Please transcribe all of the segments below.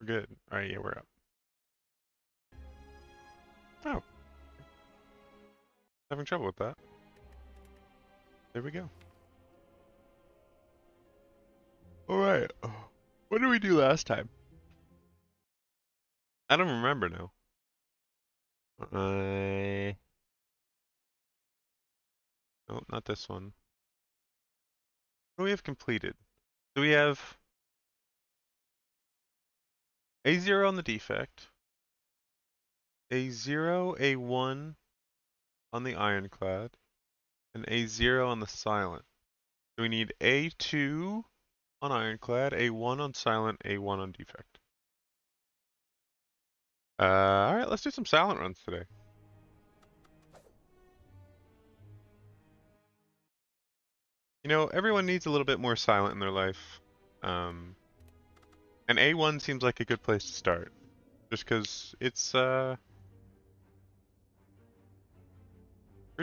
We're good. Alright, yeah, we're up. Oh, having trouble with that. There we go. Alright. What did we do last time? I don't remember now. Oh, not this one. What do we have completed? So we have A0 on the defect, A0, A1 on the ironclad, and A0 on the silent. So we need A2 on ironclad, A1 on silent, A1 on defect. Alright, let's do some silent runs today. You know, everyone needs a little bit more silent in their life. And A1 seems like a good place to start. Just because it's, Free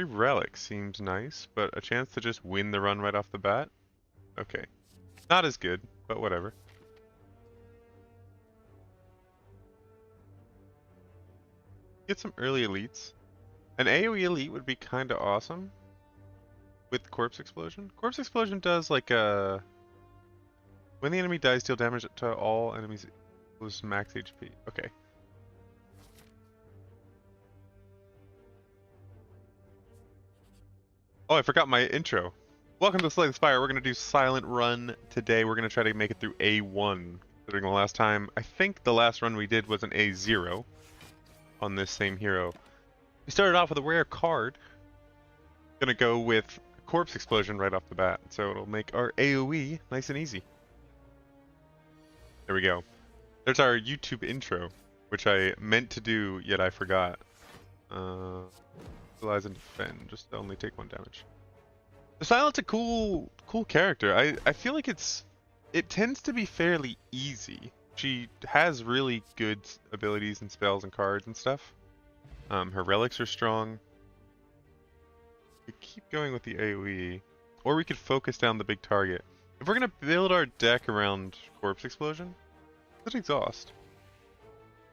relic seems nice, but a chance to just win the run right off the bat? Okay. Not as good, but whatever. Get some early elites. An AoE elite would be kinda awesome. With Corpse Explosion. Corpse Explosion does like a... When the enemy dies, deal damage to all enemies with max HP. Okay. Oh, I forgot my intro. Welcome to Spire. We're going to do Silent Run today. We're going to try to make it through A1. Considering the last time, I think the last run we did was an A0 on this same hero. We started off with a rare card. Gonna go with Corpse Explosion right off the bat, so it'll make our AoE nice and easy. There we go. There's our YouTube intro, which I meant to do, yet I forgot. Utilize and defend, just to only take 1 damage. The Silent's a cool character. I feel like it tends to be fairly easy. She has really good abilities and spells and cards and stuff. Her relics are strong. We keep going with the AoE, or we could focus down the big target. If we're gonna build our deck around Corpse Explosion, does it exhaust?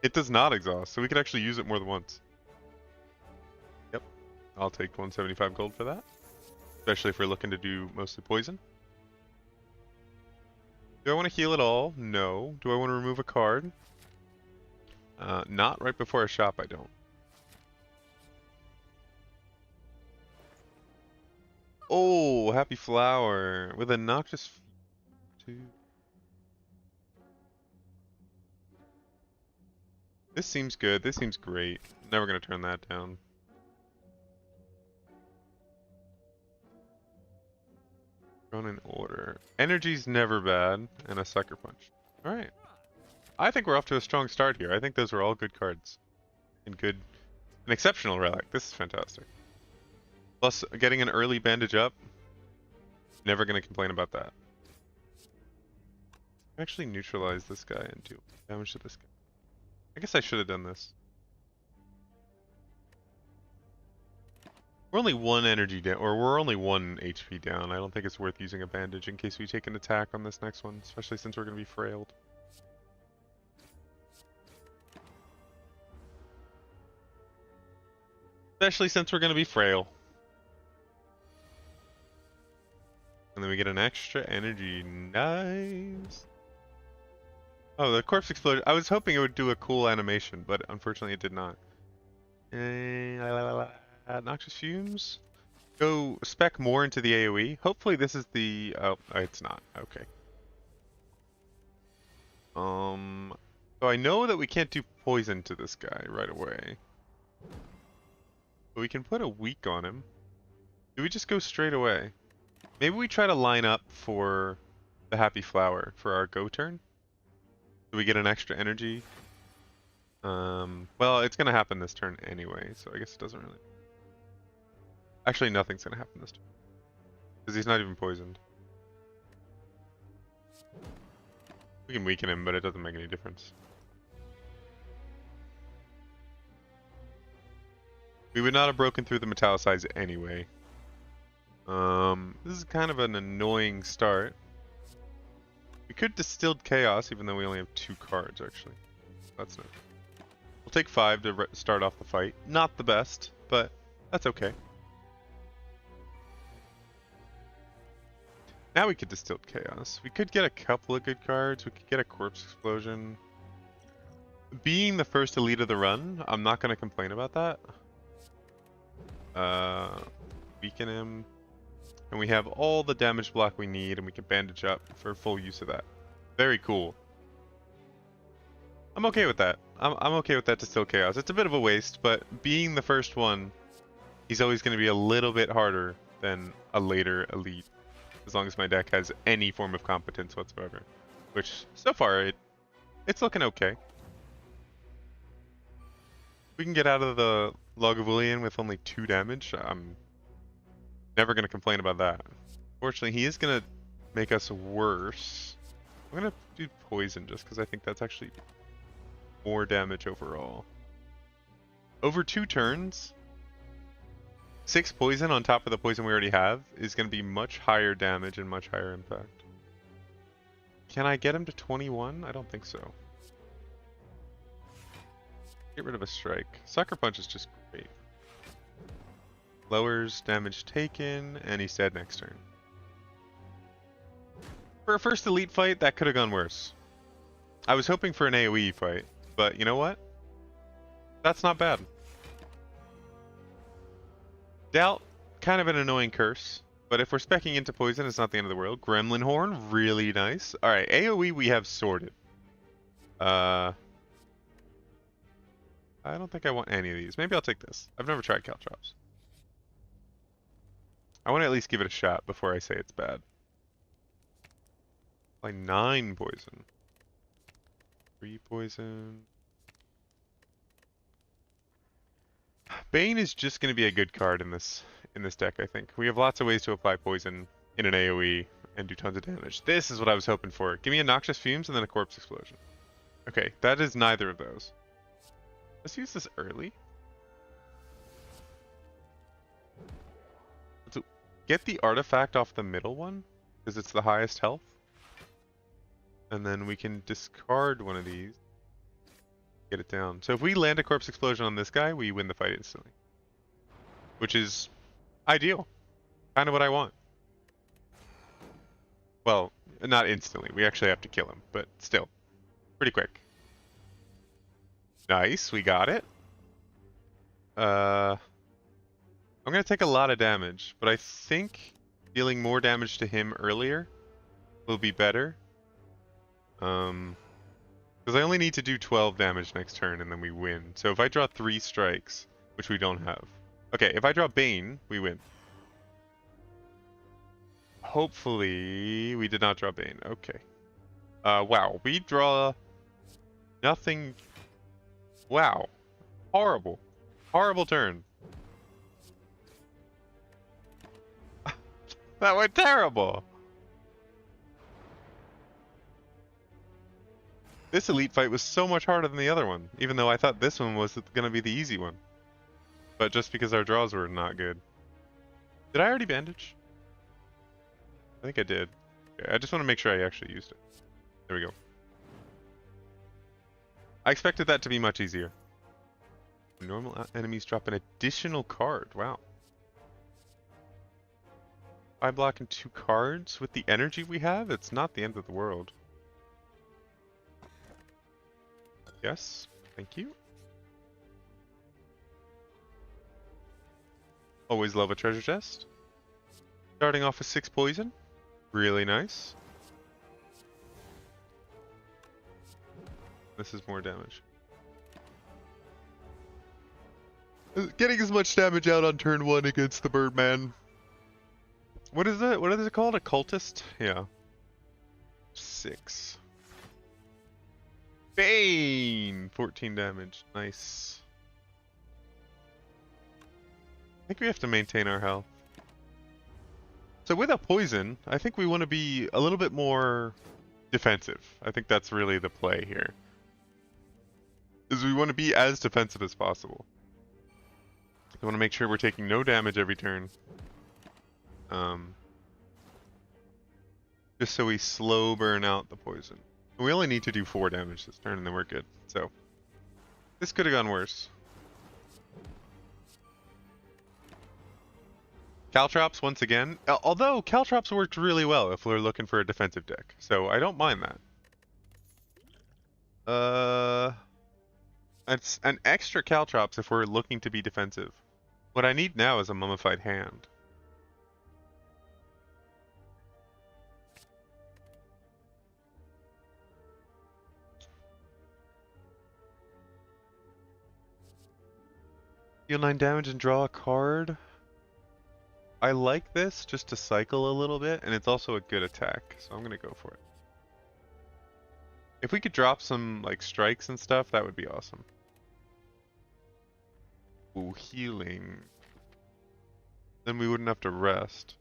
It does not exhaust, so we could actually use it more than once. Yep, I'll take 175 gold for that. Especially if we're looking to do mostly poison. Do I want to heal at all? No. Do I want to remove a card? Not right before I shop, I don't. Oh, Happy Flower with a noxious 2. This seems good. This seems great. Never gonna turn that down. Going in order. Energy's never bad, and a Sucker Punch. Alright. I think we're off to a strong start here. I think those are all good cards. And an exceptional relic. This is fantastic. Plus, getting an early bandage up. Never gonna complain about that. Actually neutralize this guy and do damage to this guy. I guess I should have done this. We're only 1 energy down, or we're only 1 HP down. I don't think it's worth using a bandage in case we take an attack on this next one, especially since we're going to be frailed. Especially since we're going to be frail. And then we get an extra energy. Nice. Oh, the Corpse Explosion. I was hoping it would do a cool animation, but unfortunately it did not. Noxious Fumes. Go spec more into the AoE. Hopefully this is the... Oh, it's not. Okay. So I know that we can't do poison to this guy right away. But we can put a weak on him. Do we just go straight away? Maybe we try to line up for the Happy Flower for our go turn. Do we get an extra energy? Well, it's gonna happen this turn anyway, so I guess it doesn't really... Actually, nothing's gonna happen this turn. Because he's not even poisoned. We can weaken him, but it doesn't make any difference. We would not have broken through the metallicize anyway. This is kind of an annoying start. We could Distilled Chaos, even though we only have 2 cards, actually. That's nice. We'll take 5 to start off the fight. Not the best, but that's okay. Now we could Distilled Chaos. We could get a couple of good cards. We could get a Corpse Explosion. Being the first elite of the run, I'm not going to complain about that. Weaken him. And we have all the damage block we need, and we can bandage up for full use of that. Very cool. I'm okay with that. I'm okay with that Distilled Chaos. It's a bit of a waste, but being the first one, he's always going to be a little bit harder than a later elite. As long as my deck has any form of competence whatsoever. Which, so far, it's looking okay. We can get out of the Lagavulin with only 2 damage. I'm never going to complain about that. Fortunately, he is going to make us worse. I'm going to do Poison just because I think that's actually more damage overall. Over 2 turns, 6 poison on top of the poison we already have is going to be much higher damage and much higher impact. Can I get him to 21? I don't think so. Get rid of a strike. Sucker Punch is just great. Lowers damage taken, and he's dead next turn. For a first elite fight, that could have gone worse. I was hoping for an AoE fight, but you know what? That's not bad. Doubt, kind of an annoying curse, but if we're specking into poison, it's not the end of the world. Gremlin Horn, really nice. Alright, AoE we have sorted. I don't think I want any of these. Maybe I'll take this. I've never tried Caltrops. I want to at least give it a shot before I say it's bad. Like 9 poison. 3 poison. Bane is just going to be a good card in this deck, I think. We have lots of ways to apply poison in an AoE and do tons of damage. This is what I was hoping for. Give me a Noxious Fumes and then a Corpse Explosion. Okay, that is neither of those. Let's use this early. Let's get the artifact off the middle one, because it's the highest health. And then we can discard one of these. Get it down. So if we land a Corpse Explosion on this guy, we win the fight instantly. Which is ideal. Kind of what I want. Well, not instantly. We actually have to kill him, but still. Pretty quick. Nice, we got it. I'm gonna take a lot of damage, but I think dealing more damage to him earlier will be better. Because I only need to do 12 damage next turn and then we win. So if I draw 3 strikes, which we don't have. Okay, if I draw Bane, we win. Hopefully we did not draw Bane. Okay. Wow, we draw nothing. Wow. Horrible. Horrible turn. That went terrible. This elite fight was so much harder than the other one, even though I thought this one was going to be the easy one. But just because our draws were not good. Did I already bandage? I think I did. Okay, I just want to make sure I actually used it. There we go. I expected that to be much easier. Normal enemies drop an additional card. Wow. I block in 2 cards with the energy we have. It's not the end of the world. Yes, thank you. Always love a treasure chest. Starting off with 6 poison. Really nice. This is more damage. Getting as much damage out on turn 1 against the Birdman. What is it? What is it called? A cultist? Yeah. 6. Bane! 14 damage. Nice. I think we have to maintain our health. So with a poison, I think we want to be a little bit more defensive. I think that's really the play here. Is we want to be as defensive as possible. We want to make sure we're taking no damage every turn. just so we slow burn out the poison. We only need to do 4 damage this turn and then we're good. So this could have gone worse. Caltrops once again, although Caltrops worked really well if we're looking for a defensive deck, so I don't mind that. It's an extra Caltrops if we're looking to be defensive. What I need now is a Mummified Hand. Deal 9 damage and draw a card. I like this just to cycle a little bit, and it's also a good attack, so I'm gonna go for it. If we could drop some like strikes and stuff, that would be awesome. Ooh, healing. Then we wouldn't have to rest.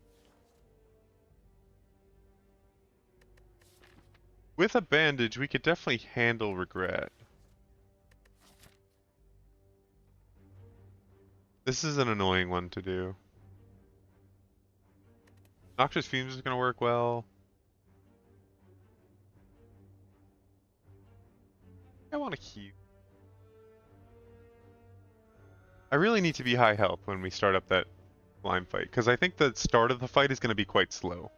With a bandage, we could definitely handle regret. This is an annoying one to do. Noxious Fumes is gonna work well. I want to keep. I really need to be high health when we start up that slime fight, because I think the start of the fight is going to be quite slow.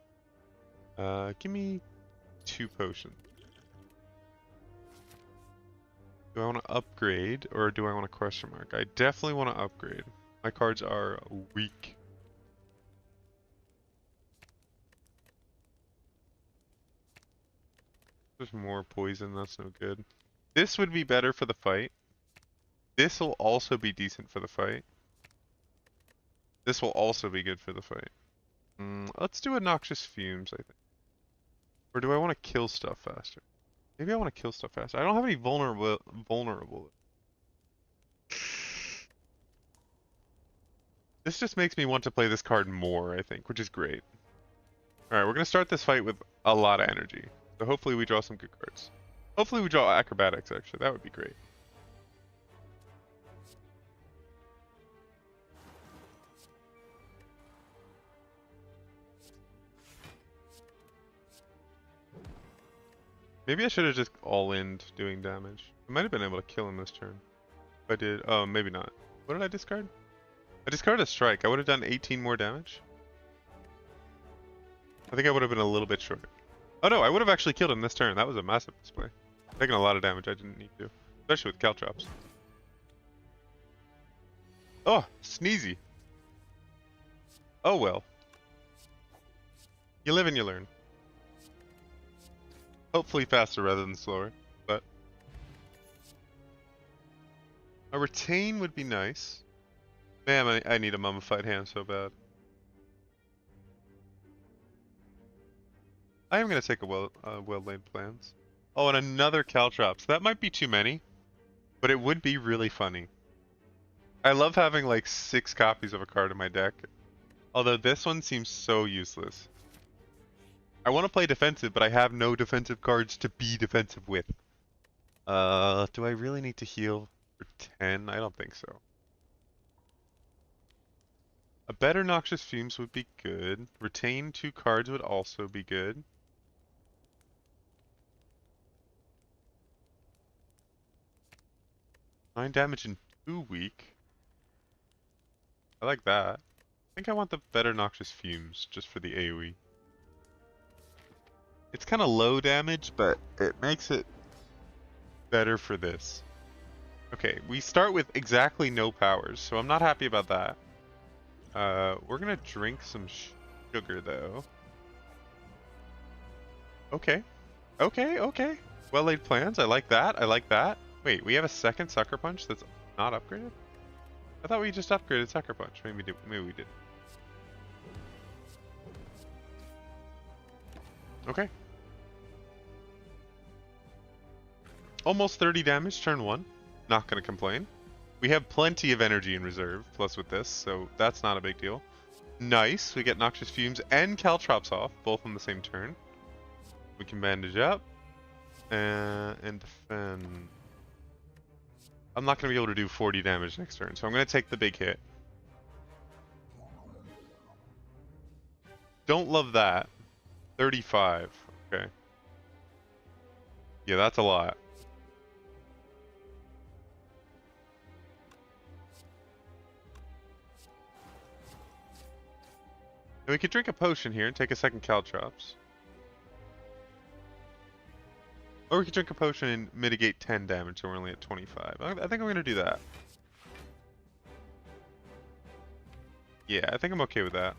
Give me 2 potions. Do I want to upgrade, or do I want to question mark? I definitely want to upgrade. My cards are weak. There's more poison, that's no good. This would be better for the fight. This will also be decent for the fight. This will also be good for the fight. Let's do a Noxious Fumes, I think. Or do I want to kill stuff faster? Maybe I want to kill stuff faster. I don't have any vulnerable. This just makes me want to play this card more, I think, which is great. Alright, we're going to start this fight with a lot of energy. So hopefully we draw some good cards. Hopefully we draw Acrobatics, actually. That would be great. Maybe I should have just all-in doing damage. I might have been able to kill him this turn. If I did. Oh, maybe not. What did I discard? I discarded a strike. I would have done 18 more damage. I think I would have been a little bit short. Oh no, I would have actually killed him this turn. That was a massive display. Taking a lot of damage I didn't need to. Especially with Caltrops. Oh, sneezy. Oh well. You live and you learn. Hopefully faster rather than slower, but a retain would be nice. Man, I need a Mummified Hand so bad. I am going to take a well-laid plans. Oh, and another Caltrops. That might be too many, but it would be really funny. I love having like 6 copies of a card in my deck, although this one seems so useless. I want to play defensive, but I have no defensive cards to be defensive with. Do I really need to heal for 10? I don't think so. A better Noxious Fumes would be good. Retain 2 cards would also be good. Nine damage in 2 weak. I like that. I think I want the better Noxious Fumes just for the AoE. It's kind of low damage, but it makes it better for this. Okay, we start with exactly no powers, so I'm not happy about that. We're gonna drink some sugar though. Okay. Okay. Well laid plans. I like that. I like that. Wait, we have a second Sucker Punch that's not upgraded? I thought we just upgraded Sucker Punch. Maybe we did. Okay. Almost 30 damage, turn 1. Not gonna complain. We have plenty of energy in reserve, plus with this, so that's not a big deal. Nice, we get Noxious Fumes and Caltrops off, both on the same turn. We can bandage up. And defend. I'm not gonna be able to do 40 damage next turn, so I'm gonna take the big hit. Don't love that. 35. Okay. Yeah, that's a lot. And we could drink a potion here and take a second Caltrops. Or we could drink a potion and mitigate 10 damage, so we're only at 25. I think I'm gonna do that. Yeah, I think I'm okay with that.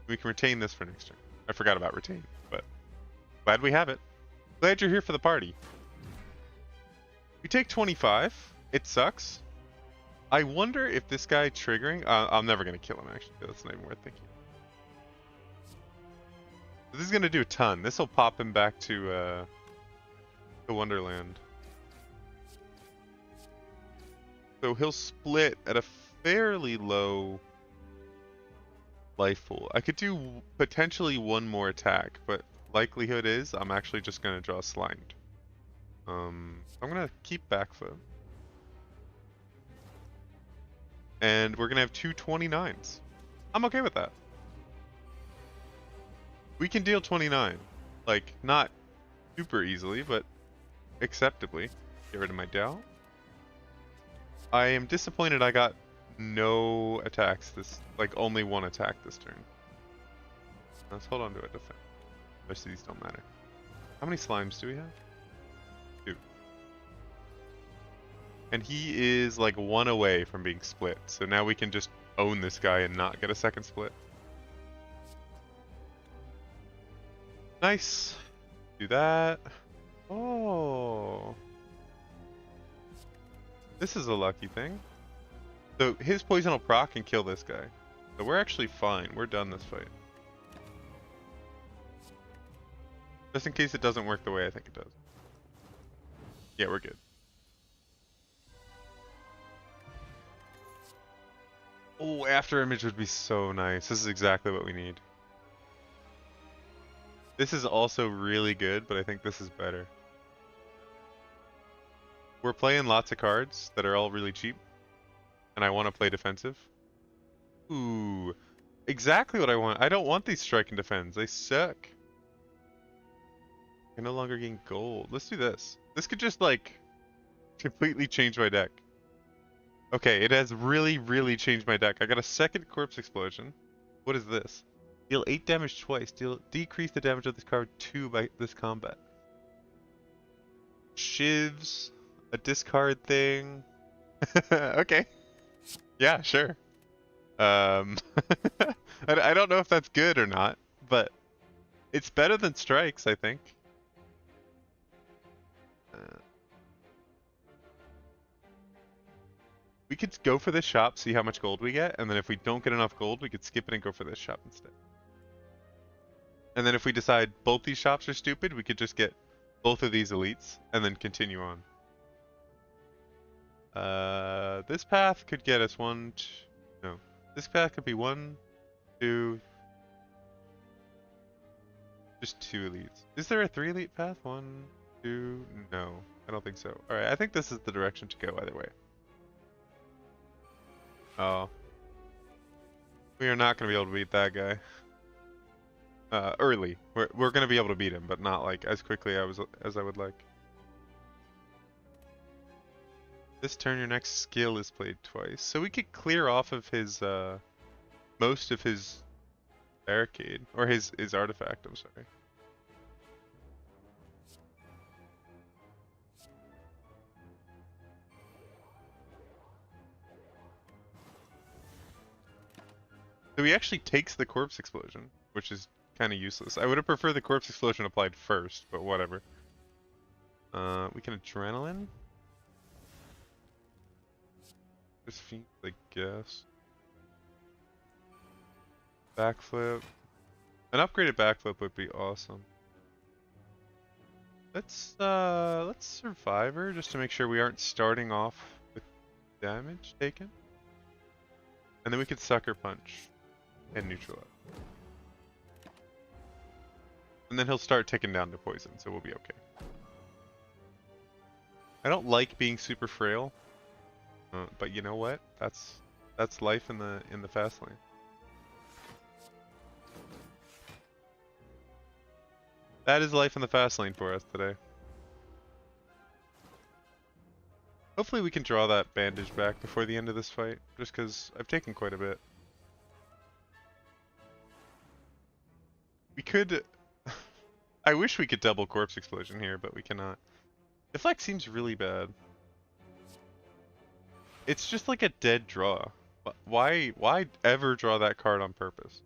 We can retain this for next turn. I forgot about retain, but glad we have it. Glad you're here for the party. We take 25. It sucks. I wonder if this guy triggering... I'm never going to kill him, actually. That's not even worth thinking. This is going to do a ton. This will pop him back to Wonderland. So he'll split at a fairly low life pool. I could do potentially one more attack, but likelihood is I'm actually just going to draw Slimed. I'm going to keep backflip. And we're going to have two 29s. I'm okay with that. We can deal 29. Like, not super easily, but acceptably. Get rid of my Dow. I am disappointed I got no attacks this, like only one attack this turn. Let's hold on to it. Defense. Most of these don't matter. How many slimes do we have? 2. And he is like 1 away from being split. So now we can just own this guy and not get a second split. Nice. Do that. Oh. This is a lucky thing. So his poison will proc and kill this guy. So we're actually fine. We're done this fight. Just in case it doesn't work the way I think it does. Yeah, we're good. Oh, after image would be so nice. This is exactly what we need. This is also really good, but I think this is better. We're playing lots of cards that are all really cheap. And I want to play defensive. Ooh. Exactly what I want. I don't want these strike and defends. They suck. I no longer gain gold. Let's do this. This could just, like, completely change my deck. Okay, it has really, really changed my deck. I got a second Corpse Explosion. What is this? Deal 8 damage twice. Decrease the damage of this card 2 by this combat. Shivs. A discard thing. Okay. Yeah, sure. I don't know if that's good or not, but it's better than strikes, I think. We could go for this shop, see how much gold we get, and then if we don't get enough gold, we could skip it and go for this shop instead. And then if we decide both these shops are stupid, we could just get both of these elites and then continue on. This path could get us no. This path could be 1, 2, just 2 elites. Is there a 3 elite path? 1, 2, no, I don't think so. Alright, I think this is the direction to go either way. Oh. We are not going to be able to beat that guy. Early. We're going to be able to beat him, but not like as quickly as I would like. This turn, your next skill is played twice. So we could clear off of his, most of his barricade. Or his artifact, I'm sorry. So he actually takes the Corpse Explosion, which is kind of useless. I would have preferred the Corpse Explosion applied first, but whatever. We can Adrenaline? Just feet, I guess. Backflip. An upgraded backflip would be awesome. Let's Survivor just to make sure we aren't starting off with damage taken. And then we could Sucker Punch and neutralize. And then he'll start ticking down to poison, so we'll be okay. I don't like being super frail. But you know what? That's life in the fast lane. That is life in the fast lane for us today. Hopefully we can draw that bandage back before the end of this fight, just because I've taken quite a bit. We could... I wish we could double Corpse Explosion here, but we cannot. Deflect seems really bad. It's just like a dead draw. Why ever draw that card on purpose?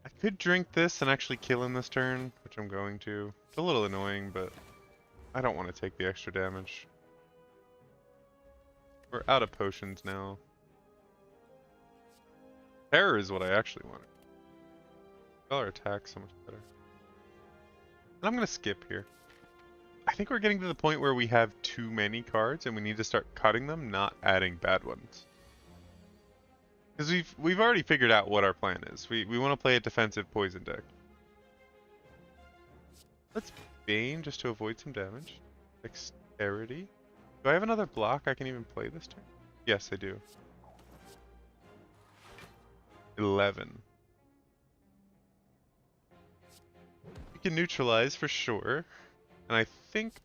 I could drink this and actually kill him this turn, which I'm going to. It's a little annoying, but I don't want to take the extra damage. We're out of potions now. Terror is what I actually wanted. Our attack so much better. And I'm gonna skip here. I think we're getting to the point where we have too many cards and we need to start cutting them, not adding bad ones. Because we've already figured out what our plan is. We want to play a defensive poison deck. Let's Bane just to avoid some damage. Dexterity. Do I have another block I can even play this turn? Yes, I do. 11. We can neutralize for sure. And I think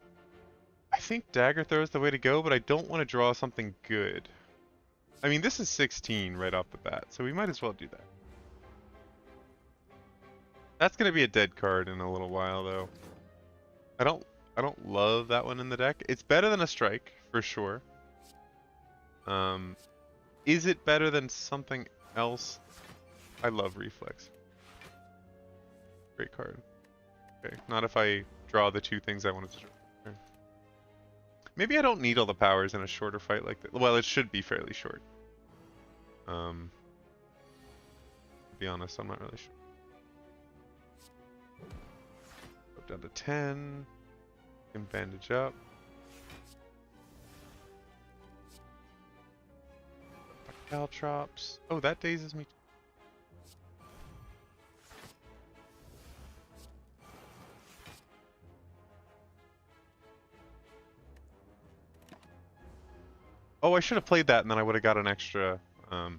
Dagger Throw is the way to go, but I don't want to draw something good. I mean, this is 16 right off the bat, so we might as well do that. That's gonna be a dead card in a little while, though. I don't love that one in the deck. It's better than a strike for sure. Is it better than something else? I love Reflex. Great card. Okay, not if I draw the two things I wanted to draw. Maybe I don't need all the powers in a shorter fight like that. Well, it should be fairly short. To be honest, I'm not really sure. Go down to 10. Can bandage up. Caltrops. Oh, that dazes me. Oh, I should have played that and then I would have got an extra, I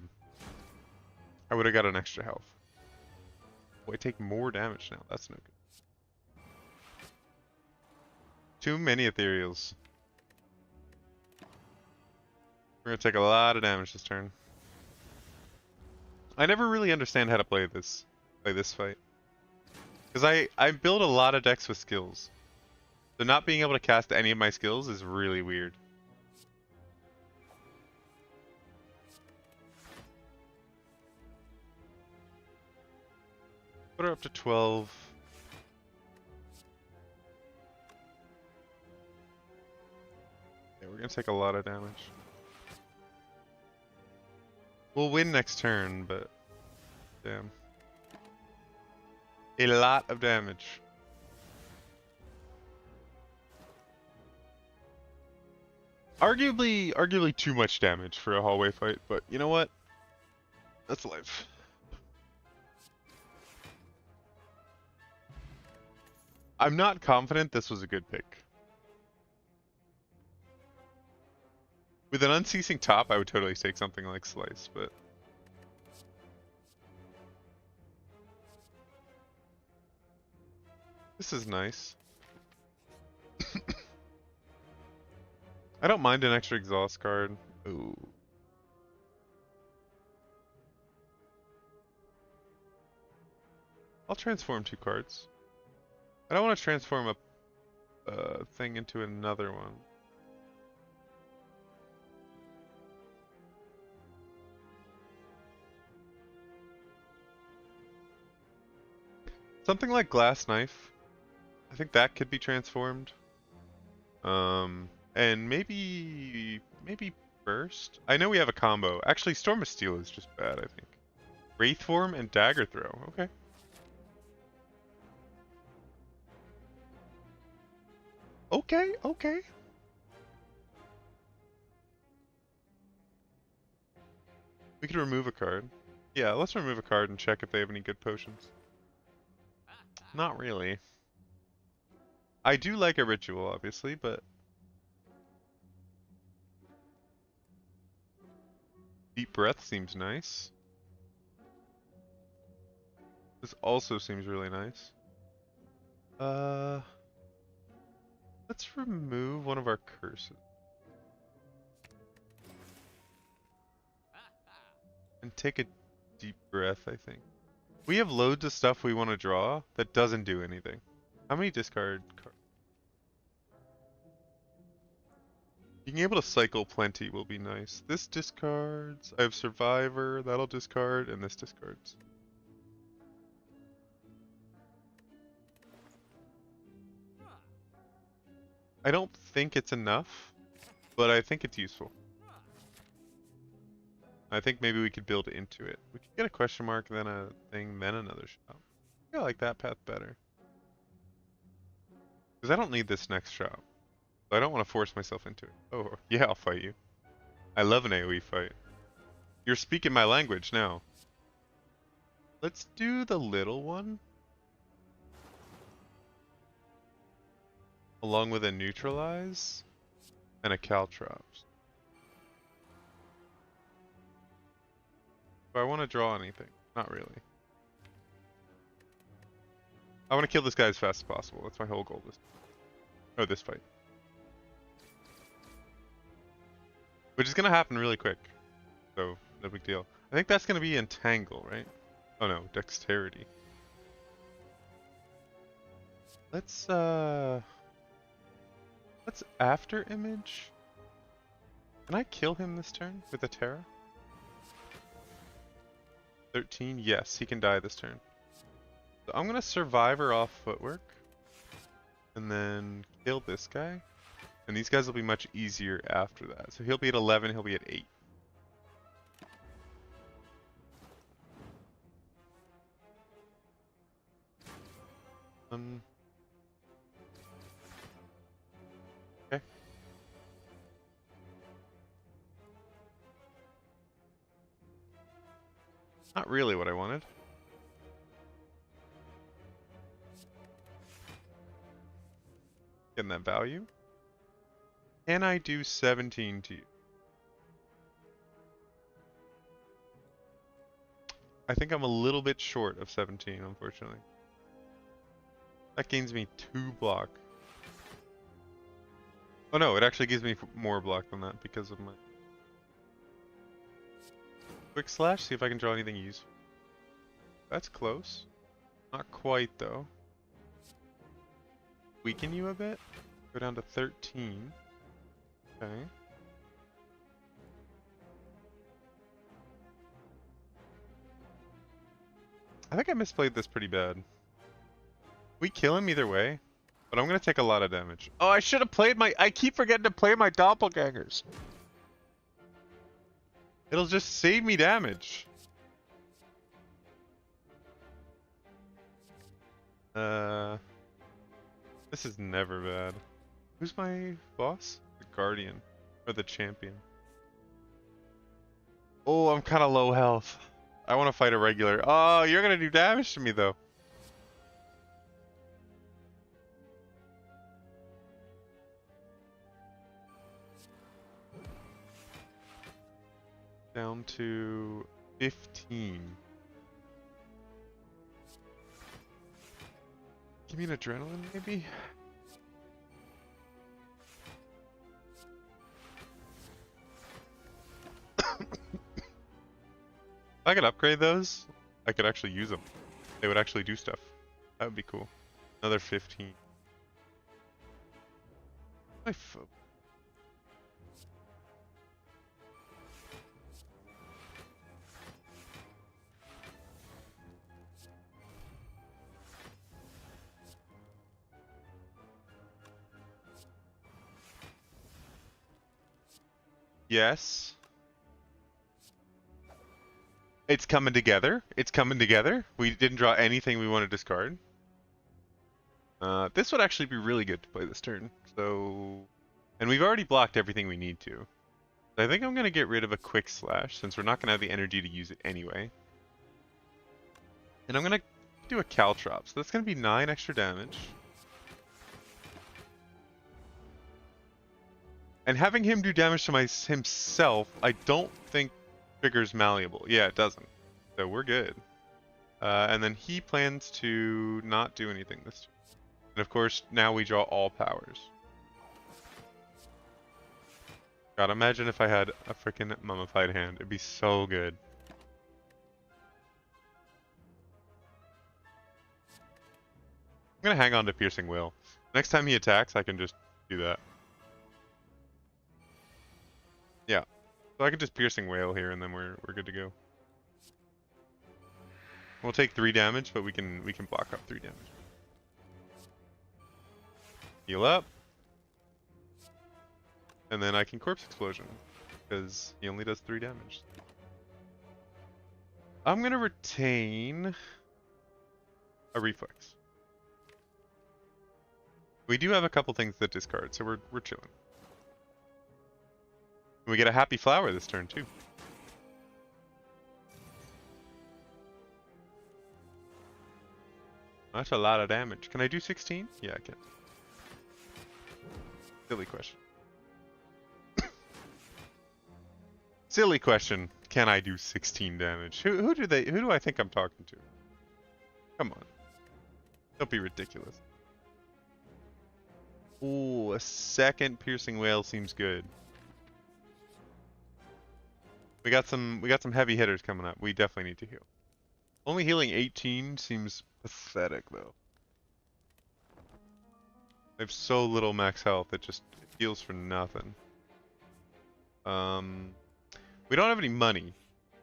would have got an extra health. Oh, I take more damage now. That's no good. Too many ethereals. We're gonna take a lot of damage this turn. I never really understand how to play this fight. Because I build a lot of decks with skills. So not being able to cast any of my skills is really weird. Put her up to 12. Yeah, we're gonna take a lot of damage. We'll win next turn, but damn. A lot of damage. Arguably too much damage for a hallway fight, but you know what? That's life. I'm not confident this was a good pick. With an unceasing top, I would totally take something like Slice, but... This is nice. I don't mind an extra exhaust card. Ooh. I'll transform 2 cards. I don't want to transform a thing into another one. Something like Glass Knife. I think that could be transformed. And maybe Burst? I know we have a combo. Actually, Storm of Steel is just bad, I think. Wraith Form and Dagger Throw. Okay. Okay. We could remove a card. Yeah, let's remove a card and check if they have any good potions. Not really. I do like a ritual, obviously, but... Deep breath seems nice. This also seems really nice. Let's remove one of our curses. And take a deep breath, I think. We have loads of stuff we want to draw that doesn't do anything. How many discard cards? Being able to cycle plenty will be nice. This discards. I have Survivor, that'll discard, and this discards. I don't think it's enough, but I think it's useful. I think maybe we could build into it. We could get a question mark, then a thing, then another shop. I like that path better. Because I don't need this next shop. So I don't want to force myself into it. Oh, yeah, I'll fight you. I love an AoE fight. You're speaking my language now. Let's do the little one. Along with a neutralize and a caltrops. Do I want to draw anything? Not really. I want to kill this guy as fast as possible. That's my whole goal this fight. Which is going to happen really quick. So, no big deal. I think that's going to be Entangle, right? Oh no, Dexterity. Let's After Image. Can I kill him this turn with a Terra? 13? Yes, he can die this turn. So I'm gonna Survivor off Footwork. And then kill this guy. And these guys will be much easier after that. So he'll be at 11, he'll be at 8. Okay. Not really what I wanted. Getting that value. Can I do 17 to you? I think I'm a little bit short of 17, unfortunately. That gains me 2 block. Oh no, it actually gives me more block than that because of my... Quick Slash, see if I can draw anything useful. That's close. Not quite though. Weaken you a bit. Go down to 13. Okay. I think I misplayed this pretty bad. We kill him either way, but I'm gonna take a lot of damage. Oh, I should have played my... I keep forgetting to play my doppelgangers. It'll just save me damage. This is never bad. Who's my boss? The Guardian. Or the Champion. Oh, I'm kind of low health. I want to fight a regular. Oh, you're gonna do damage to me though. Down to 15. Give me an adrenaline, maybe? If I could upgrade those, I could actually use them. They would actually do stuff. That would be cool. Another 15. My foot. Yes. It's coming together. It's coming together. We didn't draw anything we want to discard. This would actually be really good to play this turn. So, and we've already blocked everything we need to. I think I'm going to get rid of a Quick Slash since we're not going to have the energy to use it anyway. And I'm going to do a Caltrop. So that's going to be 9 extra damage. And having him do damage to himself, I don't think Trigger's malleable. Yeah, it doesn't. So we're good. And then he plans to not do anything this turn. And of course, now we draw all powers. God, imagine if I had a freaking mummified hand. It'd be so good. I'm gonna hang on to Piercing Will. Next time he attacks, I can just do that. Yeah. So I can just Piercing Wail here, and then we're good to go. We'll take 3 damage, but we can block up 3 damage. Heal up. And then I can Corpse Explosion, because he only does 3 damage. I'm gonna retain a Reflex. We do have a couple things that discard, so we're chilling. We get a Happy Flower this turn too. That's a lot of damage. Can I do 16? Yeah, I can. Silly question. Silly question. Can I do 16 damage? Who do I think I'm talking to? Come on. Don't be ridiculous. Ooh, a second Piercing Wail seems good. We got some heavy hitters coming up. We definitely need to heal. Only healing 18 seems pathetic though. I have so little max health, it heals for nothing. We don't have any money,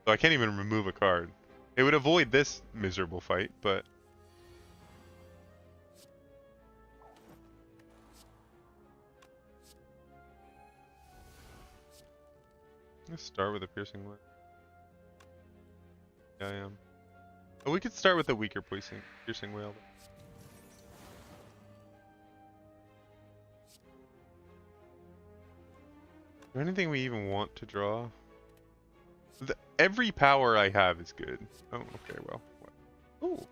so I can't even remove a card. It would avoid this miserable fight, but let's start with a Piercing Wail. Yeah, I am. Oh, we could start with a weaker Piercing Wail. Is there anything we even want to draw? Every power I have is good. Oh, okay, well. Ooh.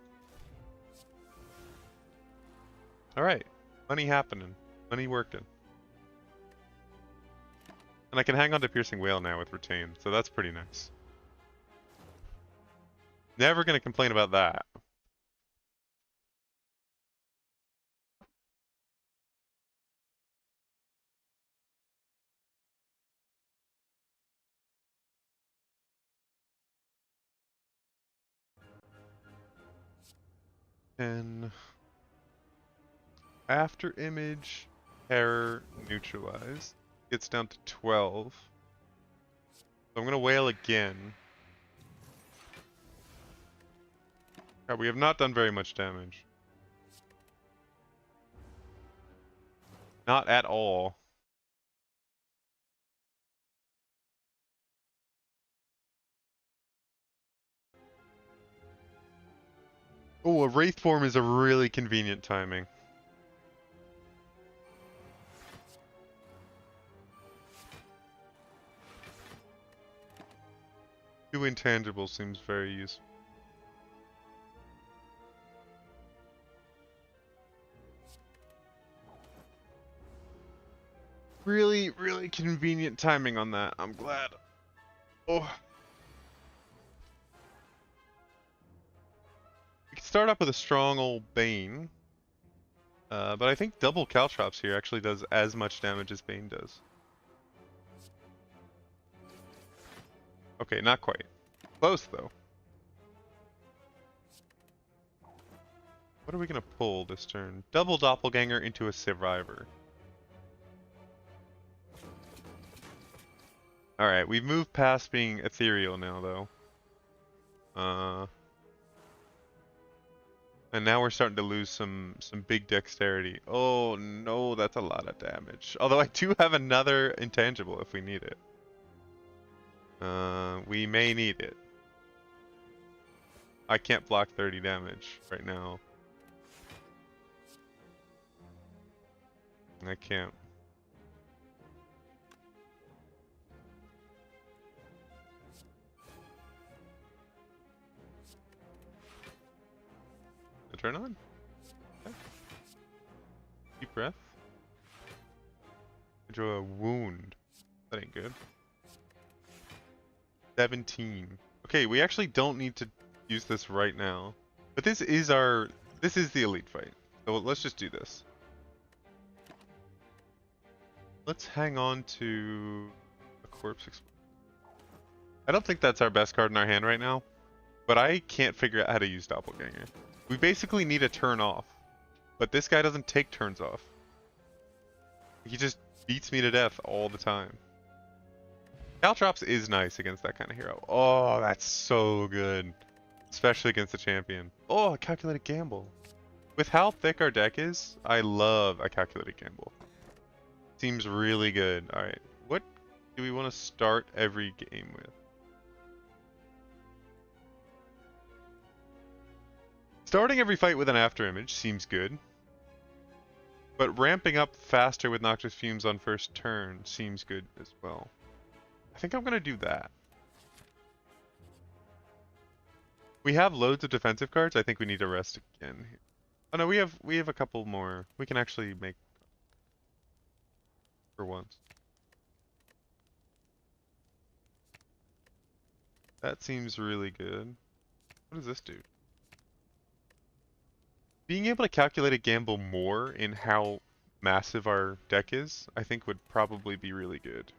Alright. Money happening. Money working. And I can hang on to Piercing Wail now with Retain, so that's pretty nice. Never gonna complain about that. And after image, terror, neutralize. Gets down to 12. So I'm gonna wail again. God, we have not done very much damage. Not at all. Oh, a Wraith form is a really convenient timing. Two intangibles seems very useful. Really, really convenient timing on that. I'm glad. Oh. We can start up with a strong old Bane. But I think double Caltrops here actually does as much damage as Bane does. Okay, not quite. Close though. What are we gonna pull this turn? Double Doppelganger into a Survivor. Alright, we've moved past being ethereal now though. And now we're starting to lose some big dexterity. Oh no, that's a lot of damage. Although I do have another intangible if we need it. We may need it. I can't block 30 damage right now. I can't. The turn on? Okay. Deep breath. I draw a wound. That ain't good. 17. Okay, we actually don't need to use this right now. But this is the elite fight. So let's just do this. Let's hang on to a corpse explosion. I don't think that's our best card in our hand right now, but I can't figure out how to use Doppelganger. We basically need a turn off, but this guy doesn't take turns off. He just beats me to death all the time. Caltrops is nice against that kind of hero. Oh, that's so good. Especially against the champion. Oh, a calculated gamble. With how thick our deck is, I love a calculated gamble. Seems really good. Alright, what do we want to start every game with? Starting every fight with an afterimage seems good. But ramping up faster with Noxious Fumes on first turn seems good as well. I think I'm going to do that. We have loads of defensive cards. I think we need to rest again here. Oh no, we have a couple more. We can actually make for once. That seems really good. What does this do? Being able to calculate a gamble more in how massive our deck is, I think would probably be really good.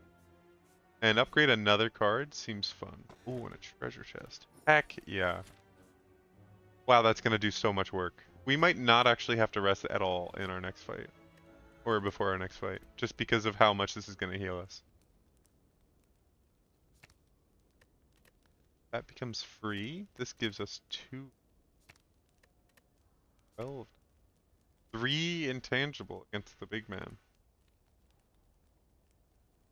And upgrade another card seems fun. Ooh, and a treasure chest. Heck yeah. Wow, that's going to do so much work. We might not actually have to rest at all in our next fight. Or before our next fight. Just because of how much this is going to heal us. That becomes free. This gives us 12. 3 intangible against the big man.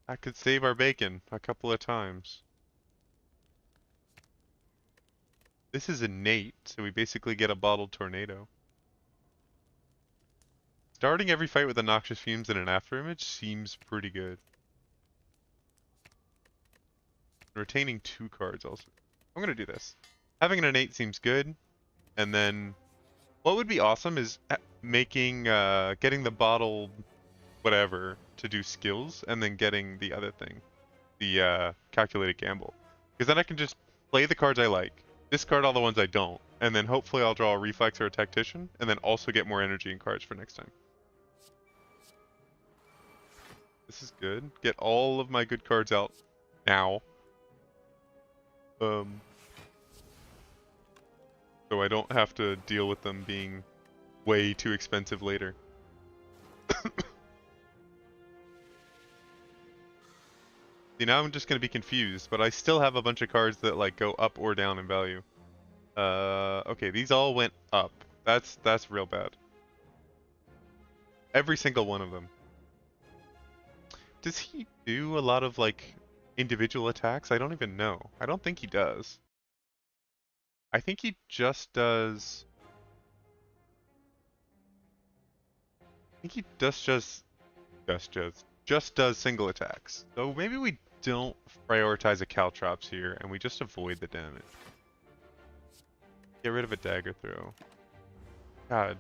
That could save our bacon a couple of times. This is innate, so we basically get a bottled tornado. Starting every fight with a Noxious Fumes and an afterimage seems pretty good. Retaining 2 cards also. I'm gonna do this. Having an innate seems good, and then what would be awesome is making getting the bottle whatever to do skills, and then getting the other thing, the calculated gamble, because then I can just play the cards I like, discard all the ones I don't, and then hopefully I'll draw a reflex or a tactician, and then also get more energy and cards for next time. This is good. Get all of my good cards out now. So I don't have to deal with them being way too expensive later. See, now I'm just gonna be confused, but I still have a bunch of cards that like go up or down in value. Okay, these all went up. That's real bad. Every single one of them. Does he do a lot of like individual attacks? I don't even know. I don't think he does. I think he just does. I think he just does single attacks. So maybe we don't prioritize a Caltrops here and we just avoid the damage. Get rid of a dagger throw. God,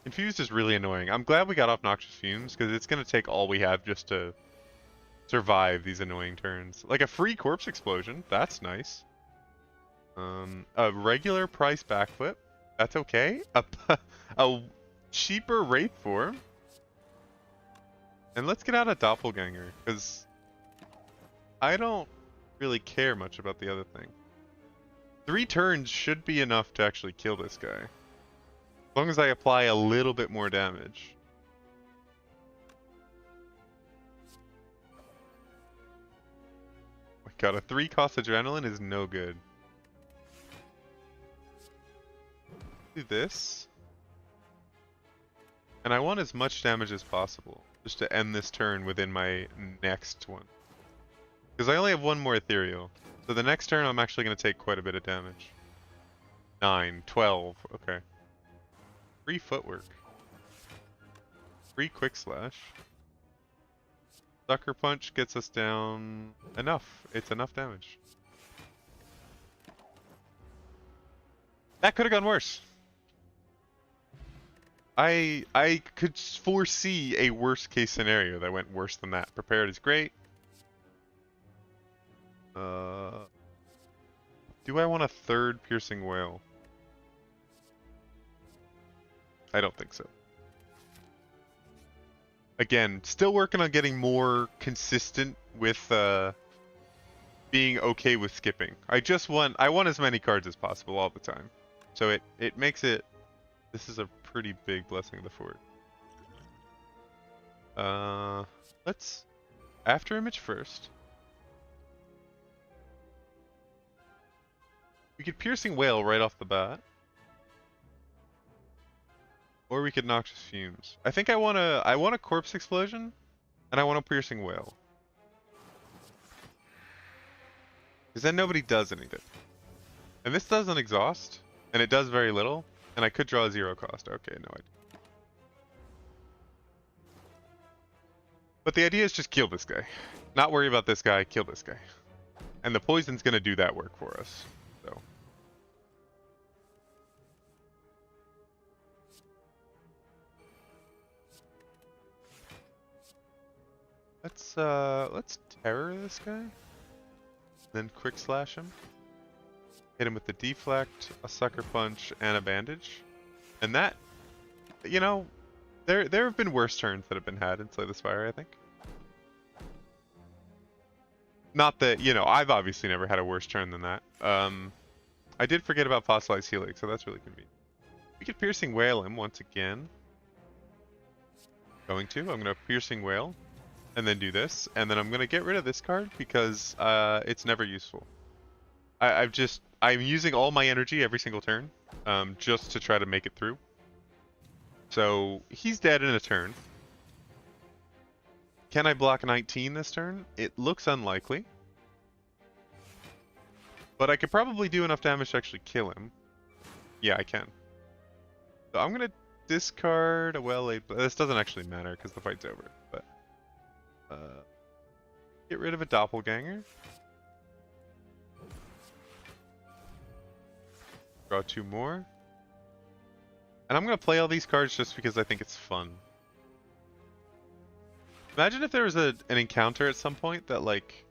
confused is really annoying. I'm glad we got off Noxious Fumes because it's gonna take all we have just to survive these annoying turns. Like a free corpse explosion, that's nice. A regular price backflip, that's okay. A cheaper Wraith form. And let's get out of Doppelganger, because I don't really care much about the other thing. 3 turns should be enough to actually kill this guy. As long as I apply a little bit more damage. Oh my god, a 3-cost adrenaline is no good. Do this. And I want as much damage as possible, just to end this turn within my next one. Because I only have 1 more ethereal. So the next turn I'm actually going to take quite a bit of damage. 9, 12, okay. Free footwork. Free quick slash. Sucker punch gets us down enough. It's enough damage. That could have gone worse. I could foresee a worst case scenario that went worse than that. Prepared is great. Do I want a third piercing wail? I don't think so. Again, still working on getting more consistent with being okay with skipping. I want as many cards as possible all the time. So it makes it. This is a pretty big blessing of the fort. Let's after image first. We could piercing wail right off the bat. Or we could noxious fumes. I think I want a corpse explosion, and I want a piercing wail. Because then nobody does anything. And this doesn't exhaust, and it does very little, and I could draw a 0 cost. Okay, no idea. But the idea is just kill this guy. Not worry about this guy, kill this guy. And the poison's gonna do that work for us. So. Let's terror this guy. Then quick slash him. Hit him with the deflect, a sucker punch, and a bandage. And that, you know, there have been worse turns that have been had in Slay the Spire, I think. Not that, you know, I've obviously never had a worse turn than that. I did forget about Fossilized Helix, so that's really convenient. We could Piercing Wail him once again. I'm gonna Piercing Wail, and then do this, and then I'm gonna get rid of this card because it's never useful. I'm using all my energy every single turn, just to try to make it through. So he's dead in a turn. Can I block 19 this turn? It looks unlikely. But I could probably do enough damage to actually kill him. Yeah, I can. So I'm gonna discard a well-laid... This doesn't actually matter because the fight's over. But get rid of a doppelganger. Draw 2 more. And I'm gonna play all these cards just because I think it's fun. Imagine if there was an encounter at some point that, like,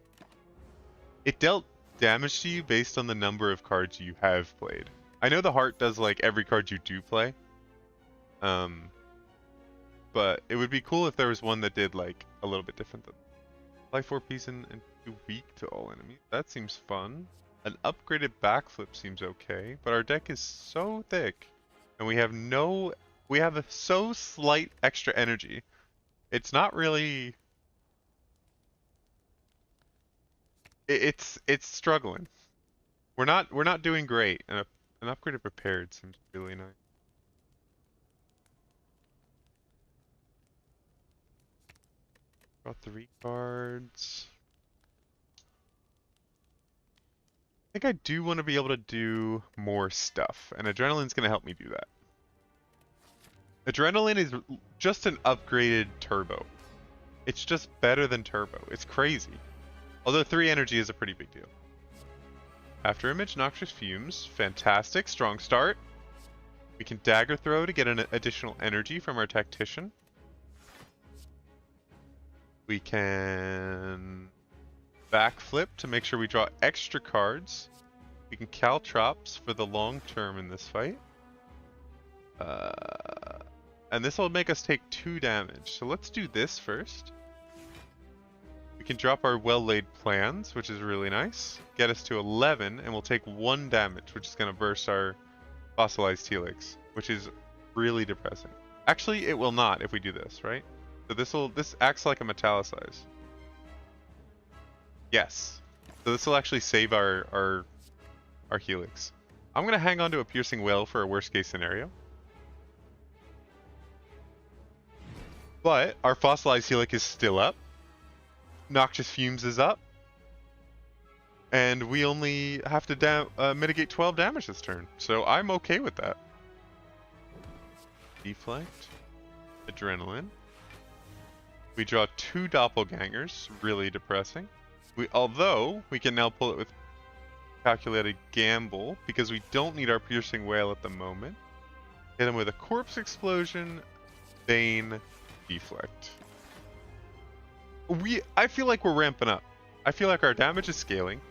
it dealt damage to you based on the number of cards you have played. I know the heart does, like, every card you do play. But it would be cool if there was one that did, like, a little bit different than Life 4 piece and 2 weak to all enemies. That seems fun. An upgraded backflip seems okay, but our deck is so thick, and we have a so slight extra energy. It's not really. It's struggling. We're not doing great, and an upgraded prepared seems really nice. Draw 3 cards. I think I do want to be able to do more stuff, and Adrenaline's going to help me do that. Adrenaline is just an upgraded Turbo. It's just better than Turbo. It's crazy. Although 3 energy is a pretty big deal. After image, Noxious Fumes. Fantastic. Strong start. We can Dagger Throw to get an additional energy from our Tactician. We can Backflip to make sure we draw extra cards. We can Caltrops for the long term in this fight. And this will make us take 2 damage. So let's do this first. We can drop our well-laid plans, which is really nice. Get us to 11, and we'll take 1 damage, which is going to burst our Fossilized Helix, which is really depressing. Actually, it will not if we do this, right? So this acts like a Metallicize. Yes. So this will actually save our Helix. I'm going to hang on to a Piercing Wail for a worst-case scenario. But our Fossilized Helix is still up. Noxious Fumes is up. And we only have to mitigate 12 damage this turn. So I'm okay with that. Deflect. Adrenaline. We draw 2 Doppelgangers. Really depressing. Although, we can now pull it with Calculated Gamble, because we don't need our Piercing Wail at the moment. Hit him with a Corpse Explosion, Bane, Deflect. I feel like we're ramping up. I feel like our damage is scaling,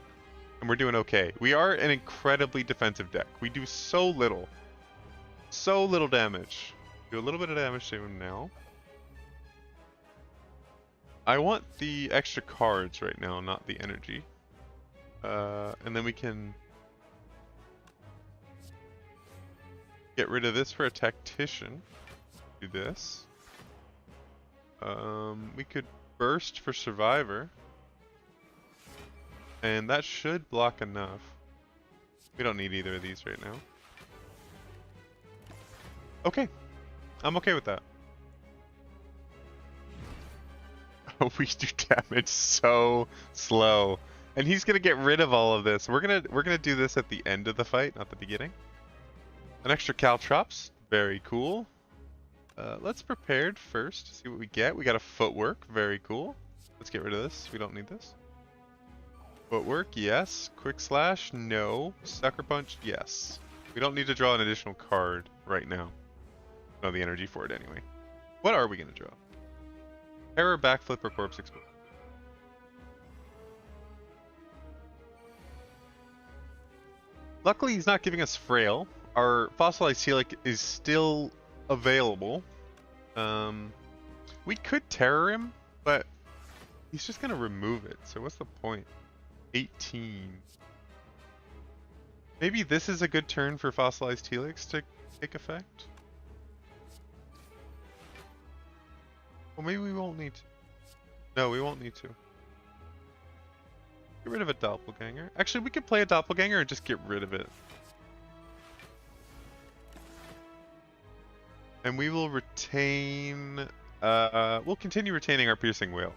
and we're doing okay. We are an incredibly defensive deck. We do so little damage. Do a little bit of damage to him now. I want the extra cards right now, not the energy. And then we can get rid of this for a tactician. Do this. We could burst for survivor. And that should block enough. We don't need either of these right now. Okay. I'm okay with that. We do damage so slow. And he's gonna get rid of all of this. We're gonna do this at the end of the fight, not the beginning. An extra caltrops, very cool. Let's prepared first, see what we get. We got a footwork, very cool. Let's get rid of this, we don't need this. Footwork, yes. Quick slash, no. Sucker punch, yes. We don't need to draw an additional card right now. No, the energy for it anyway. What are we gonna draw? Terror, backflip, or corpse explosion? Luckily, he's not giving us frail. Our fossilized Helic is still available. We could terror him, but he's just gonna remove it. So what's the point? 18. Maybe this is a good turn for fossilized Helix to take effect. Well, maybe we won't need to. No, we won't need to. Get rid of a doppelganger. Actually, we could play a doppelganger and just get rid of it. And we will retain... we'll continue retaining our piercing whale.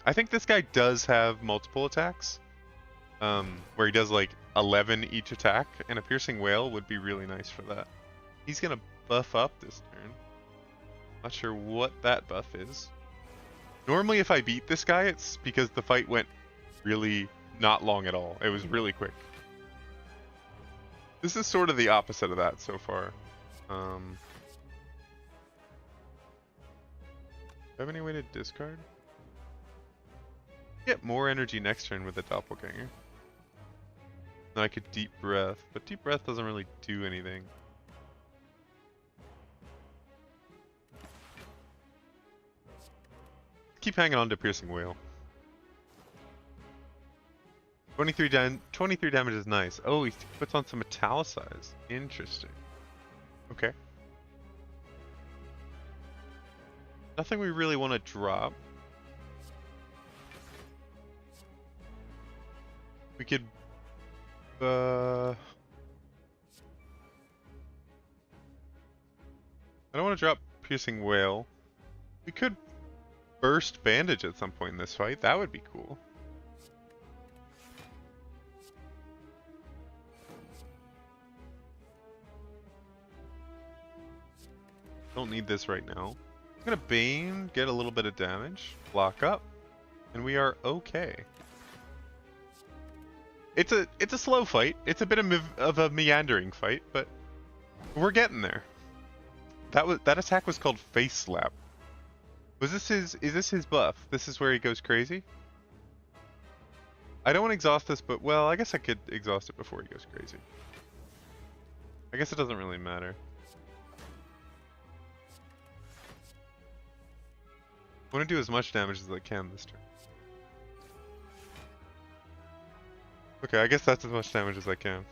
I think this guy does have multiple attacks. Where he does like 11 each attack, and a piercing whale would be really nice for that. He's gonna buff up this turn. Not sure what that buff is. Normally if I beat this guy, it's because the fight went really not long at all. It was really quick. This is sort of the opposite of that so far. Do I have any way to discard? Get more energy next turn with the doppelganger. Then I could deep breath, but deep breath doesn't really do anything. Keep hanging on to piercing whale. 23 damage is nice. Oh, he puts on some metallicize. Interesting. Okay. Nothing we really want to drop. We could I don't want to drop piercing whale. We could burst bandage at some point in this fight. That would be cool. Don't need this right now. I'm gonna Bane, get a little bit of damage, block up, and we are okay. It's a slow fight. It's a bit of a meandering fight, but we're getting there. That attack was called Face Slap. Was this his? Is this his buff? This is where he goes crazy. I don't want to exhaust this, but well, I guess I could exhaust it before he goes crazy. I guess it doesn't really matter. I want to do as much damage as I can this turn. Okay, I guess that's as much damage as I can.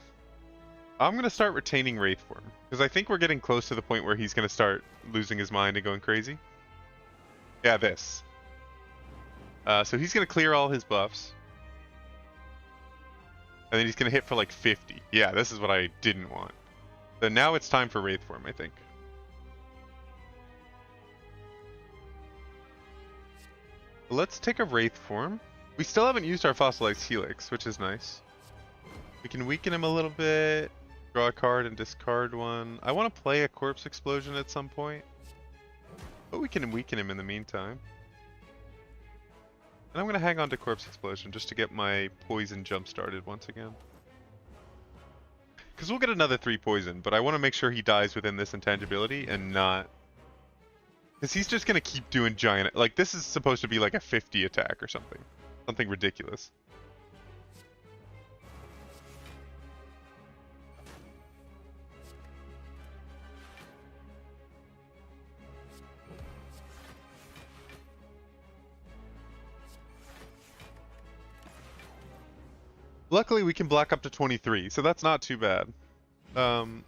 I'm going to start retaining Wraith Form, because I think we're getting close to the point where he's going to start losing his mind and going crazy. Yeah, this. So he's going to clear all his buffs. And then he's going to hit for like 50. Yeah, this is what I didn't want. So now it's time for Wraith Form, I think. Let's take a Wraith Form. We still haven't used our Fossilized Helix, which is nice. We can weaken him a little bit, draw a card and discard one. I want to play a Corpse Explosion at some point, but we can weaken him in the meantime. And I'm going to hang on to Corpse Explosion just to get my poison jump started once again. Because we'll get another 3 poison, but I want to make sure he dies within this intangibility and not... Because he's just going to keep doing giant... Like, this is supposed to be like a 50 attack or something. Something ridiculous. Luckily, we can block up to 23, so that's not too bad. And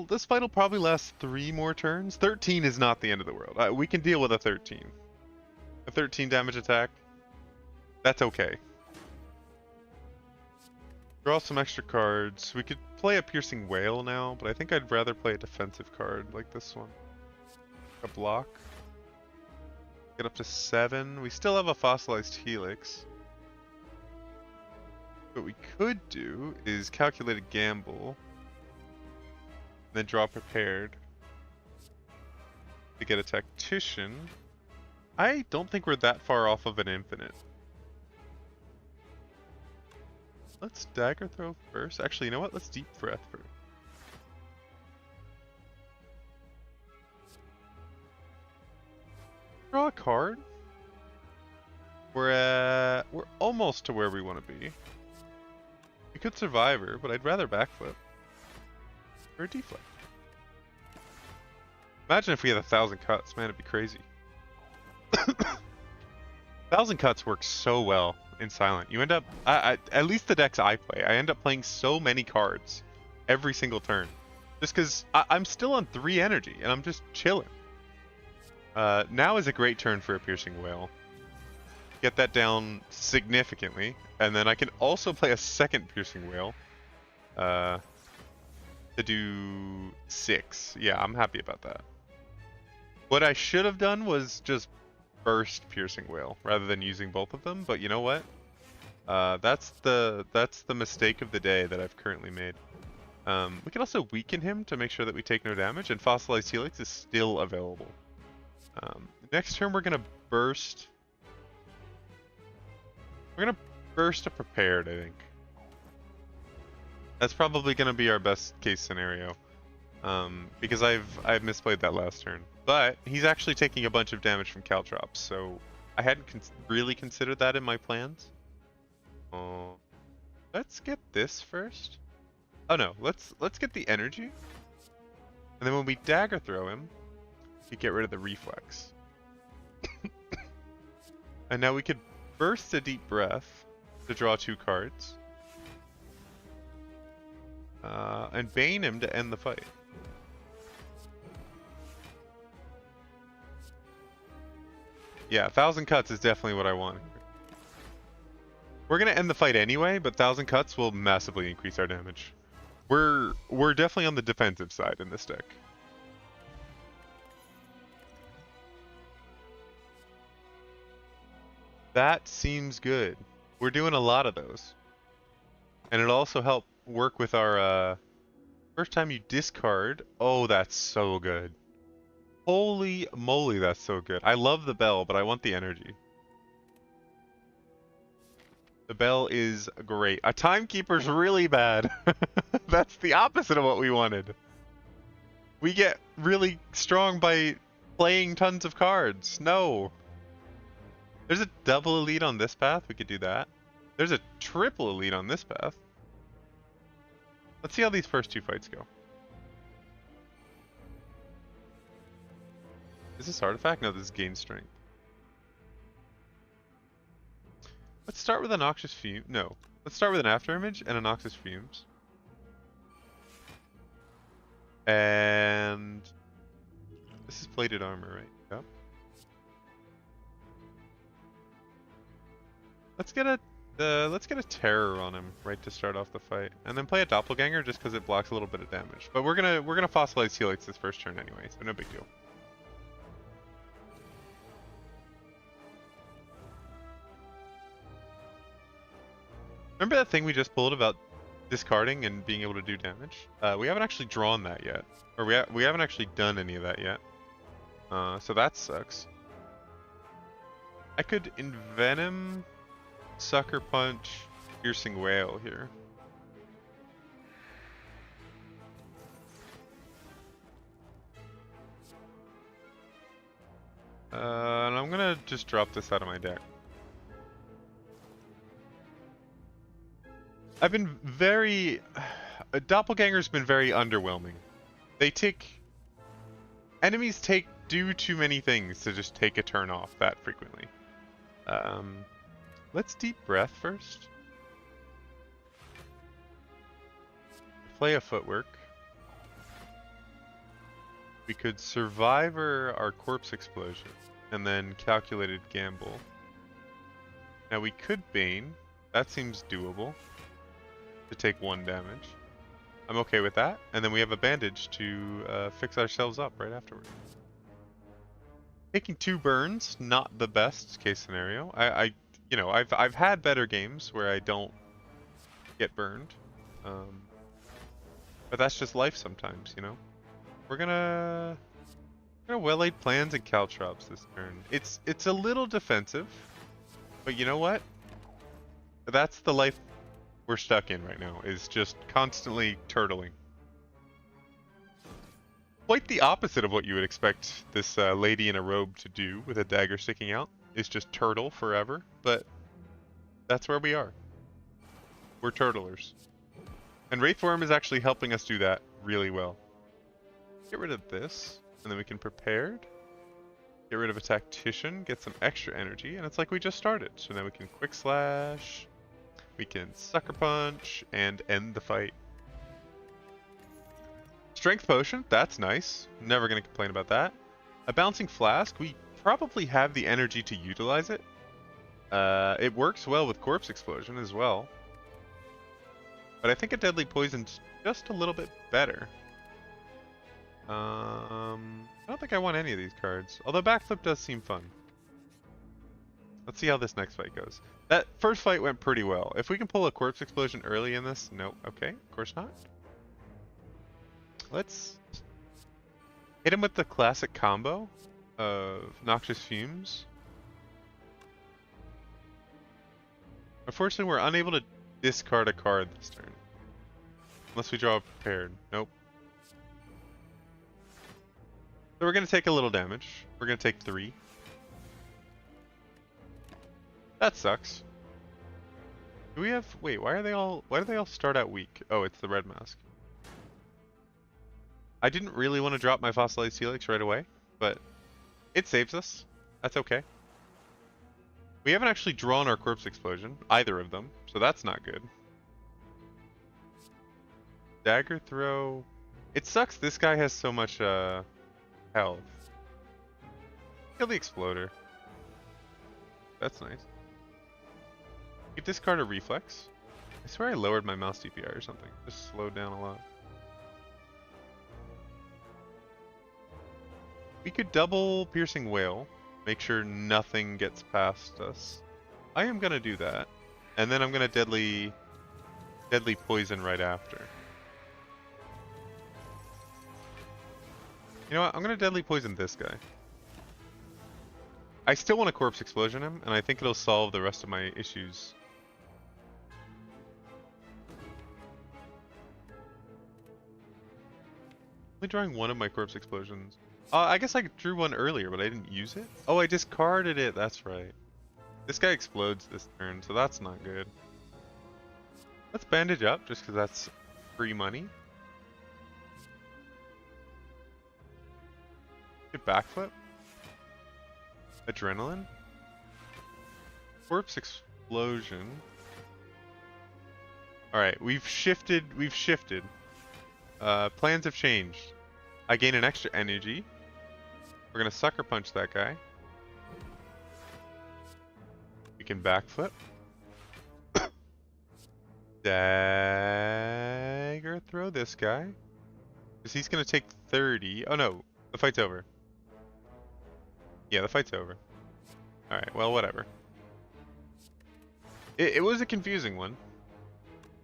this fight will probably last 3 more turns. 13 is not the end of the world. We can deal with a 13. A 13 damage attack. That's okay. Draw some extra cards. We could play a Piercing Whale now, but I think I'd rather play a defensive card like this one. A block. Get up to 7. We still have a Fossilized Helix. What we could do is Calculated Gamble. Then draw Prepared. To get a Tactician. I don't think we're that far off of an infinite. Let's Dagger Throw first. Actually, you know what? Let's Deep Breath first. Draw a card. We're almost to where we want to be. We could Survivor, but I'd rather Backflip. Or a Deflect. Imagine if we had 1,000 cuts, man, it'd be crazy. 1,000 cuts works so well in Silent. You end up, at least the decks I play, I end up playing so many cards every single turn. Just because I'm still on 3 energy and I'm just chilling. Now is a great turn for a Piercing Whale. Get that down significantly, and then I can also play a second Piercing Whale. To do 6. Yeah, I'm happy about that. What I should have done was just burst Piercing Whale rather than using both of them, but you know what? That's the mistake of the day that I've currently made. We can also weaken him to make sure that we take no damage, and Fossilized Helix is still available. Next turn we're gonna burst. We're gonna burst a Prepared, I think. That's probably gonna be our best case scenario. Because I've misplayed that last turn. But he's actually taking a bunch of damage from Caltrops, so I hadn't really considered that in my plans. Let's get this first. Oh no, let's get the energy. And then when we Dagger Throw him, we get rid of the Reflex. And now we could burst a Deep Breath to draw 2 cards. And Bane him to end the fight. Yeah, 1,000 cuts is definitely what I want. We're gonna end the fight anyway, but 1,000 cuts will massively increase our damage. We're definitely on the defensive side in this deck. That seems good. We're doing a lot of those. And it'll also help work with our first time you discard. Oh, that's so good. Holy moly, that's so good. I love the bell, but I want the energy. The bell is great. A Timekeeper's really bad. That's the opposite of what we wanted. We get really strong by playing tons of cards. No. There's a double elite on this path. We could do that. There's a triple elite on this path. Let's see how these first 2 fights go. Is this artifact? No, this is gain strength. Let's start with a Noxious Fume. No. Let's start with an Afterimage and a Noxious Fumes. And this is plated armor, right? Yep. Let's get a terror on him right to start off the fight, and then play a doppelganger just because it blocks a little bit of damage. But we're gonna fossilize Helix this first turn anyway, so no big deal. Remember that thing we just pulled about discarding and being able to do damage? We haven't actually drawn that yet, or we haven't actually done any of that yet. So that sucks. I could Envenom, Sucker Punch, Piercing Whale here. And I'm gonna just drop this out of my deck. I've been very... Doppelganger's been very underwhelming. Enemies do too many things to just take a turn off that frequently. Let's Deep Breath first. play a footwork. We could survivor our corpse explosion and then calculated gamble. Now we could Bane. That seems doable to take 1 damage. I'm okay with that. And then we have a bandage to fix ourselves up right afterward. Taking 2 burns, not the best case scenario. You know, I've had better games where I don't get burned, but that's just life sometimes, you know. We're gonna well-laid plans and caltrops this turn. It's a little defensive, but you know what? That's the life we're stuck in right now. Is just constantly turtling. Quite the opposite of what you would expect this lady in a robe to do with a dagger sticking out. Is just turtle forever, but that's where we are. We're turtlers. And Wraithworm is actually helping us do that really well. Get rid of this, and then we can Prepared. Get rid of a Tactician, get some extra energy, and it's like we just started. So now we can Quick Slash, we can Sucker Punch, and end the fight. Strength Potion, that's nice. Never gonna complain about that. A Bouncing Flask, we probably have the energy to utilize it. It works well with Corpse Explosion as well. But I think a Deadly Poison's just a little bit better. I don't think I want any of these cards. Although Backflip does seem fun. Let's see how this next fight goes. That first fight went pretty well. If we can pull a Corpse Explosion early in this, nope. Okay, of course not. Let's hit him with the classic combo of Noxious Fumes. Unfortunately, we're unable to discard a card this turn. Unless we draw a Prepared. Nope. So we're going to take a little damage. We're going to take 3. That sucks. Do we have... Wait, why do they all start out weak? Oh, it's the red mask. I didn't really want to drop my Fossilized Helix right away, but it saves us. That's okay. We haven't actually drawn our Corpse Explosion, either of them, so that's not good. Dagger Throw. It sucks this guy has so much health. Kill the Exploder. That's nice. You discard a Reflex. I swear I lowered my mouse DPI or something. Just slowed down a lot. We could double Piercing Wail. Make sure nothing gets past us. I am gonna do that. And then I'm gonna Deadly Poison right after. You know what? I'm gonna Deadly Poison this guy. I still want to Corpse Explosion him, and I think it'll solve the rest of my issues. Only drawing one of my Corpse Explosions. I guess I drew one earlier, but I didn't use it. Oh, I discarded it. That's right. This guy explodes this turn, so that's not good. Let's bandage up, just because that's free money. Get Backflip. Adrenaline. Corpse Explosion. Alright, we've shifted. Plans have changed. I gain an extra energy. We're gonna Sucker Punch that guy. We can Backflip. Dagger Throw this guy. Because he's gonna take 30. Oh no, the fight's over. Yeah, the fight's over. Alright, well, whatever. It was a confusing one.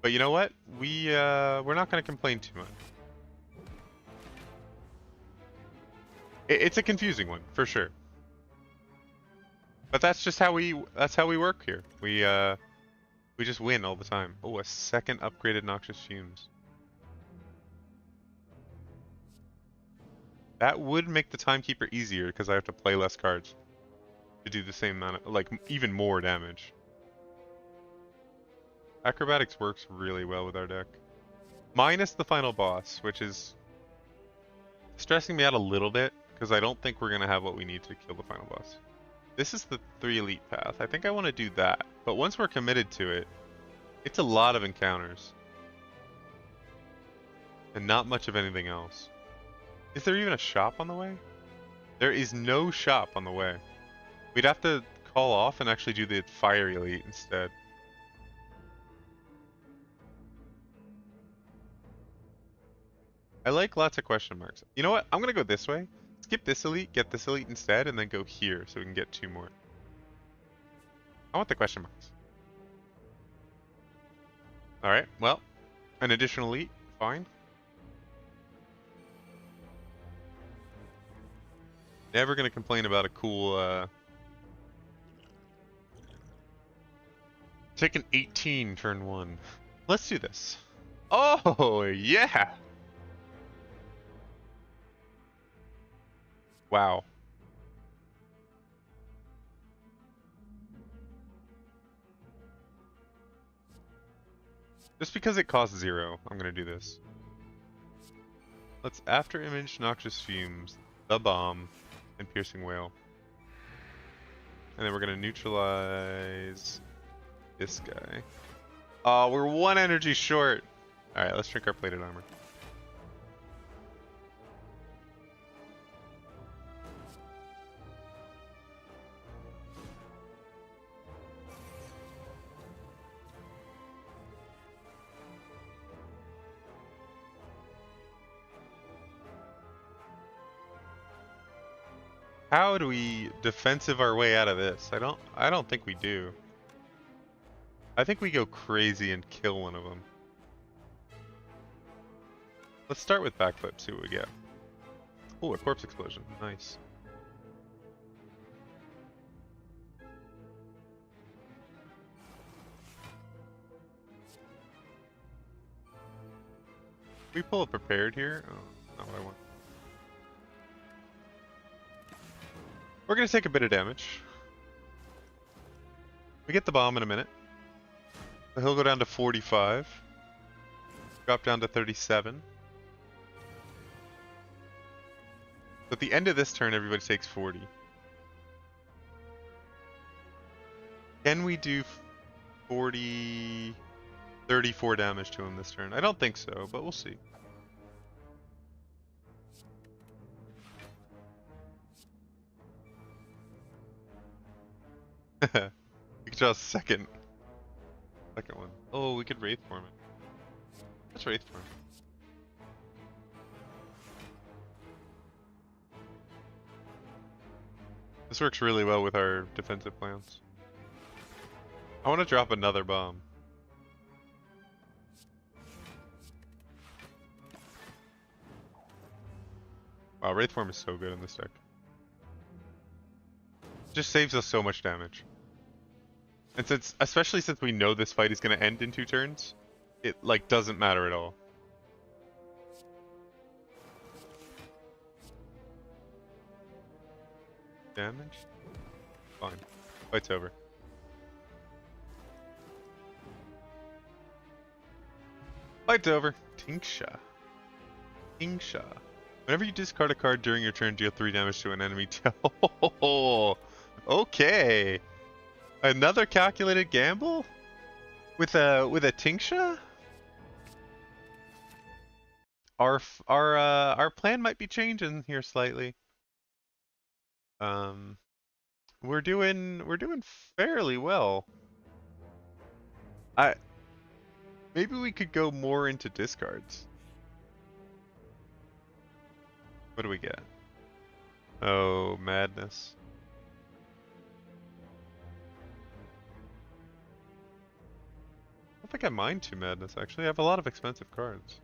But you know what? We're not gonna complain too much. It's a confusing one, for sure. But that's just how we work here. We just win all the time. Oh, a second upgraded Noxious Fumes. That would make the Timekeeper easier because I have to play less cards to do the same amount of, like, even more damage. Acrobatics works really well with our deck. Minus the final boss, which is stressing me out a little bit. Because I don't think we're going to have what we need to kill the final boss. This is the 3 elite path. I think I want to do that. But once we're committed to it, it's a lot of encounters. And not much of anything else. Is there even a shop on the way? There is no shop on the way. We'd have to call off and actually do the Fire Elite instead. I like lots of question marks. You know what? I'm gonna go this way. Skip this elite, get this elite instead, and then go here so we can get 2 more. I want the question marks. Alright, well, an additional elite, fine. Never gonna complain about a cool, Take an 18 turn 1. Let's do this. Oh, yeah! Wow. Just because it costs 0, I'm gonna do this. Let's after image noxious fumes, the bomb, and piercing wail. And then we're gonna neutralize this guy. Oh, we're 1 energy short. Alright, let's drink our plated armor. How do we defensive our way out of this? I don't think we do. I think we go crazy and kill one of them. Let's start with backflip, see what we get. Oh, a corpse explosion. Nice. We pull a prepared here? Oh, not what I want. We're gonna take a bit of damage. We get the bomb in a minute. So he'll go down to 45. Drop down to 37. So at the end of this turn, everybody takes 40. Can we do 34 damage to him this turn? I don't think so, but we'll see. We could draw a second one. Oh, we could Wraith Form it. Let's Wraith Form. This works really well with our defensive plans. I want to drop another bomb. Wow, Wraith Form is so good in this deck. Just saves us so much damage. And especially since we know this fight is going to end in 2 turns, it like doesn't matter at all. Damage? Fine. Fight's over. Fight's over. Tinksha. Tinksha. Whenever you discard a card during your turn, deal 3 damage to an enemy. Oh, okay. Another calculated gamble? With a Tinksha? Our plan might be changing here slightly. We're doing fairly well. Maybe we could go more into discards. What do we get? Oh, madness. I don't think I mind 2 madness actually. I have a lot of expensive cards.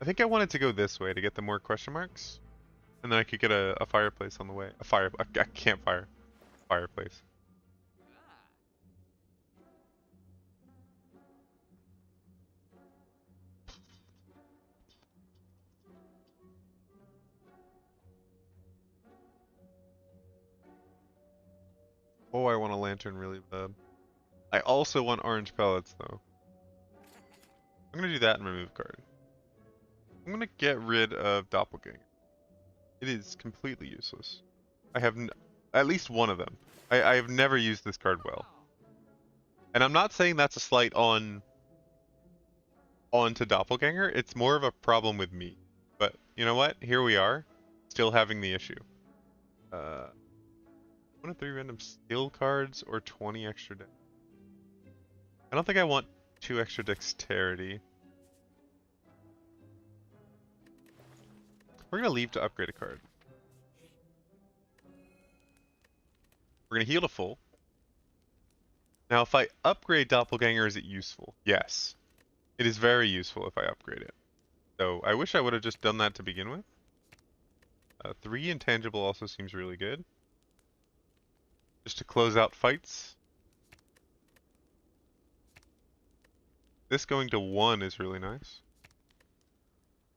I think I wanted to go this way to get the more question marks. And then I could get a fireplace on the way. A campfire. Fireplace. Oh, I want a lantern really bad. I also want orange pellets though. I'm gonna do that and remove card. I'm gonna get rid of Doppelganger. It is completely useless. I At least one of them. I have never used this card well. And I'm not saying that's a slight onto Doppelganger. It's more of a problem with me. But you know what? Here we are, still having the issue. 1 of 3 random skill cards or 20 extra dex. I don't think I want 2 extra dexterity. We're gonna leave to upgrade a card. We're gonna heal to full. Now, if I upgrade Doppelganger, is it useful? Yes. It is very useful if I upgrade it. So, I wish I would have just done that to begin with. 3 intangible also seems really good. Just to close out fights. This going to 1 is really nice.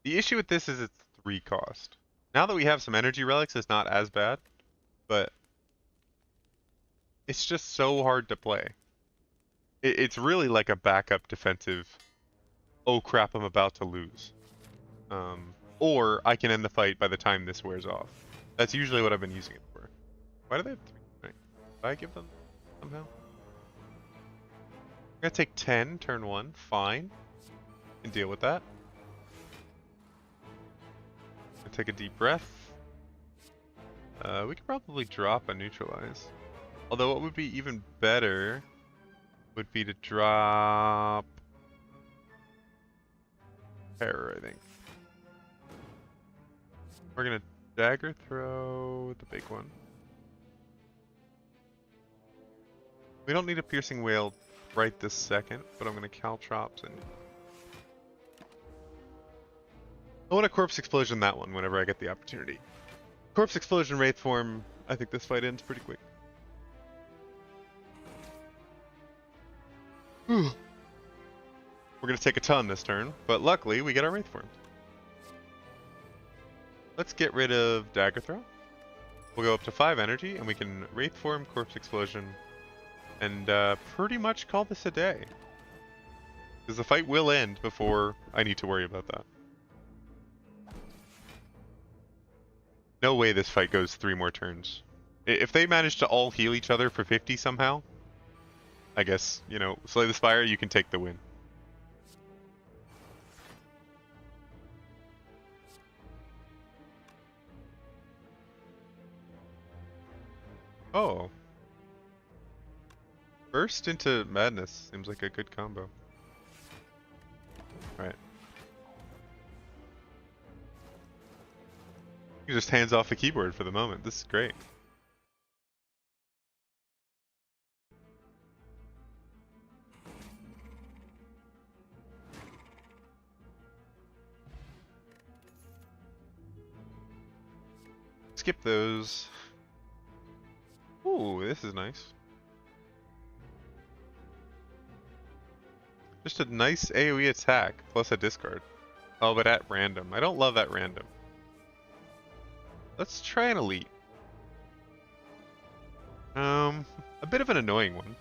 The issue with this is it's 3 cost. Now that we have some energy relics, it's not as bad, but it's just so hard to play. It's really like a backup defensive, oh crap, I'm about to lose. Or I can end the fight by the time this wears off. That's usually what I've been using it for. Why do they have 3 strength? Did I give them somehow? I'm gonna take 10, turn 1, fine. Can deal with that. Gonna take a deep breath. We could probably drop a neutralize. Although what would be even better would be to drop terror, I think. We're gonna dagger throw the big one. We don't need a piercing wail right this second, but I'm gonna caltrops and I want a corpse explosion that one whenever I get the opportunity. Corpse explosion wraith form, I think this fight ends pretty quick. We're gonna take a ton this turn, but luckily we get our wraith form. Let's get rid of dagger throw. We'll go up to 5 energy and we can wraith form, corpse explosion, and pretty much call this a day. Because the fight will end before I need to worry about that. No way this fight goes 3 more turns. If they manage to all heal each other for 50 somehow, I guess, you know, slay the Spire, you can take the win. Oh. Burst into Madness seems like a good combo. Alright. He just hands off the keyboard for the moment. This is great. Skip those. Ooh, this is nice. Just a nice AoE attack plus a discard. Oh, but at random. I don't love at random. Let's try an elite. A bit of an annoying one.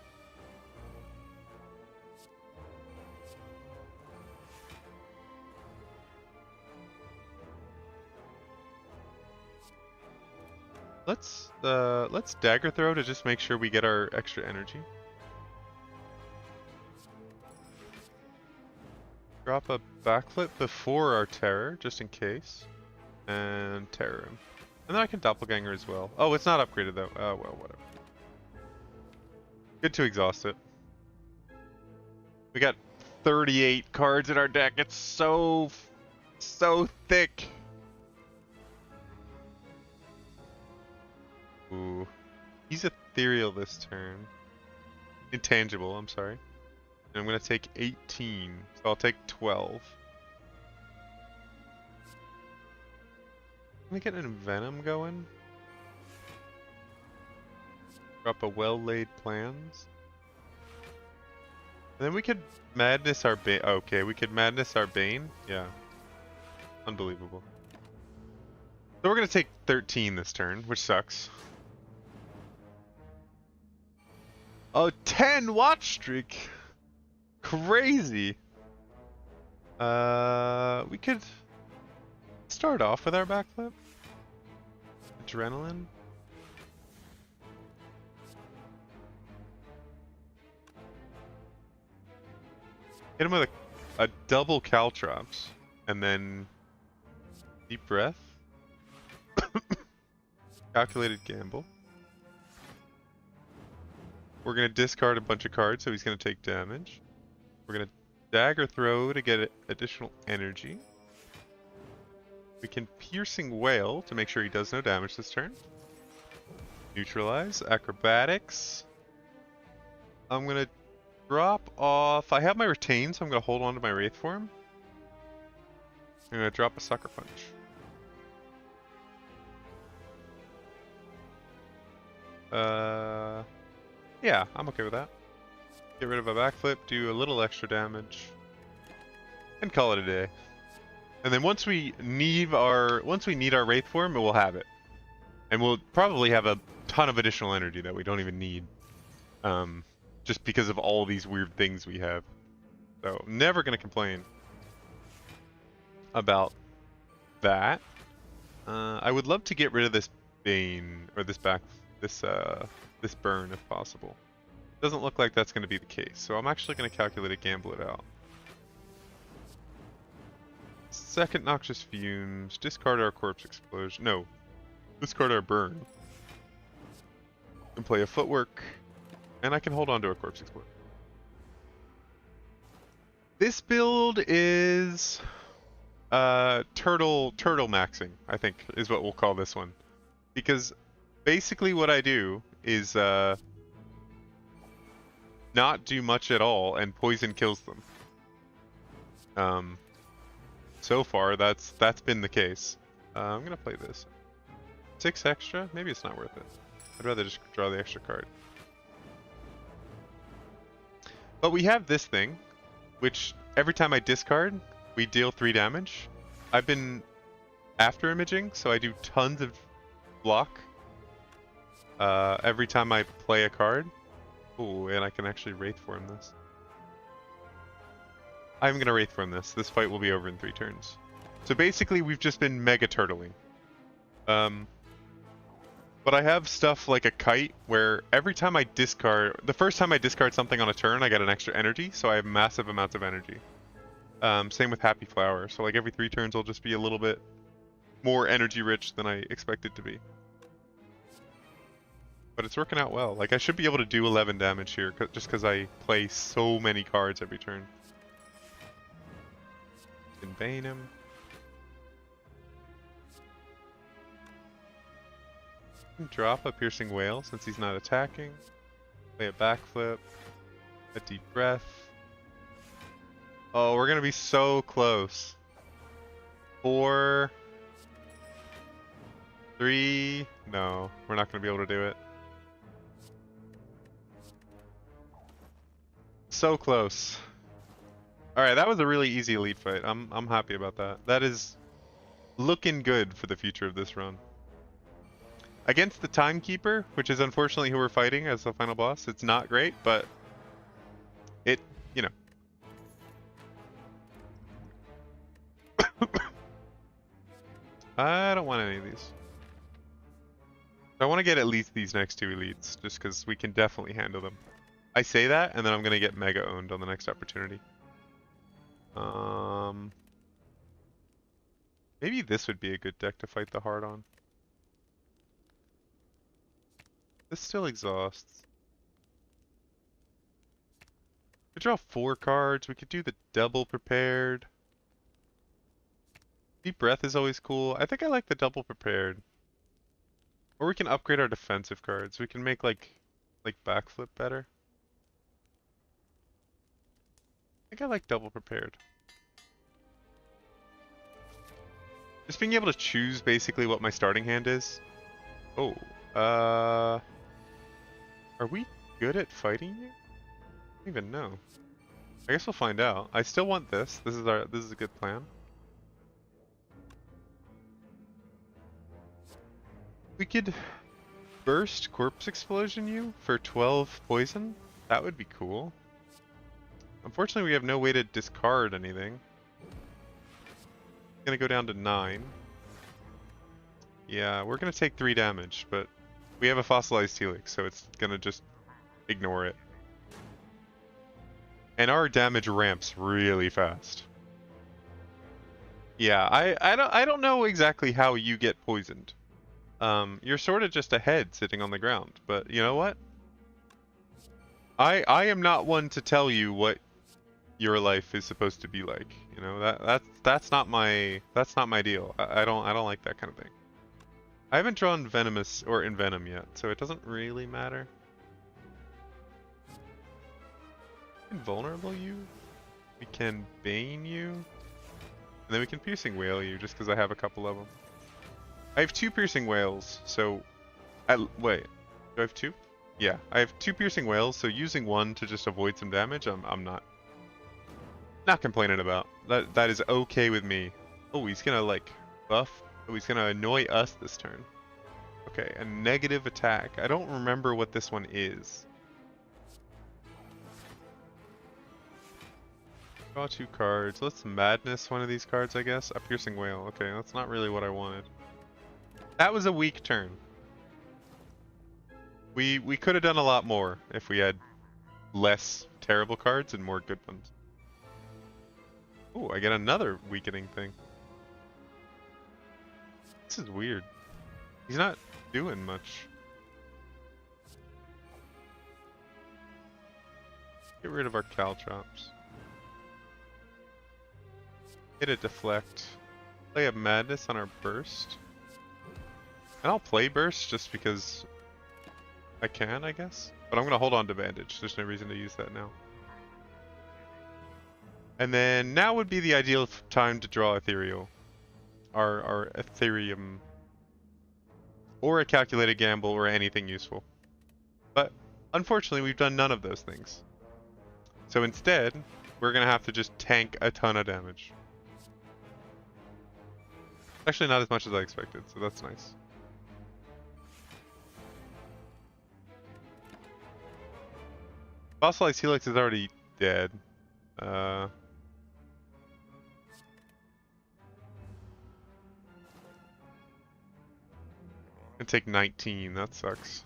Let's dagger throw to just make sure we get our extra energy. Drop a backflip before our terror, just in case. And terror him. And then I can doppelganger as well. Oh, it's not upgraded though. Oh, well, whatever. Good to exhaust it. We got 38 cards in our deck. It's so thick. Ooh. He's ethereal this turn. Intangible, I'm sorry. And I'm gonna take 18, so I'll take 12. Can we get an Venom going? Drop a well-laid plans. And then we could madness our Bane. Okay, we could madness our Bane. Yeah. Unbelievable. So we're gonna take 13 this turn, which sucks. Oh, 10 watch streak! Crazy! We could start off with our backflip. Adrenaline. Hit him with a double Caltrops, and then deep breath. Calculated gamble. We're going to discard a bunch of cards, so he's going to take damage. We're going to dagger throw to get additional energy. We can piercing wail to make sure he does no damage this turn. Neutralize. Acrobatics. I'm going to drop off. I have my retain, so I'm going to hold on to my Wraith form. I'm going to drop a Sucker Punch. Yeah, I'm okay with that. Get rid of a backflip, do a little extra damage, and call it a day. And then once we need our Wraith form, we'll have it. And we'll probably have a ton of additional energy that we don't even need. Just because of all these weird things we have. So, never gonna complain about that. I would love to get rid of this Bane, or this burn if possible. Doesn't look like that's going to be the case, so I'm actually going to calculate it, gamble it out. Second Noxious Fumes, discard our Corpse Explosion. No, discard our burn. And play a Footwork, and I can hold on to a Corpse Explosion. This build is turtle maxing, I think, is what we'll call this one. Because basically what I do is not do much at all, and poison kills them. So far, that's been the case. I'm gonna play this. 6 extra? Maybe it's not worth it. I'd rather just draw the extra card. But we have this thing, which every time I discard, we deal 3 damage. I've been after imaging, so I do tons of block every time I play a card. Ooh, and I can actually Wraith Form this. I'm gonna Wraith Form this. This fight will be over in 3 turns. So basically, we've just been mega turtling. But I have stuff like a kite, where every time I discard, the first time I discard something on a turn, I get an extra energy, so I have massive amounts of energy. Same with Happy Flower, so like every 3 turns I'll just be a little bit more energy rich than I expected to be. But it's working out well. Like, I should be able to do 11 damage here, just because I play so many cards every turn. Can Bane him. Drop a Piercing Wail since he's not attacking. Play a backflip. A deep breath. Oh, we're gonna be so close. 4, 3. No, we're not gonna be able to do it. So close. Alright, that was a really easy elite fight. I'm happy about that. That is looking good for the future of this run. Against the Timekeeper, which is unfortunately who we're fighting as the final boss, it's not great, but it, you know. I don't want any of these. I want to get at least these next 2 elites, just because we can definitely handle them. I say that, and then I'm going to get mega owned on the next opportunity. Maybe this would be a good deck to fight the hard on. This still exhausts. We draw 4 cards. We could do the double prepared. Deep breath is always cool. I think I like the double prepared. Or we can upgrade our defensive cards. We can make like backflip better. I think I like double prepared. Just being able to choose basically what my starting hand is. Oh, are we good at fighting you? I don't even know. I guess we'll find out. I still want this. This is a good plan. We could burst Corpse Explosion you for 12 poison. That would be cool. Unfortunately, we have no way to discard anything. Gonna go down to 9. Yeah, we're gonna take 3 damage, but we have a fossilized Helix, so it's gonna just ignore it. And our damage ramps really fast. Yeah, I don't know exactly how you get poisoned. You're sort of just a head sitting on the ground, but you know what? I am not one to tell you what your life is supposed to be like. You know, that's not my deal. I don't like that kind of thing. I haven't drawn Venomous or Envenom yet, so it doesn't really matter. Invulnerable you? We can Bane you? And then we can Piercing Wail you, just because I have a couple of them. I have 2 Piercing Wails, so... wait, do I have 2? Yeah, I have 2 Piercing Wails, so using 1 to just avoid some damage, I'm not complaining about. That is okay with me. Oh, he's gonna, like, buff? Oh, he's gonna annoy us this turn. Okay, a negative attack. I don't remember what this one is. Draw 2 cards. Let's Madness one of these cards, I guess. A Piercing Wail. Okay, that's not really what I wanted. That was a weak turn. We could have done a lot more if we had less terrible cards and more good ones. Ooh, I get another weakening thing. This is weird. He's not doing much. Get rid of our Caltrops. Hit a Deflect. Play a Madness on our Burst. And I'll play Burst just because I can, I guess. But I'm going to hold on to Bandage. There's no reason to use that now. And then now would be the ideal time to draw Ethereal. Our Ethereum. Or a Calculated Gamble or anything useful. But unfortunately we've done none of those things. So instead, we're going to have to just tank a ton of damage. Actually not as much as I expected, so that's nice. Fossilized Helix is already dead. And take 19, that sucks.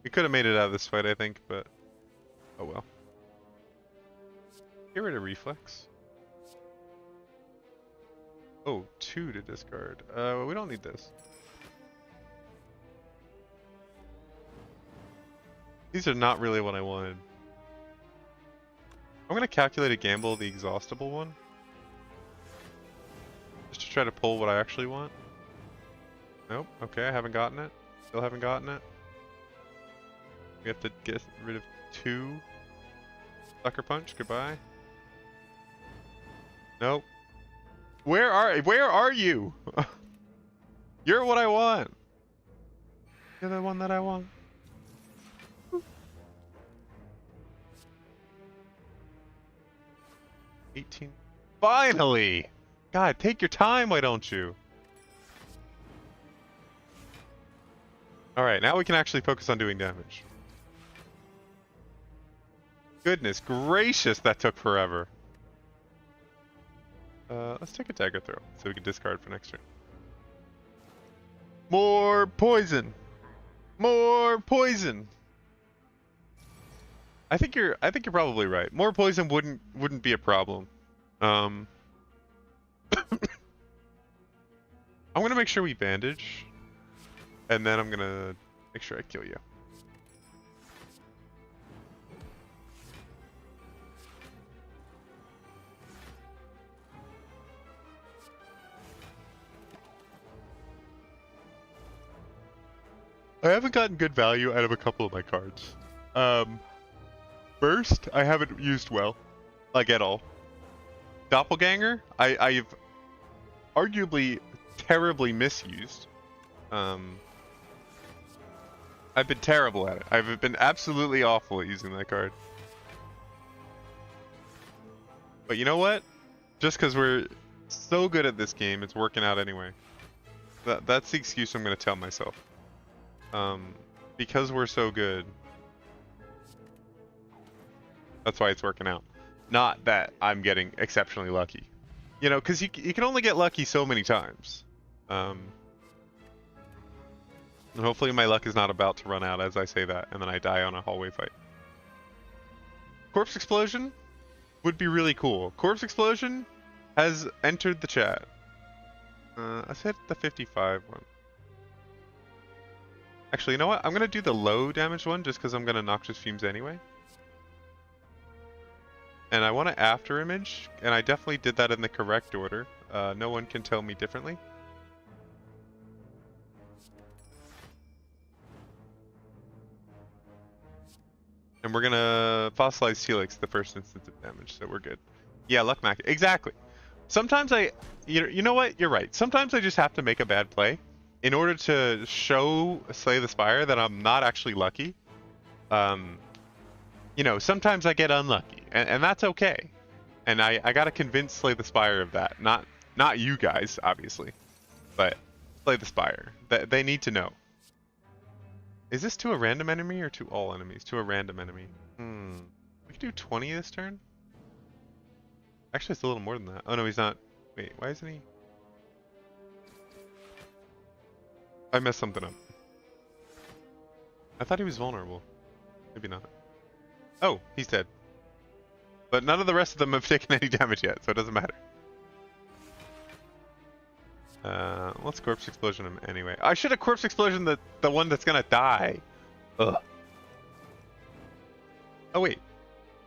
We could have made it out of this fight, I think, but oh well. Get rid of Reflex. Oh, 2 to discard. We don't need this. These are not really what I wanted. I'm gonna calculate a gamble, the exhaustible one. Just to try to pull what I actually want. Nope, okay, I haven't gotten it. Still haven't gotten it. We have to get rid of 2. Sucker Punch, goodbye. Nope. Where are you? You're what I want. You're the one that I want. 18. Finally! God, take your time, why don't you? Alright, now we can actually focus on doing damage. Goodness gracious, that took forever. Let's take a Dagger Throw, so we can discard for next turn. More poison! More poison! I think you're probably right. More poison wouldn't be a problem. I'm gonna make sure we bandage, and then I'm gonna make sure I kill you. I haven't gotten good value out of a couple of my cards. Burst, I haven't used well, like at all. Doppelganger, I've arguably terribly misused. I've been terrible at it. I've been absolutely awful at using that card. But you know what? Just because we're so good at this game, it's working out anyway. That's the excuse I'm going to tell myself. Because we're so good, that's why it's working out. Not that I'm getting exceptionally lucky. You know, because you can only get lucky so many times. And hopefully my luck is not about to run out as I say that, and then I die on a hallway fight. Corpse Explosion would be really cool. Corpse Explosion has entered the chat. Let's hit the 55 one. Actually, you know what? I'm going to do the low damage one just because I'm going to Noxious Fumes anyway. And I want to after image, and I definitely did that in the correct order. No one can tell me differently. And we're gonna fossilize Helix the first instance of damage, so we're good. Yeah, Luck Mac. Exactly. Sometimes you know what? You're right. Sometimes I just have to make a bad play in order to show Slay the Spire that I'm not actually lucky. You know, sometimes I get unlucky, and that's okay. And I gotta convince Slay the Spire of that. Not you guys, obviously, but Slay the Spire. They need to know. Is this to a random enemy or to all enemies? To a random enemy. We could do 20 this turn. Actually, it's a little more than that. Oh no, he's not. Wait, why isn't he? I messed something up. I thought he was vulnerable. Maybe not. Oh, he's dead. But none of the rest of them have taken any damage yet, so it doesn't matter. Let's Corpse Explosion him anyway. I should have Corpse Explosion the one that's gonna die. Ugh. Oh wait.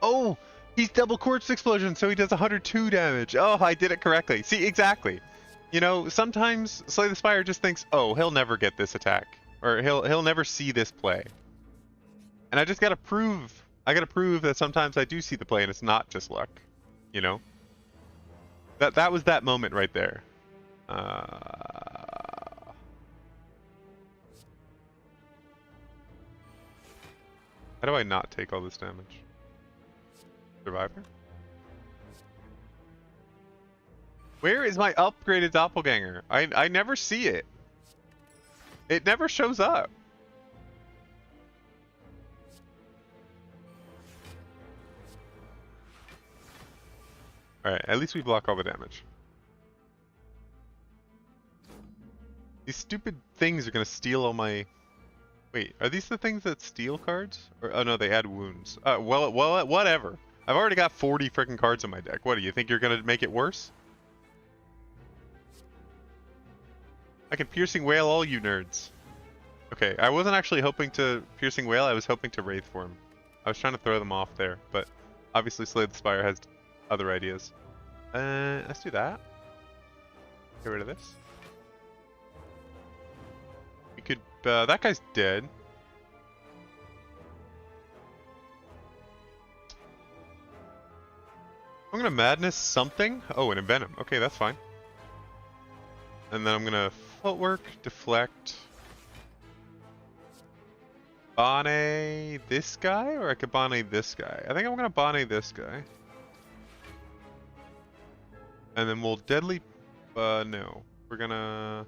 Oh, he's double Corpse Explosion, so he does 102 damage. Oh, I did it correctly. See, exactly. You know, sometimes Slay the Spire just thinks, oh, he'll never get this attack, or he'll never see this play. And I just gotta prove. I gotta prove that sometimes I do see the play, and it's not just luck. You know. That was that moment right there. How do I not take all this damage? Survivor? Where is my upgraded doppelganger? I never see it. It never shows up. Alright, at least we block all the damage. These stupid things are gonna steal all my... Wait, are these the things that steal cards? Or, oh no, they add wounds. Well, whatever. I've already got 40 freaking cards in my deck. What, do you think you're gonna make it worse? I can Piercing Wail all you nerds. Okay, I wasn't actually hoping to Piercing Wail, I was hoping to Wraith Form. I was trying to throw them off there, but obviously Slay the Spire has other ideas. Let's do that. Get rid of this. We could, that guy's dead. I'm gonna Madness something. Oh, an Envenom. Okay, that's fine. And then I'm gonna Footwork, Deflect. Bane this guy, or I could Bane this guy. I think I'm gonna Bane this guy. And then we'll Deadly, no. We're gonna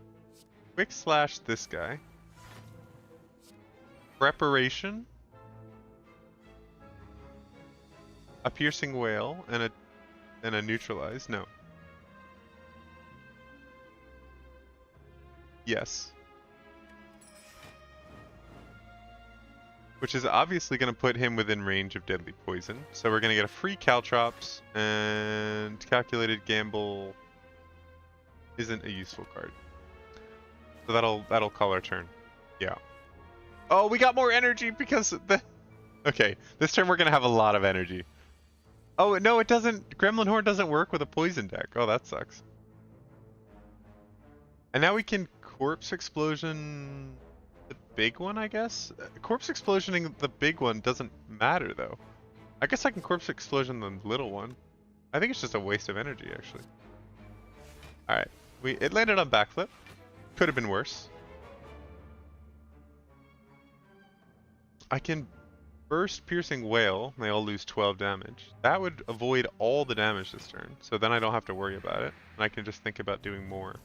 Quick Slash this guy. Preparation. A Piercing Wail, and a Neutralize, no. Yes. Which is obviously going to put him within range of Deadly Poison. So we're going to get a free Caltrops, and Calculated Gamble isn't a useful card. So that'll call our turn. Yeah. Oh, we got more energy because the... Okay, this turn we're going to have a lot of energy. Oh, no, it doesn't... Gremlin Horde doesn't work with a poison deck. Oh, that sucks. And now we can Corpse Explosion the big one, I guess? Corpse Explosioning the big one doesn't matter, though. I guess I can Corpse Explosion the little one. I think it's just a waste of energy, actually. Alright. It landed on backflip. Could have been worse. I can burst Piercing Wail. They all lose 12 damage. That would avoid all the damage this turn. So then I don't have to worry about it. And I can just think about doing more.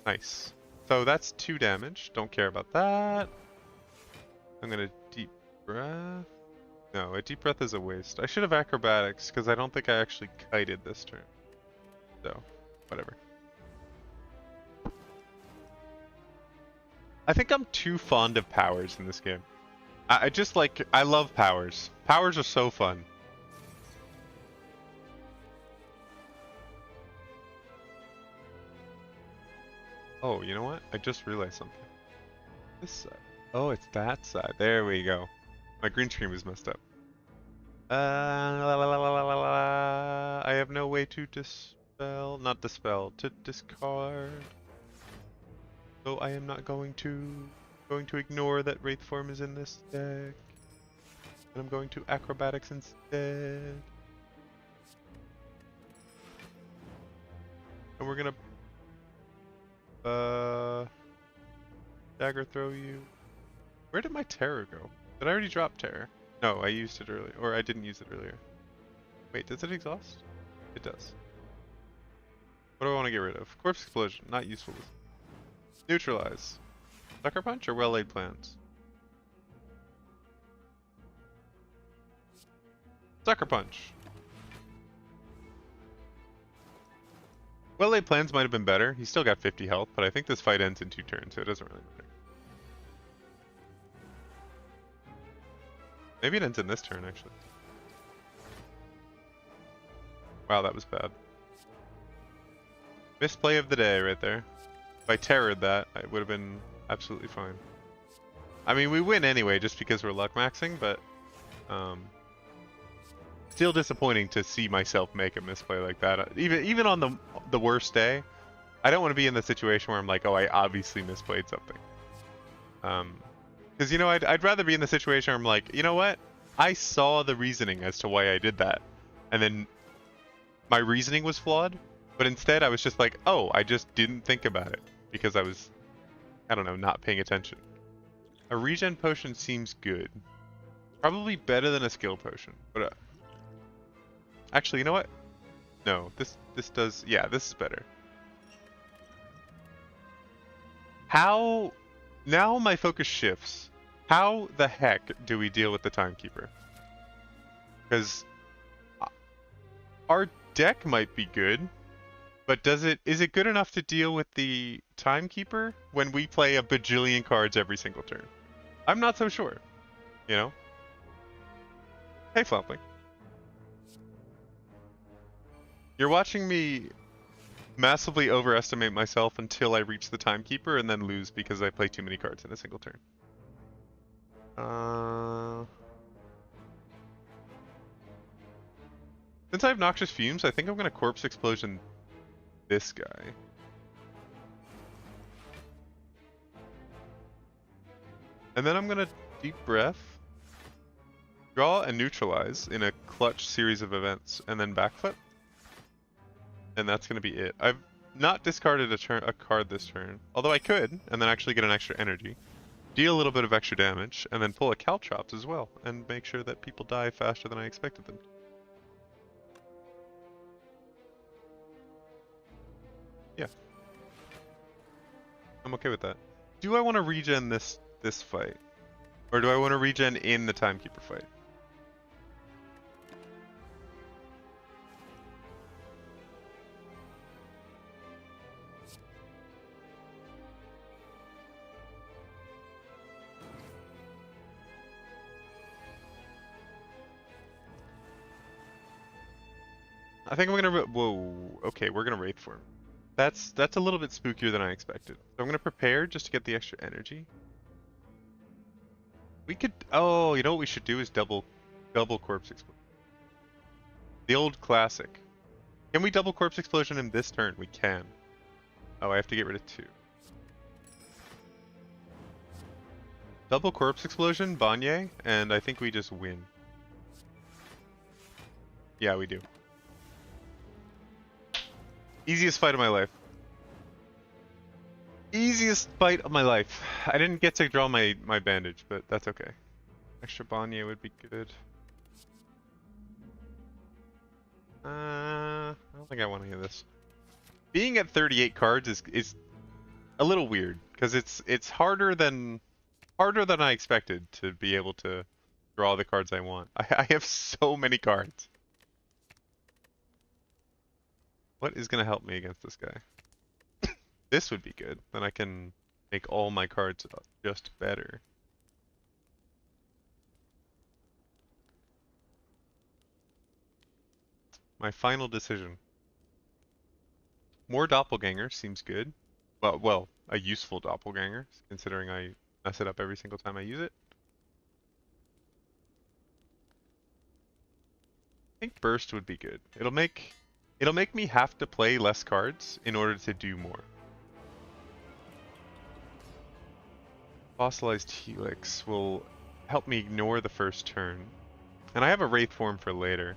Nice. So that's 2 damage. Don't care about that. I'm gonna Deep Breath. No, a Deep Breath is a waste. I should have Acrobatics, because I don't think I actually kited this turn. So, whatever. I think I'm too fond of powers in this game. I just like, I love powers. Powers are so fun. Oh, you know what? I just realized something. This side. Oh, it's that side. There we go. My green screen was messed up. I have no way to dispel, not dispel, to discard. So I am not going to ignore that Wraith form is in this deck. And I'm going to acrobatics instead. And we're gonna dagger throw you. Where did my terror go? Did I already drop terror? No, I used it earlier, or I didn't use it earlier. Wait, does it exhaust? It does. What do I want to get rid of? Corpse explosion, not useful. Neutralize. Sucker punch or well laid plans? Sucker punch. Well laid plans might have been better. He's still got 50 health, but I think this fight ends in 2 turns, so it doesn't really matter. Maybe it ends in this turn, actually. Wow, that was bad. Misplay of the day right there. If I terrored that, it would have been absolutely fine. I mean, we win anyway, just because we're luck maxing, but still disappointing to see myself make a misplay like that. Even on the worst day, I don't want to be in the situation where I'm like, oh, I obviously misplayed something. Because, you know, I'd rather be in the situation where I'm like, you know what? I saw the reasoning as to why I did that. And then my reasoning was flawed. But instead, I was just like, oh, I just didn't think about it. Because I was, I don't know, not paying attention. A regen potion seems good. Probably better than a skill potion. But actually, you know what? No, this does, yeah, this is better. How, now my focus shifts. How the heck do we deal with the Timekeeper? Because our deck might be good, but is it good enough to deal with the Timekeeper when we play a bajillion cards every single turn? I'm not so sure, you know? Hey, Floppling. You're watching me massively overestimate myself until I reach the Timekeeper and then lose because I play too many cards in a single turn. Since I have Noxious Fumes, I think I'm going to Corpse Explosion this guy. And then I'm going to Deep Breath, draw and neutralize in a clutch series of events, and then backflip. And that's going to be it. I've not discarded a card this turn, although I could, and then actually get an extra energy. Deal a little bit of extra damage, and then pull a Caltrops as well, and make sure that people die faster than I expected them. Yeah. I'm okay with that. Do I want to regen this fight? Or do I want to regen in the Timekeeper fight? I think I'm gonna. Whoa. Okay, we're gonna Wraith Form. That's a little bit spookier than I expected. So I'm gonna prepare just to get the extra energy. We could. Oh, you know what we should do is double Corpse Explosion. The old classic. Can we double Corpse Explosion in this turn? We can. Oh, I have to get rid of 2. Double Corpse Explosion, Banye, and I think we just win. Yeah, we do. Easiest fight of my life. Easiest fight of my life. I didn't get to draw my bandage, but that's okay. Extra Banye would be good. I don't think I want any of this. Being at 38 cards is a little weird because it's harder than I expected to be able to draw the cards I want. I have so many cards. What is gonna help me against this guy? This would be good. Then I can make all my cards just better. My final decision. More doppelganger seems good. Well, a useful doppelganger, considering I mess it up every single time I use it. I think burst would be good. It'll make me have to play less cards in order to do more. Fossilized Helix will help me ignore the first turn. And I have a Wraith form for later.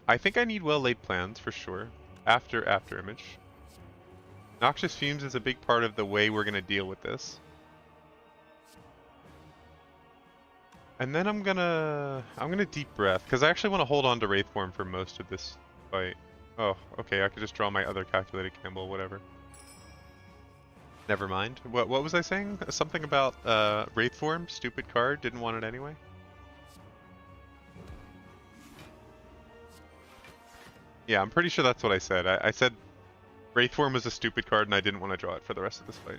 I think I need well-laid plans for sure. After image. Noxious Fumes is a big part of the way we're gonna deal with this. And then I'm gonna deep breath, because I actually want to hold on to Wraith form for most of this fight. Oh, okay, I could just draw my other calculated gamble, whatever. Never mind. What was I saying? Something about Wraith form? Stupid card, didn't want it anyway? Yeah, I'm pretty sure that's what I said. I said Wraith form was a stupid card and I didn't want to draw it for the rest of this fight.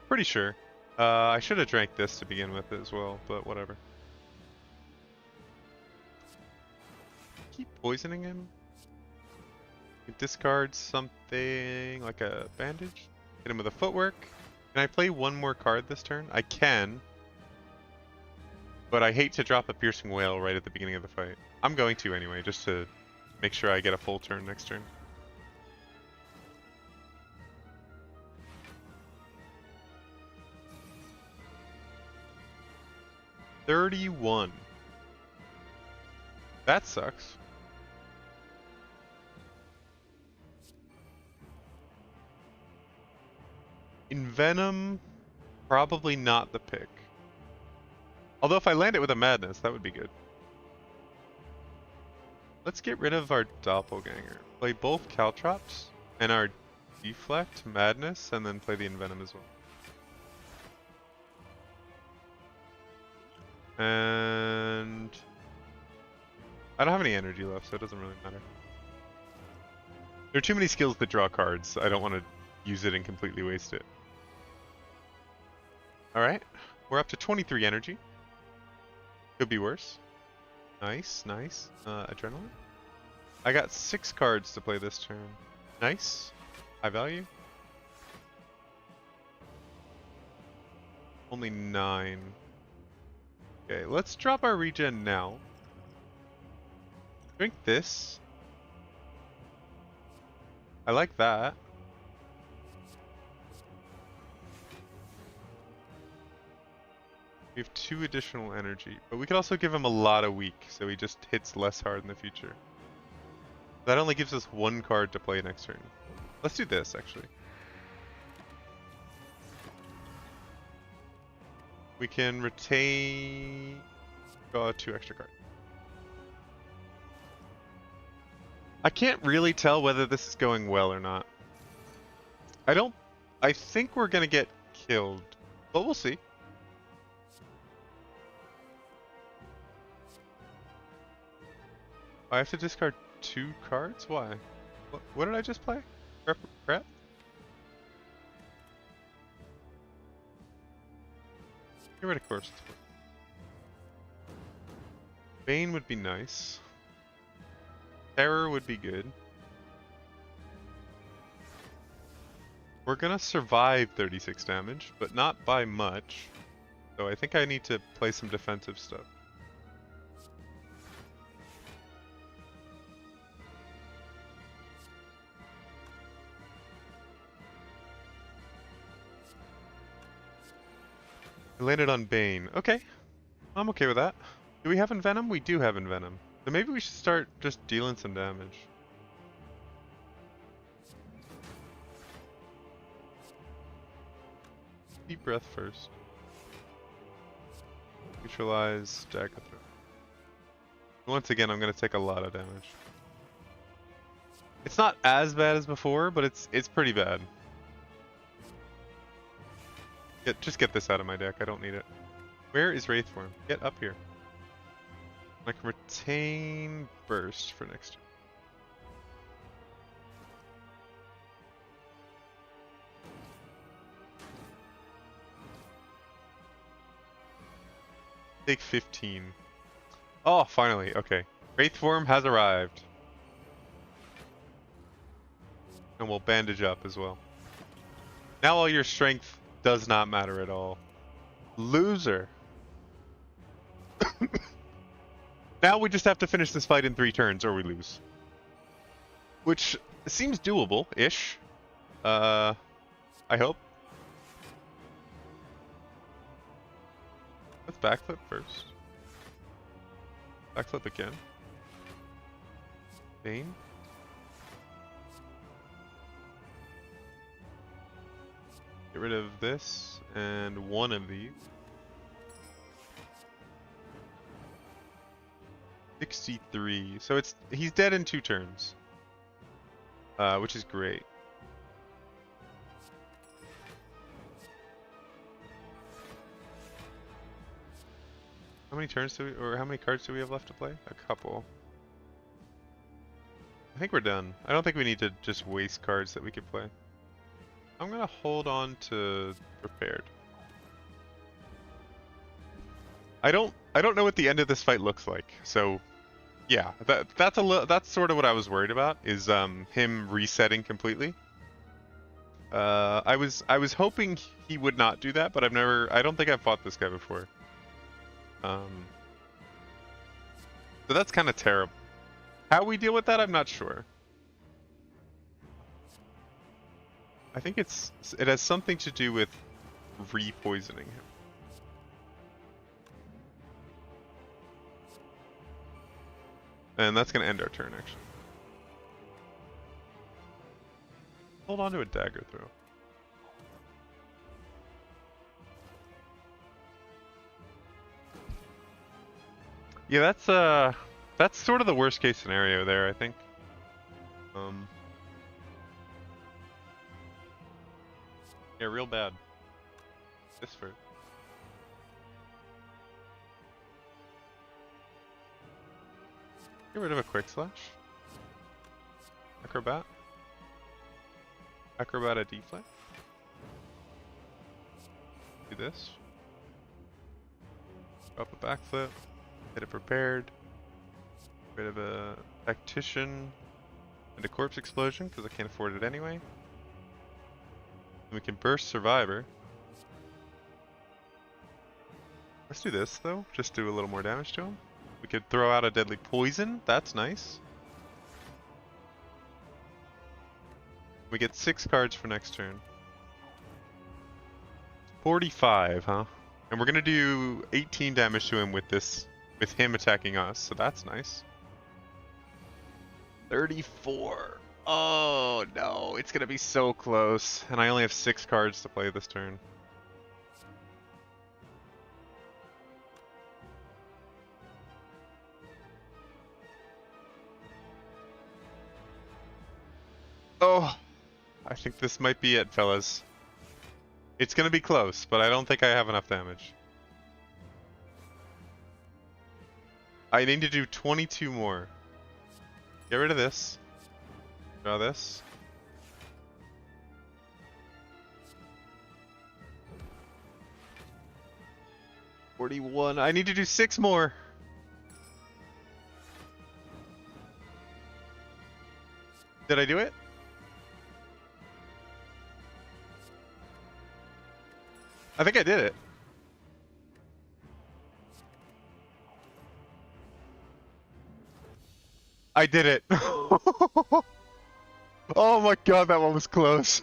Pretty sure. I should have drank this to begin with as well, but whatever. Keep poisoning him? Discard something like a bandage. Hit him with a footwork. Can I play one more card this turn? I can. But I hate to drop a piercing wail right at the beginning of the fight. I'm going to anyway, just to make sure I get a full turn next turn. $31. That sucks. Envenom, probably not the pick. Although if I land it with a Madness, that would be good. Let's get rid of our Doppelganger. Play both Caltrops and our Deflect, Madness, and then play the Envenom as well. And I don't have any energy left, so it doesn't really matter. There are too many skills that draw cards. I don't want to use it and completely waste it. Alright, we're up to 23 energy. Could be worse. Nice, nice. Adrenaline. I got 6 cards to play this turn. Nice. High value. Only 9. Okay, let's drop our regen now. Drink this. I like that. We have 2 additional energy, but we could also give him a lot of weak, so he just hits less hard in the future. That only gives us 1 card to play next turn. Let's do this, actually. We can retain... draw 2 extra cards. I can't really tell whether this is going well or not. I think we're gonna get killed, but we'll see. I have to discard 2 cards? Why? What did I just play? Prep? Get rid of Corpse. Bane would be nice. Terror would be good. We're gonna survive 36 damage, but not by much. So I think I need to play some defensive stuff. I landed on Bane. Okay. I'm okay with that. Do we have Envenom? We do have Envenom. So maybe we should start just dealing some damage. Deep breath first. Neutralize, Dagger Throw. Once again, I'm going to take a lot of damage. It's not as bad as before, but it's pretty bad. Just get this out of my deck. I don't need it. Where is Wraith Form? Get up here. I can retain Burst for next turn. Take 15. Oh, finally. Okay. Wraith form has arrived. And we'll bandage up as well. Now all your strength does not matter at all. Loser. Now we just have to finish this fight in 3 turns or we lose. Which seems doable-ish. I hope. Let's backflip first. Backflip again. Bane. Get rid of this and one of these. 63. So he's dead in 2 turns. Which is great. How many turns do we, or how many cards do we have left to play? A couple. I think we're done. I don't think we need to just waste cards that we could play. I'm gonna hold on to prepared. I don't know what the end of this fight looks like. So, yeah, that's sort of what I was worried about is him resetting completely. I was hoping he would not do that, but I don't think I've fought this guy before. So that's kind of terrible. How we deal with that, I'm not sure. I think it has something to do with re-poisoning him. And that's going to end our turn, actually. Hold on to a dagger throw. Yeah, that's sort of the worst case scenario there, I think. Yeah, real bad. This first. Get rid of a quick slash. Acrobat. Acrobat a deflect. Do this. Drop a backflip. Hit it prepared. Rid of a tactician and a corpse explosion because I can't afford it anyway. And we can burst survivor. Let's do this though, just do a little more damage to him. We could throw out a deadly poison, that's nice. We get 6 cards for next turn. 45, huh? And we're gonna do 18 damage to him with this, with him attacking us, so that's nice. 34. Oh no, it's gonna be so close. And I only have 6 cards to play this turn. Oh, I think this might be it, fellas. It's gonna be close, but I don't think I have enough damage. I need to do 22 more. Get rid of this. Draw this. $41. I need to do 6 more. Did I do it? I think I did it. I did it. Oh my god, that one was close.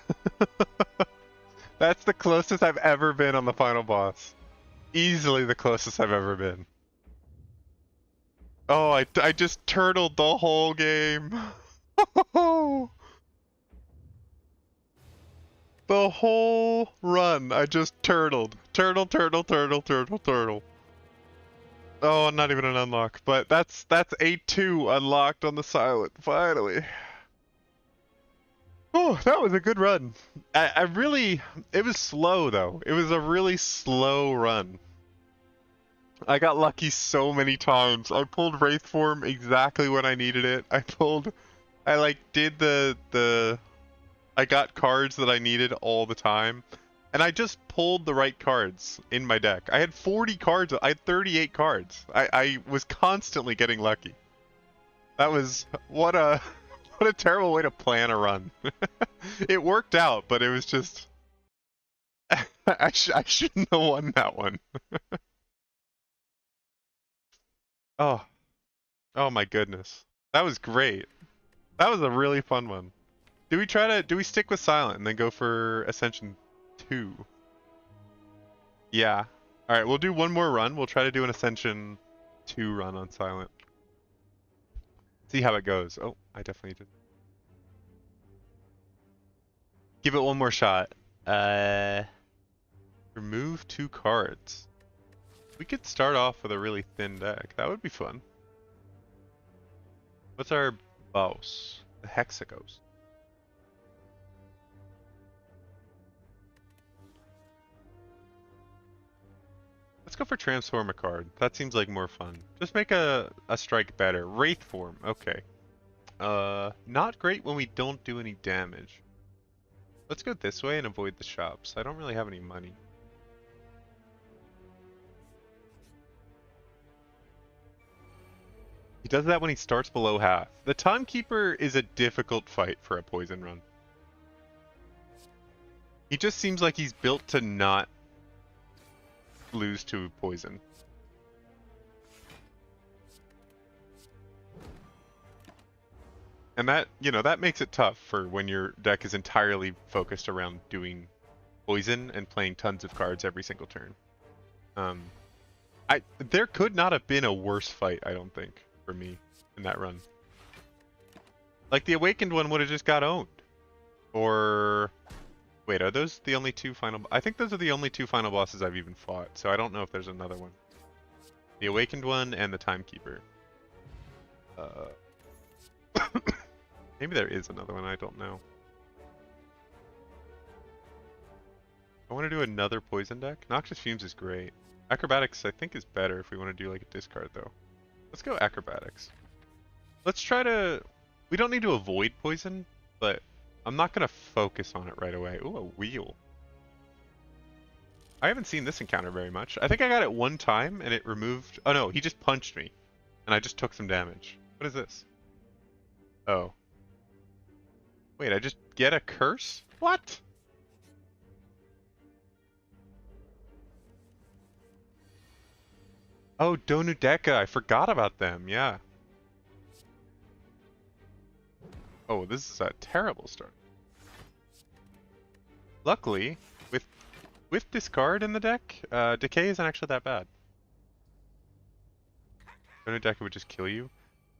That's the closest I've ever been on the final boss. Easily the closest I've ever been. Oh, I just turtled the whole game. The whole run, I just turtled. Turtle. Oh, not even an unlock, but that's A2 unlocked on the silent, finally. Oh, that was a good run. I really, it was slow though. It was a really slow run. I got lucky so many times. I pulled Wraith form exactly when I needed it. I like did I got cards that I needed all the time. And I just pulled the right cards in my deck. I had 40 cards. I had 38 cards. I was constantly getting lucky. That was what a what a terrible way to plan a run. It worked out, but it was just I shouldn't have won that one. Oh, oh my goodness. That was great. That was a really fun one. Do we stick with Silent and then go for Ascension 2? Yeah. Alright, we'll do one more run. We'll try to do an Ascension 2 run on Silent. See how it goes. Oh, I definitely did. Give it one more shot. Remove 2 cards. We could start off with a really thin deck. That would be fun. What's our boss? The Hexaghost. Let's go for transform a card. That seems like more fun. Just make a strike better. Wraith form. Okay. Not great when we don't do any damage. Let's go this way and avoid the shops. I don't really have any money. He does that when he starts below half. The Timekeeper is a difficult fight for a poison run. He just seems like he's built to not lose to poison. And that, you know, that makes it tough for when your deck is entirely focused around doing poison and playing tons of cards every single turn. There could not have been a worse fight, I don't think, for me in that run. Like the Awakened one would have just got owned. Or wait, are those the only 2 final? I think those are the only 2 final bosses I've even fought, so I don't know if there's another one. The Awakened one and the Timekeeper. Maybe there is another one, I don't know. I want to do another poison deck. Noxious Fumes is great. Acrobatics I think is better if we want to do like a discard though. Let's go Acrobatics. Let's try to... We don't need to avoid poison, but I'm not going to focus on it right away. Ooh, a wheel. I haven't seen this encounter very much. I think I got it one time and it removed... Oh no, he just punched me. And I just took some damage. What is this? Oh. Wait, I just get a curse? What? Oh, Donudeka, I forgot about them, yeah. Oh, this is a terrible start. Luckily, with discard in the deck, Decay isn't actually that bad. Donudeka would just kill you.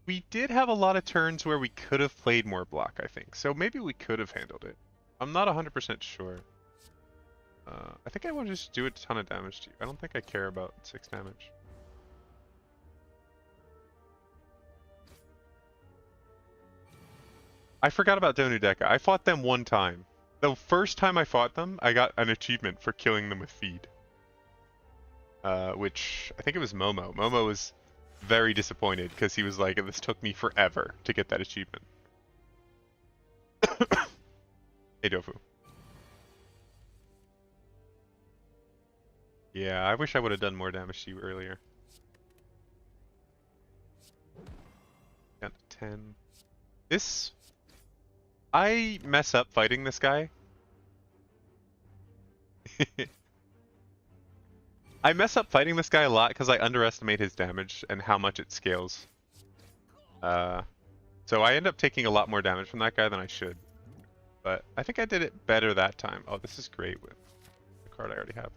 We did have a lot of turns where we could have played more block, I think. So maybe we could have handled it. I'm not 100% sure. I think I want to just do a ton of damage to you. I don't think I care about 6 damage. I forgot about Donudeka. I fought them one time. The first time I fought them, I got an achievement for killing them with feed. Which, I think it was Momo. Momo was very disappointed because he was like, this took me forever to get that achievement. Hey, Dofu. Yeah, I wish I would have done more damage to you earlier. Down to 10. This... I mess up fighting this guy. I mess up fighting this guy a lot because I underestimate his damage and how much it scales. So I end up taking a lot more damage from that guy than I should. But I think I did it better that time. Oh, this is great with the card I already have.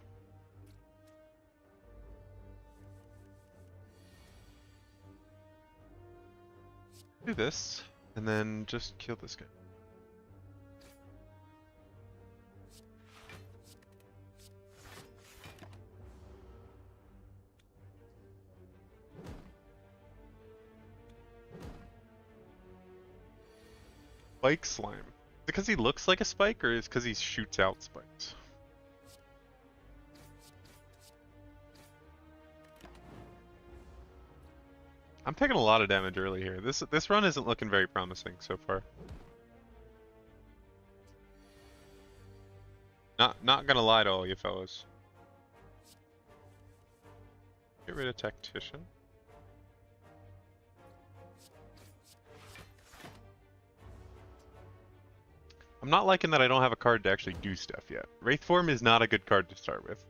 Do this, and then just kill this guy. Spike Slime. Is it because he looks like a spike, or is it because he shoots out spikes? I'm taking a lot of damage early here. This run isn't looking very promising so far. Not gonna lie to all you fellas. Get rid of Tactician. I'm not liking that I don't have a card to actually do stuff yet. Wraithform is not a good card to start with.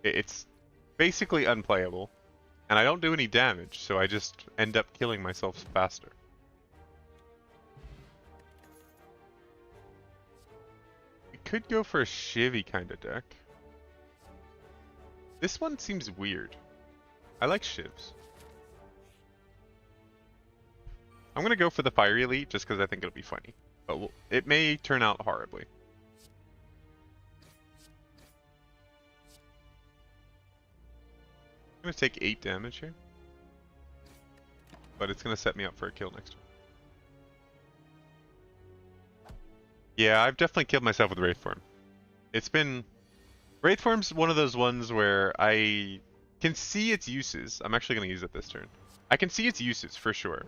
It's basically unplayable, and I don't do any damage, so I just end up killing myself faster. We could go for a Shivy kind of deck. This one seems weird. I like Shivs. I'm gonna go for the Fire Elite just because I think it'll be funny. But it may turn out horribly. I'm gonna take 8 damage here. But it's gonna set me up for a kill next turn. Yeah, I've definitely killed myself with Wraithform. It's been... Wraithform's one of those ones where I can see its uses. I'm actually gonna use it this turn. I can see its uses for sure.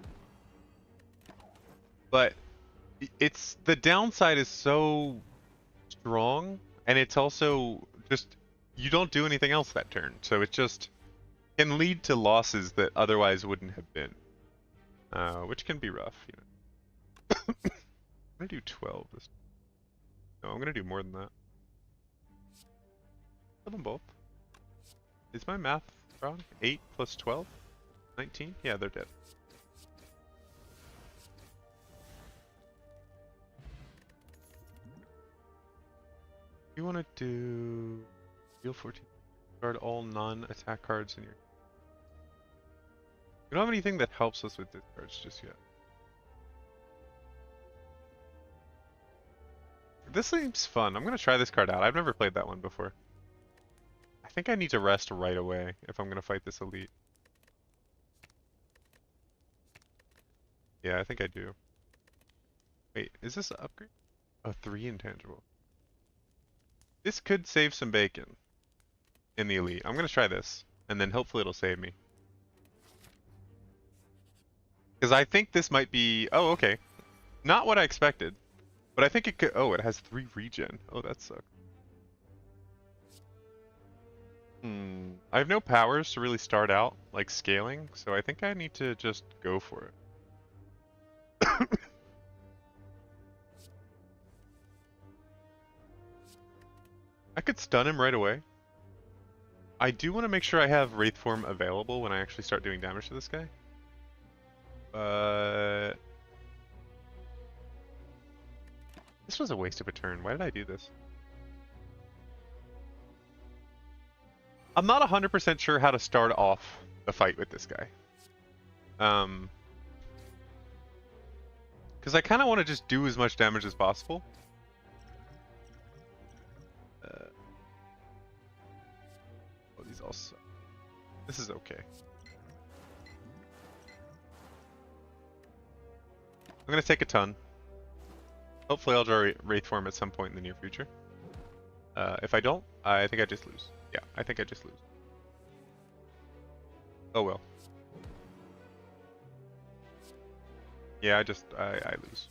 But it's the downside is so strong, and it's also just you don't do anything else that turn, so it just can lead to losses that otherwise wouldn't have been, which can be rough. You know. I'm gonna do 12 this. No, I'm gonna do more than that. Kill them both. Is my math wrong? 8 plus 12? 19? Yeah, they're dead. You want to do deal 14, guard all non-attack cards in your... We don't have anything that helps us with discards just yet. This seems fun. I'm going to try this card out. I've never played that one before. I think I need to rest right away if I'm going to fight this elite. Yeah, I think I do. Wait, is this an upgrade? Oh, 3 intangible. This could save some bacon in the elite. I'm going to try this, and then hopefully it'll save me. Because I think this might be... Oh, okay. Not what I expected. But I think it could... Oh, it has 3 regen. Oh, that sucks. I have no powers to really start out, like, scaling, so I think I need to just go for it. I could stun him right away. I do want to make sure I have Wraithform available when I actually start doing damage to this guy. This was a waste of a turn. Why did I do this? I'm not 100% sure how to start off the fight with this guy. Because I kind of want to just do as much damage as possible. Oh, these all suck. This is okay. I'm going to take a ton. Hopefully I'll draw Wraithform at some point in the near future. If I don't, I think I just lose. Yeah, I think I just lose. Oh well. Yeah, I lose.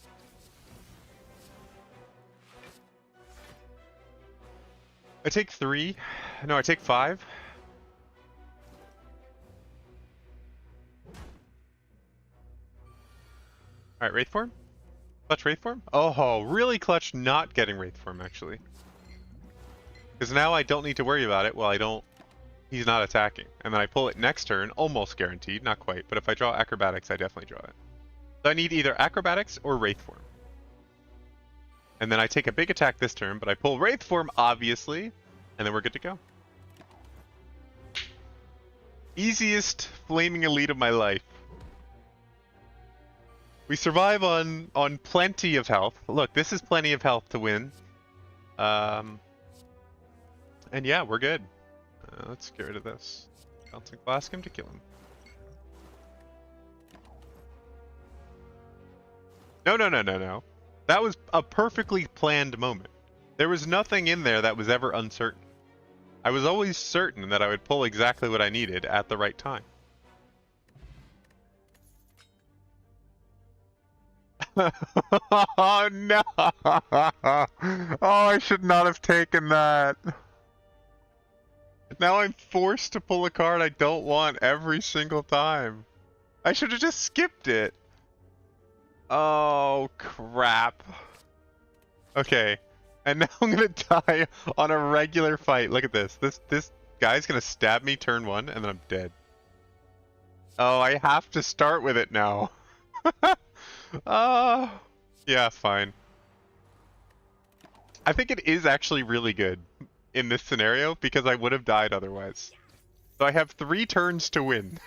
I take 3. No, I take 5. Alright, Wraithform? Clutch Wraithform? Oh, really clutch not getting Wraithform, actually. Because now I don't need to worry about it. Well, I don't... He's not attacking. And then I pull it next turn, almost guaranteed, not quite. But if I draw Acrobatics, I definitely draw it. So I need either Acrobatics or Wraithform. And then I take a big attack this turn, but I pull Wraithform, obviously. And then we're good to go. Easiest Flaming Elite of my life. We survive on plenty of health. Look, this is plenty of health to win. And yeah, we're good. Let's get rid of this. Bouncing Blast him to kill him. No. That was a perfectly planned moment. There was nothing in there that was ever uncertain. I was always certain that I would pull exactly what I needed at the right time. Oh no! Oh, I should not have taken that. Now I'm forced to pull a card I don't want every single time. I should have just skipped it. Oh, crap. Okay. And now I'm gonna die on a regular fight. Look at this. This guy's gonna stab me turn 1 and then I'm dead. Oh, I have to start with it now. Yeah, fine. I think it is actually really good in this scenario because I would have died otherwise. So I have 3 turns to win.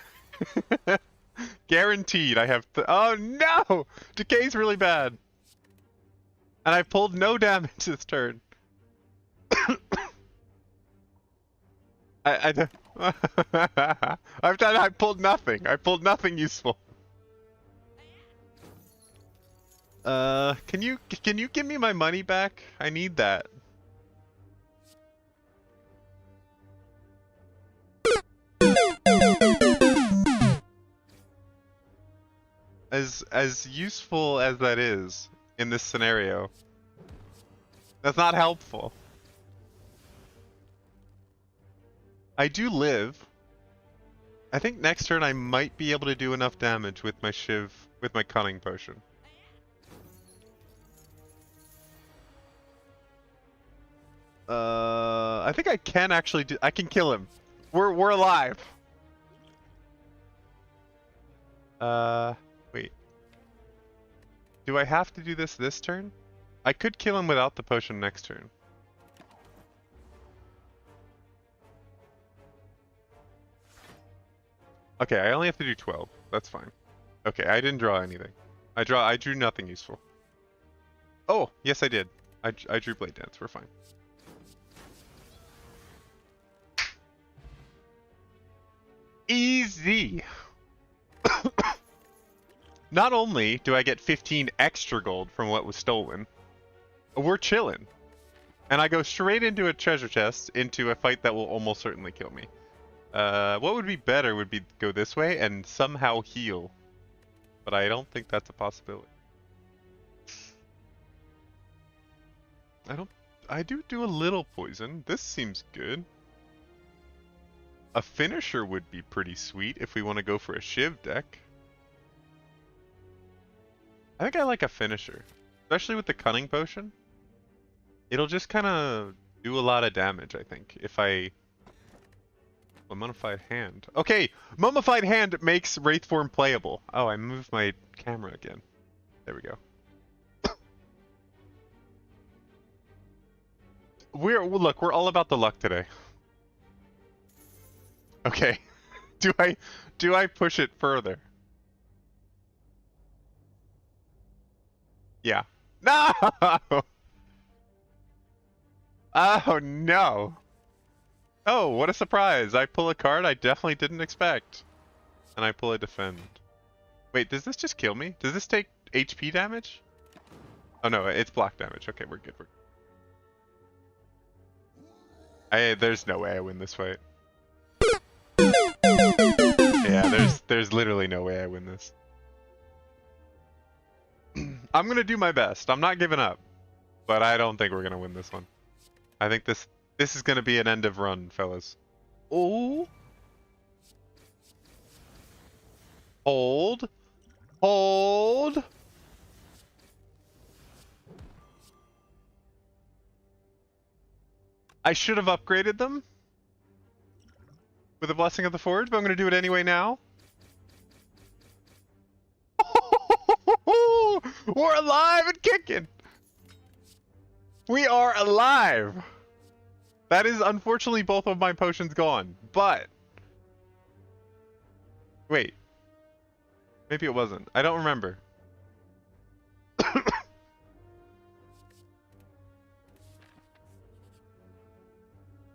Guaranteed I have oh no! Decay's really bad. And I pulled no damage this turn. I pulled nothing. I pulled nothing useful. Can you give me my money back? I need that. As useful as that is in this scenario, that's not helpful. I do live. I think next turn I might be able to do enough damage with my Shiv, with my Cunning Potion. I think I can actually do. I can kill him. We're alive. Wait. Do I have to do this turn? I could kill him without the potion next turn. Okay, I only have to do 12. That's fine. Okay, I didn't draw anything. I drew nothing useful. Oh, yes I did. I drew Blade Dance. We're fine. Easy. Not only do I get 15 extra gold from what was stolen, we're chilling. And I go straight into a treasure chest, into a fight that will almost certainly kill me. What would be better would be go this way and somehow heal. But I don't think that's a possibility. I do a little poison. This seems good. A finisher would be pretty sweet if we want to go for a Shiv deck. I think I like a finisher, especially with the Cunning Potion. It'll just kind of do a lot of damage, I think, if I... A Mummified Hand. Okay, Mummified Hand makes Wraith Form playable. Oh, I moved my camera again. There we go. Look, we're all about the luck today. Okay. Do I push it further? Yeah. No! Oh no. Oh, what a surprise. I pull a card I definitely didn't expect. And I pull a Defend. Wait, does this just kill me? Does this take HP damage? Oh no, it's block damage. Okay, we're good. There's no way I win this fight. Yeah, there's literally no way I win this. I'm gonna do my best. I'm not giving up. But I don't think we're gonna win this one. I think this is gonna be an end of run, fellas. Oh. Hold. Hold. I should have upgraded them with the Blessing of the Forge, but I'm going to do it anyway now. We're alive and kicking! We are alive! That is unfortunately both of my potions gone, but... Wait. Maybe it wasn't. I don't remember.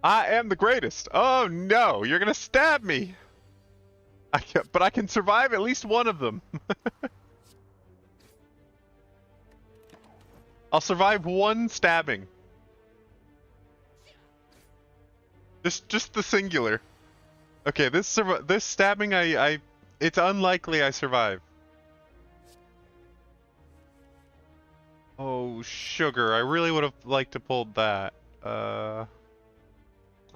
I am the greatest. Oh no, you're gonna stab me. But I can survive at least one of them. I'll survive one stabbing. Just the singular. Okay, this stabbing it's unlikely I survive. Oh, sugar. I really would have liked to pull that. I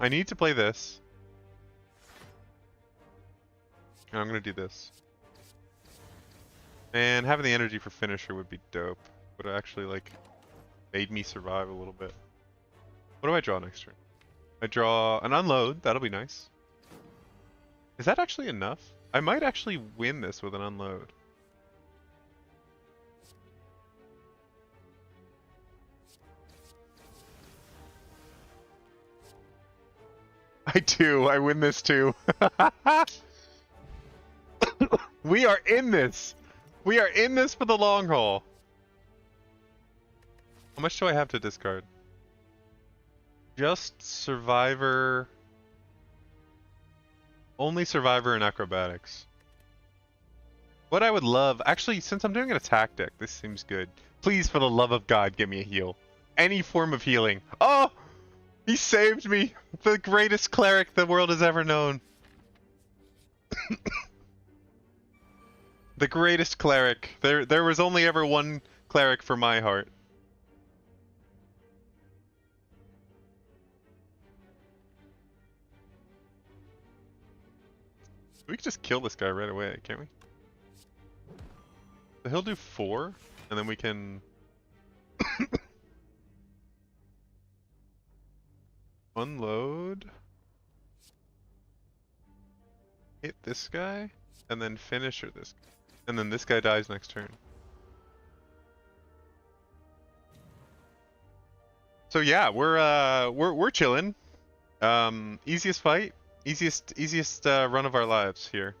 need to play this. I'm gonna do this. And having the energy for finisher would be dope. Would have actually, like, made me survive a little bit. What do I draw next turn? I draw an unload. That'll be nice. Is that actually enough? I might actually win this with an unload. I do. I win this too. We are in this. We are in this for the long haul. How much do I have to discard? Just survivor. Only survivor and acrobatics. What I would love, actually, since I'm doing an attack deck, this seems good. Please, for the love of God, give me a heal. Any form of healing. Oh! He saved me! The greatest cleric the world has ever known. The greatest cleric. There was only ever one cleric for my heart. We could just kill this guy right away, can't we? So he'll do 4, and then we can unload, hit this guy, and then finisher this guy. And then this guy dies next turn. So yeah, we're chilling. Easiest fight, easiest run of our lives here.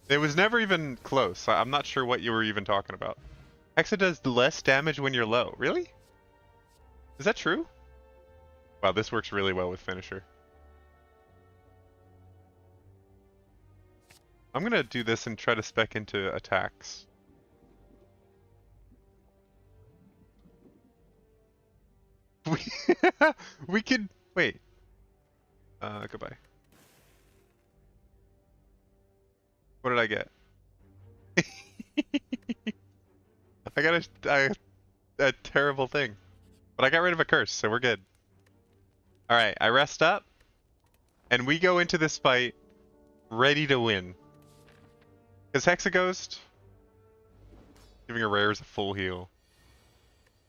It was never even close. I'm not sure what you were even talking about. Hexa does less damage when you're low. Really? Is that true? Wow, this works really well with finisher. I'm gonna do this and try to spec into attacks. We could wait. Goodbye. What did I get? I got a terrible thing, but I got rid of a curse, so we're good. All right, I rest up, and we go into this fight ready to win. Because Hexaghost, giving her rares a full heal.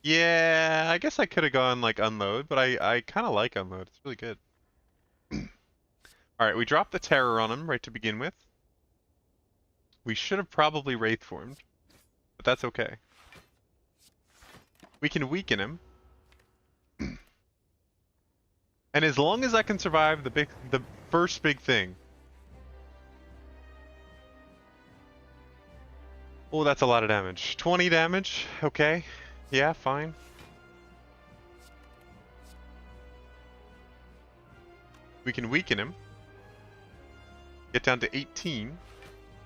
Yeah, I guess I could have gone like unload, but I kind of like unload. It's really good. All right, we dropped the terror on him right to begin with. We should have probably Wraith formed, but that's okay. We can weaken him. And as long as I can survive the first big thing. Oh, that's a lot of damage. 20 damage, okay. Yeah, fine. We can weaken him. Get down to 18.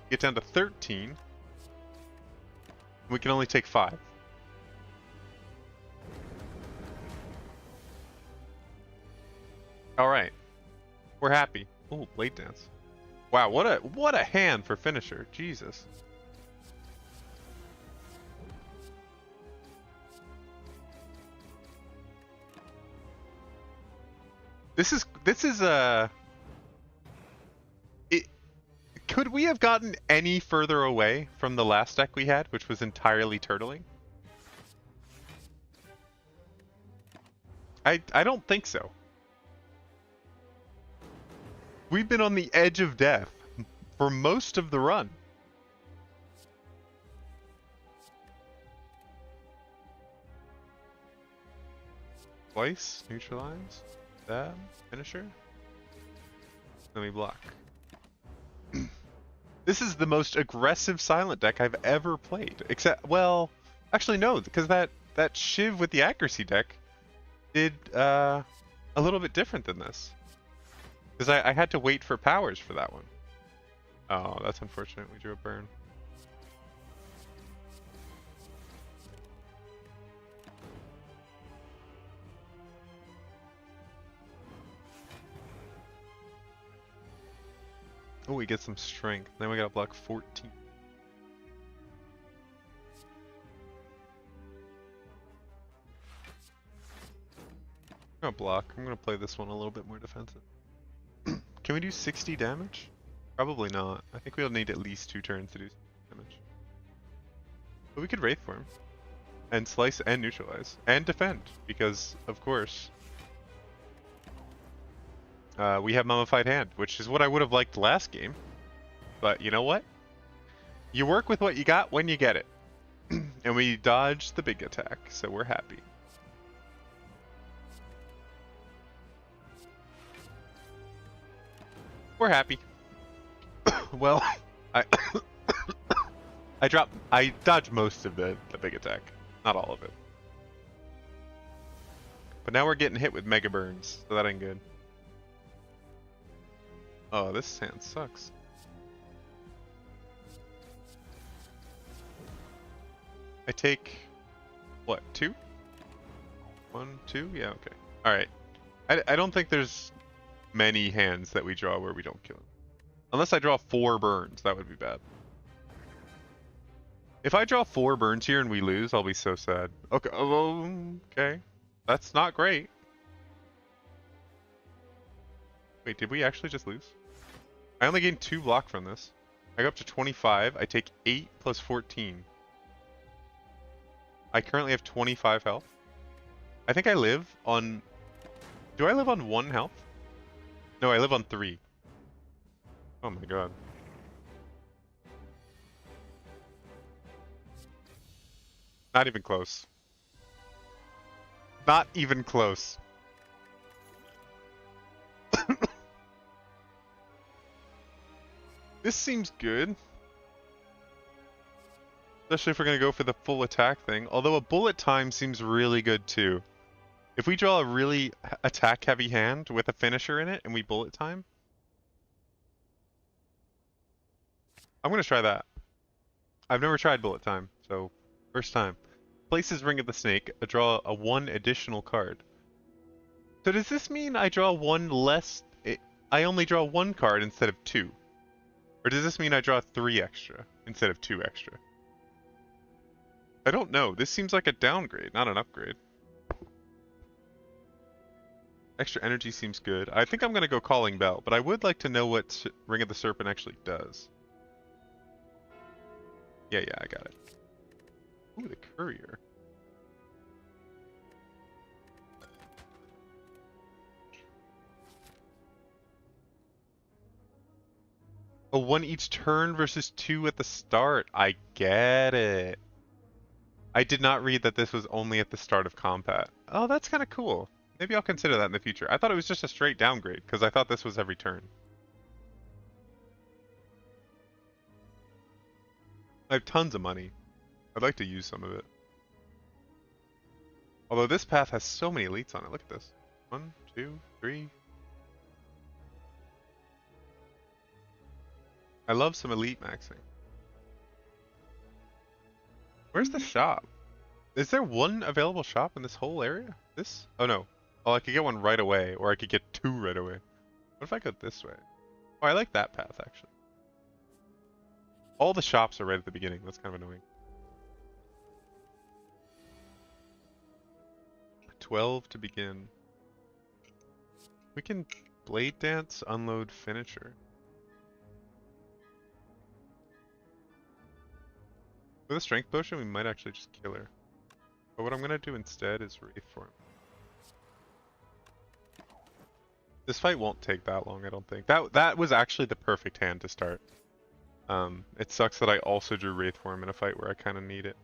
Get down to 13. We can only take 5. Alright. We're happy. Oh, Blade Dance. Wow, what a hand for finisher. Jesus. This is could we have gotten any further away from the last deck we had, which was entirely turtling? I don't think so. We've been on the edge of death for most of the run. Twice, neutralize, stab, finisher. Let me block. This is the most aggressive silent deck I've ever played. Except, well, actually no, because that Shiv with the accuracy deck did a little bit different than this. Because I had to wait for powers for that one. Oh, that's unfortunate. We drew a burn. Oh, we get some strength. Then we gotta block 14. gonna block. I'm gonna play this one a little bit more defensive. Can we do 60 damage? Probably not. I think we'll need at least 2 turns to do damage. But we could Wraith Form. And slice and neutralize. And defend. Because, of course, we have Mummified Hand, which is what I would have liked last game. But you know what? You work with what you got when you get it. And we dodged the big attack, so we're happy. We're happy. Well, I dodged most of the big attack, not all of it. But now we're getting hit with Mega Burns, so that ain't good. Oh, this hand sucks. I take, what, 2? 1, 2? Yeah, okay. Alright. I don't think there's many hands that we draw where we don't kill him. Unless I draw 4 burns, that would be bad. If I draw 4 burns here and we lose, I'll be so sad. Okay, okay. That's not great. Wait, did we actually just lose? I only gained 2 block from this. I go up to 25. I take 8 plus 14. I currently have 25 health. I think I live on... Do I live on 1 health? No, I live on 3. Oh my god. Not even close. Not even close. This seems good. Especially if we're going to go for the full attack thing. Although a bullet time seems really good too. If we draw a really attack heavy hand with a finisher in it and we bullet time. I'm going to try that. I've never tried bullet time, so first time. Places Ring of the Snake, draw a 1 additional card. So does this mean I draw 1 less? I only draw 1 card instead of 2? Or does this mean I draw 3 extra instead of 2 extra? I don't know. This seems like a downgrade, not an upgrade. Extra energy seems good. I think I'm going to go Calling Bell, but I would like to know what Ring of the Serpent actually does. Yeah, I got it. Ooh, the Courier. Oh, 1 each turn versus 2 at the start. I get it. I did not read that this was only at the start of combat. Oh, that's kind of cool. Maybe I'll consider that in the future. I thought it was just a straight downgrade, because I thought this was every turn. I have tons of money. I'd like to use some of it. Although this path has so many elites on it. Look at this. 1, 2, 3. I love some elite maxing. Where's the shop? Is there 1 available shop in this whole area? This? Oh no. Oh, I could get 1 right away, or I could get 2 right away. What if I go this way? Oh, I like that path, actually. All the shops are right at the beginning. That's kind of annoying. 12 to begin. We can Blade Dance, unload Finisher. With a Strength Potion, we might actually just kill her. But what I'm going to do instead is Wraith Form. This fight won't take that long, I don't think. That was actually the perfect hand to start. It sucks that I also drew Wraith Form in a fight where I kind of need it.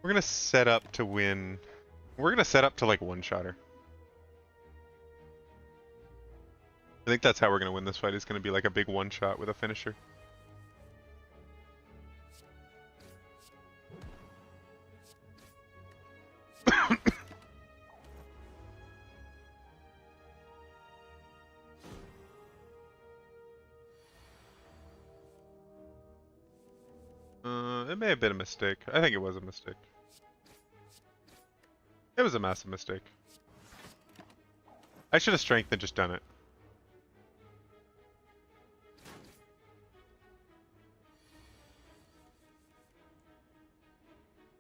We're going to set up to win. We're going to set up to like one-shot her. I think that's how we're going to win this fight. It's going to be like a big one-shot with a finisher. It may have been a mistake. I think it was a mistake. It was a massive mistake. I should have strengthened and just done it.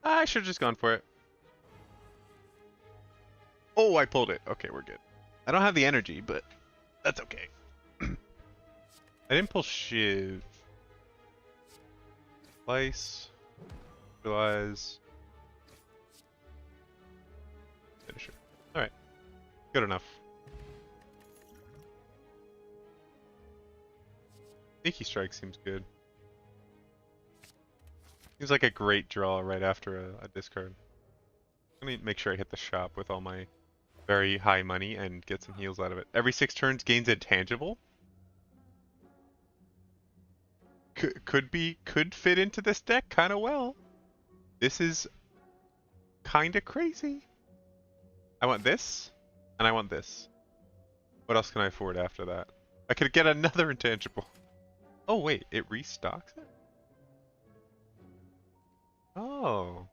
I should have just gone for it. Oh, I pulled it. Okay, we're good. I don't have the energy, but that's okay. I didn't pull Shiv. Slice. Realize. Finisher. Alright. Good enough. Sneaky Strike seems good. Seems like a great draw right after a discard. Let me make sure I hit the shop with all my very high money and get some heals out of it. Every 6 turns gains intangible? Could fit into this deck kind of well. This is kind of crazy. I want this, and I want this. What else can I afford after that? I could get another intangible. Oh wait, it restocks it? Oh.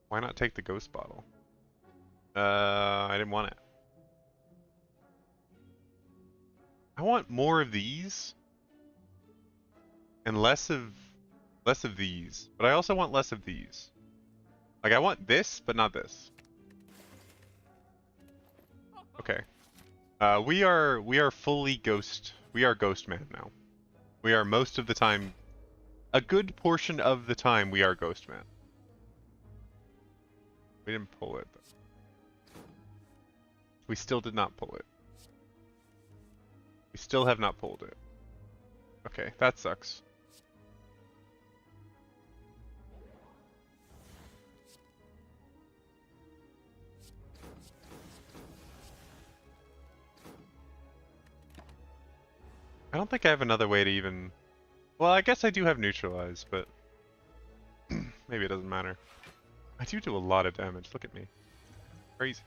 Why not take the ghost bottle? I didn't want it. I want more of these and less of these, but I also want less of these. Like I want this, but not this. Okay. We are fully ghost. We are ghost man now. We are most of the time, a good portion of the time, we are ghost man. We didn't pull it though. We still did not pull it. We still have not pulled it. Okay, that sucks. I don't think I have another way to even... Well, I guess I do have neutralize, but maybe it doesn't matter. I do a lot of damage. Look at me. Crazy.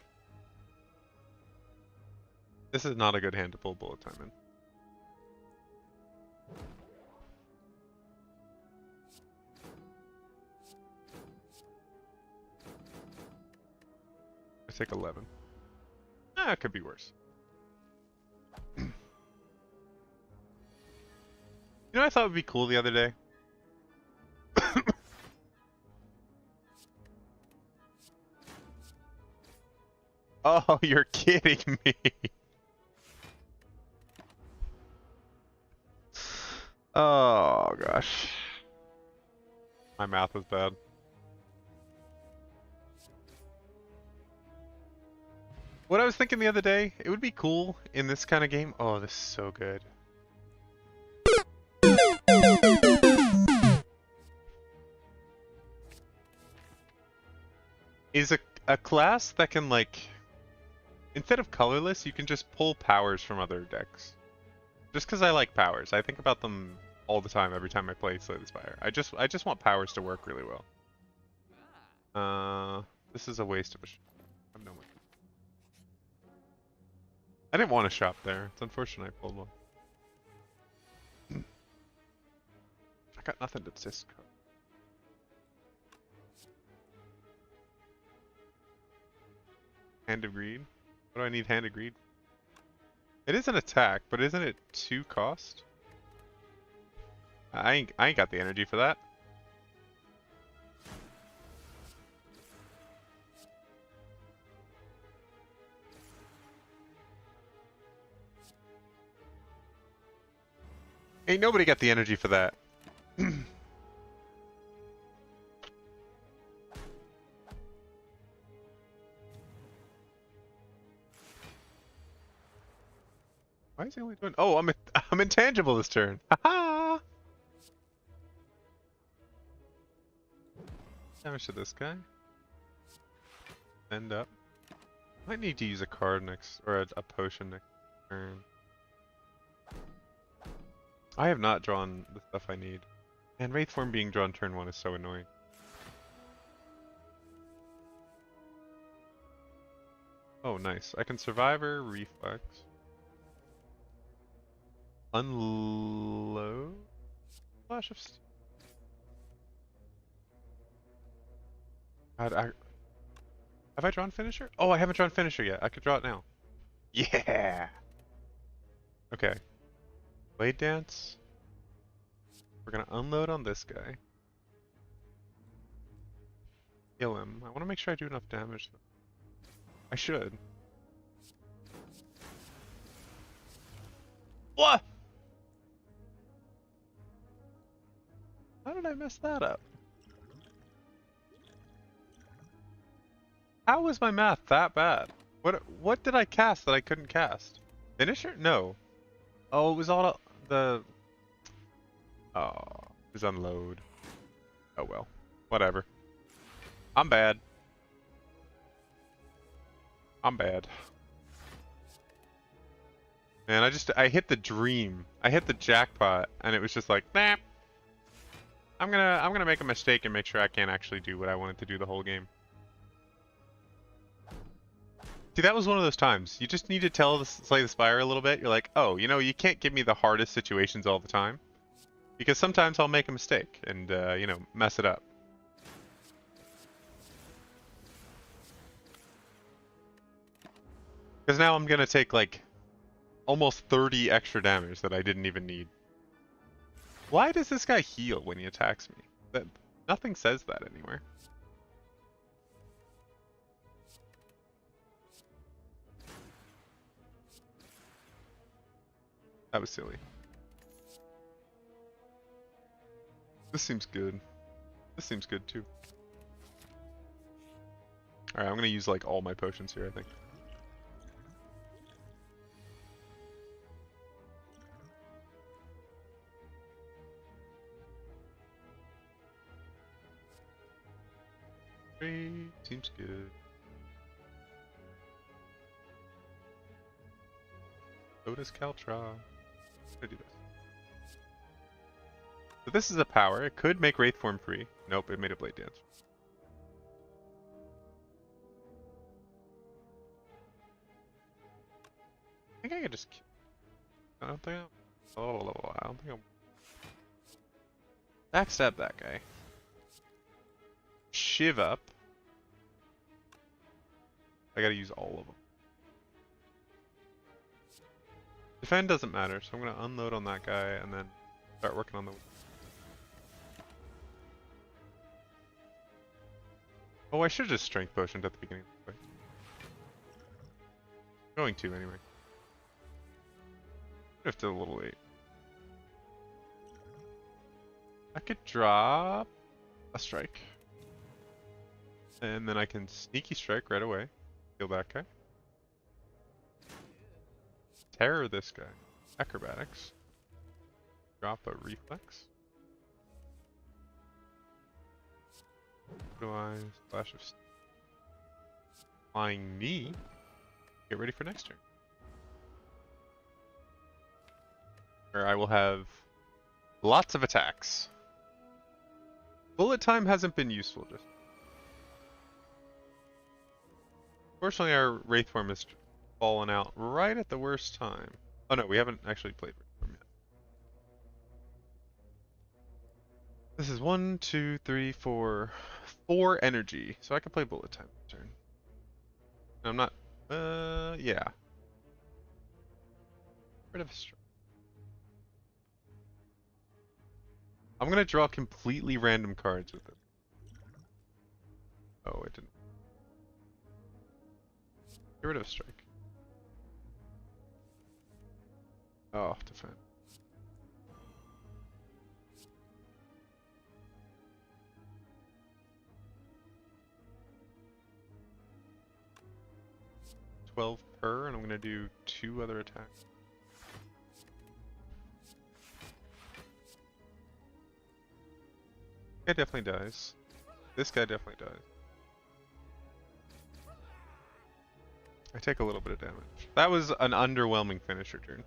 This is not a good hand to pull bullet time in. I take 11. Ah, it could be worse. You know what I thought would be cool the other day? Oh, you're kidding me. Oh, gosh. My math was bad. What I was thinking the other day, it would be cool in this kind of game. Oh, this is so good. Is a class that can, like, instead of colorless, you can just pull powers from other decks. Just because I like powers. I think about them all the time, every time I play Slay the Spire. I just want powers to work really well. This is a waste of a shop. I have no money. I didn't want a shop there. It's unfortunate I pulled one. I got nothing to discard. Hand of Greed? What do I need Hand of Greed? It is an attack, but isn't it 2 cost? I ain't got the energy for that. Ain't nobody got the energy for that. Why is he only doing? Oh, I'm intangible this turn. Haha. Damage to this guy. End up. Might need to use a card next, or a potion next turn. I have not drawn the stuff I need. And Wraith Form being drawn turn 1 is so annoying. Oh, nice. I can Survivor, Reflex. Unload? Flash of Steel. God, have I drawn Finisher? Oh, I haven't drawn Finisher yet. I could draw it now. Yeah! Okay. Blade Dance. We're gonna unload on this guy. Kill him. I want to make sure I do enough damage. I should. What? How did I mess that up? How was my math that bad? What did I cast that I couldn't cast? Finisher? No. Oh, it was all the... Oh, it was unload. Oh well. Whatever. I'm bad. I'm bad. Man, I hit the dream. I hit the jackpot, and it was just like, nah. I'm gonna make a mistake and make sure I can't actually do what I wanted to do the whole game. See, that was one of those times. You just need to slay the Spire a little bit. You're like, oh, you can't give me the hardest situations all the time. Because sometimes I'll make a mistake and, mess it up. Because now I'm gonna take, like, almost 30 extra damage that I didn't even need. Why does this guy heal when he attacks me? Nothing says that anywhere. That was silly. This seems good. This seems good too. Alright, I'm gonna use like all my potions here, I think. Seems good. So does Caltra. I'm gonna do this. So this is a power. It could make Wraith form free. Nope, it made a Blade Dance. I think I could just... I don't think I'm... Oh, I don't think I'm... Backstab that guy. Shiv up. I gotta use all of them. Defend doesn't matter, so I'm gonna unload on that guy and then start working on the... Oh, I should have just strength potioned at the beginning of the fight. Going to anyway. Drifted a little late. I could drop a strike. And then I can sneaky strike right away. Kill that guy. Terror this guy. Acrobatics. Drop a reflex. Blue eyes, flash of flying knee. Get ready for next turn. Where I will have lots of attacks. Bullet time hasn't been useful just. Fortunately, our Wraith form has fallen out right at the worst time. Oh no, we haven't actually played Wraith form yet. This is 1, 2, 3, 4, 4 energy, so I can play bullet time this turn. I'm not. Yeah. Rid of a strike. I'm gonna draw completely random cards with it. Oh, it didn't. Get rid of a strike. Oh, defend. Per, and I'm gonna do 2 other attacks. This guy definitely dies. This guy definitely dies. I take a little bit of damage. That was an underwhelming finisher turn.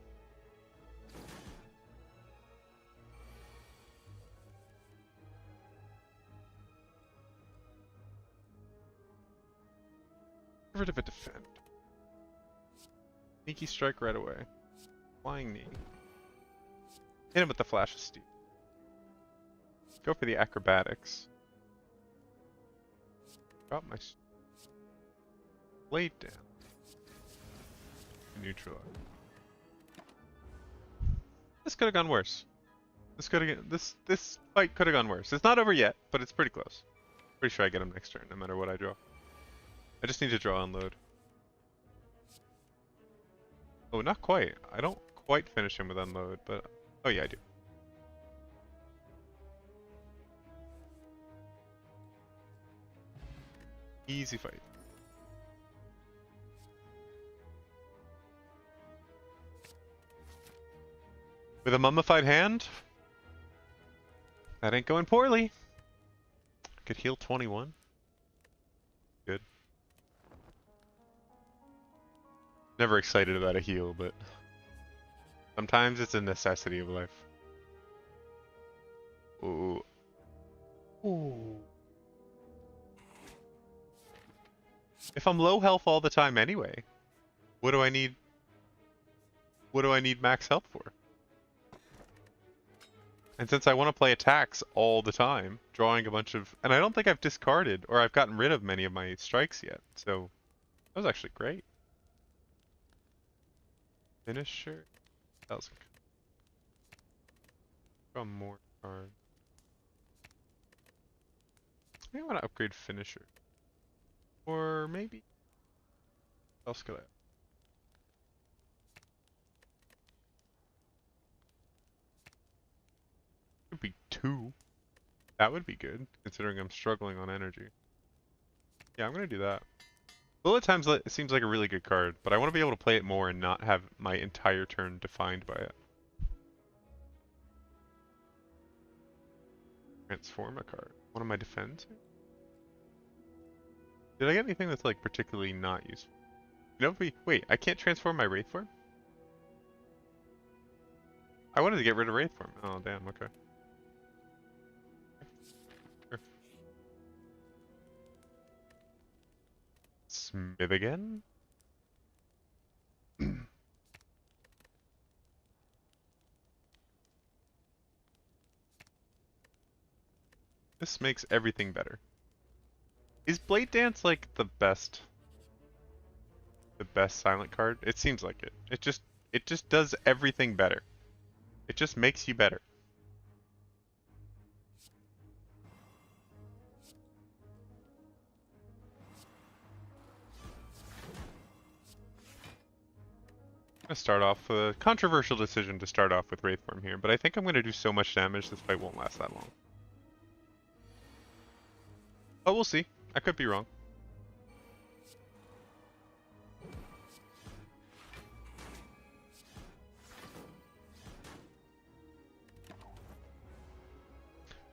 Get rid of a defend. Sneaky strike right away. Flying knee. Hit him with the flash of steel. Go for the acrobatics. Drop my blade down. Neutralize. This could have gone worse. This fight could have gone worse. It's not over yet, but it's pretty close. Pretty sure I get him next turn, no matter what I draw. I just need to draw unload. Oh, not quite. I don't quite finish him with unload, but oh yeah, I do. Easy fight. With a mummified hand? That ain't going poorly. Could heal 21. Good. Never excited about a heal, but sometimes it's a necessity of life. Ooh. Ooh. If I'm low health all the time anyway, what do I need? What do I need max health for? And since I want to play attacks all the time, drawing a bunch of... And I don't think I've discarded, or I've gotten rid of many of my strikes yet, so that was actually great. Finisher? 1,000. Draw more cards. I want to upgrade Finisher. Or maybe... What else could I... Could be 2. That would be good, considering I'm struggling on energy. Yeah, I'm gonna do that. Bullet Times seems like a really good card, but I want to be able to play it more and not have my entire turn defined by it. Transform a card. What am I defending? Did I get anything that's like particularly not useful? You know, wait, I can't transform my Wraith form? I wanted to get rid of Wraith form. Oh damn, okay. Smith again? This makes everything better. Is Blade Dance like the best silent card? It seems like it. It just does everything better. It just makes you better. I'm gonna start off a controversial decision to start off with Wraith Form here, but I think I'm gonna do so much damage this fight won't last that long. But we'll see. I could be wrong.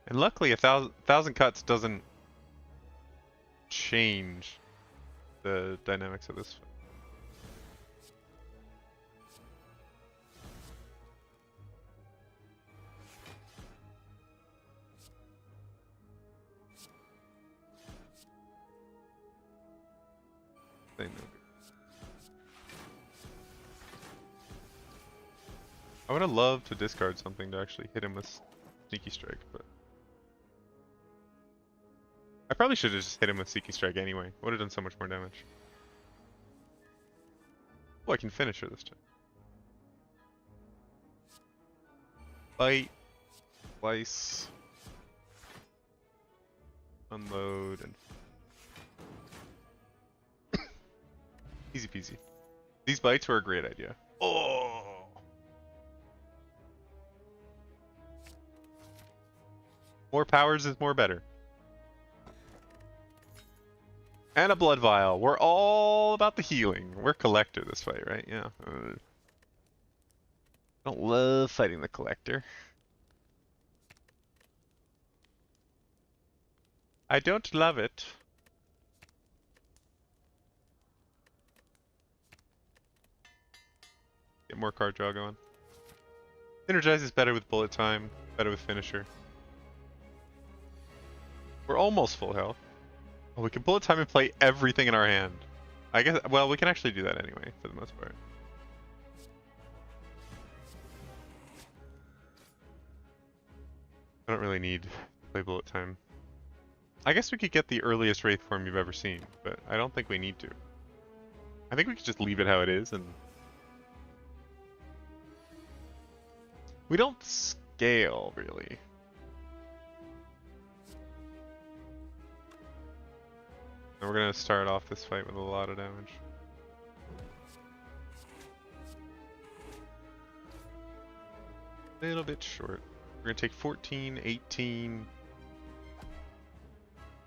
And luckily, 1,000 cuts doesn't change the dynamics of this fight. I would have loved to discard something to actually hit him with Sneaky Strike, but I probably should have just hit him with Sneaky Strike anyway. Would have done so much more damage. Oh, I can finish her this time. Bite, slice, unload, and easy peasy. These bites were a great idea. Oh! More powers is more better. And a blood vial. We're all about the healing. We're collector this fight, right? Yeah. I don't love fighting the collector. I don't love it. Get more card draw going. Energize is better with bullet time, better with finisher. We're almost full health. Oh, we can bullet time and play everything in our hand. I guess, well, we can actually do that anyway, for the most part. I don't really need to play bullet time. I guess we could get the earliest Wraith form you've ever seen, but I don't think we need to. I think we could just leave it how it is, and... We don't scale, really. And we're gonna start off this fight with a lot of damage. A little bit short. We're gonna take 14, 18,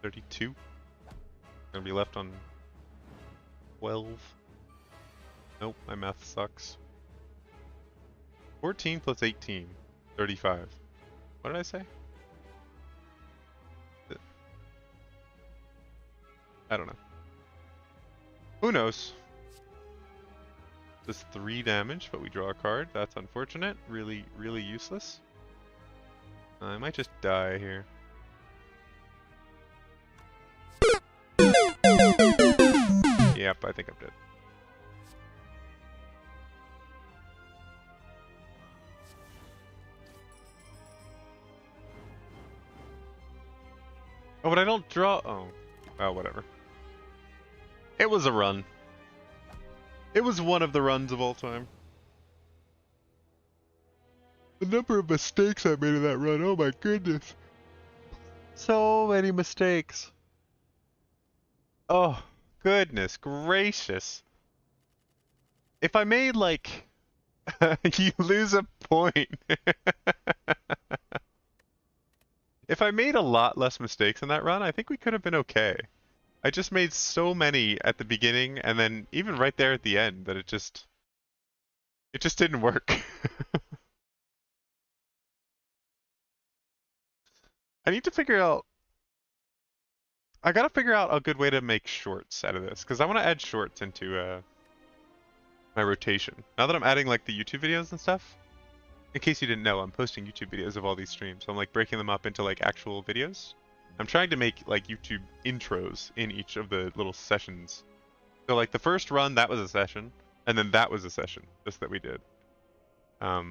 32. Gonna be left on 12. Nope, my math sucks. 14 plus 18, 35. What did I say? I don't know. Who knows? Does 3 damage, but we draw a card. That's unfortunate. Really, really useless. I might just die here. Yep, I think I'm dead. Oh, but I don't draw. Oh, whatever. It was a run. It was one of the runs of all time. The number of mistakes I made in that run, oh my goodness. So many mistakes. Oh, goodness gracious. If I made like... you lose a point. If I made a lot less mistakes in that run, I think we could have been okay. I just made so many at the beginning and then even right there at the end that it just didn't work. I need to figure out I gotta figure out a good way to make shorts out of this because I want to add shorts into my rotation. Now that I'm adding like the YouTube videos and stuff, in case you didn't know, I'm posting YouTube videos of all these streams. So I'm like breaking them up into like actual videos. I'm trying to make like YouTube intros in each of the little sessions. So like the first run, that was a session, and then that was a session, just that we did. I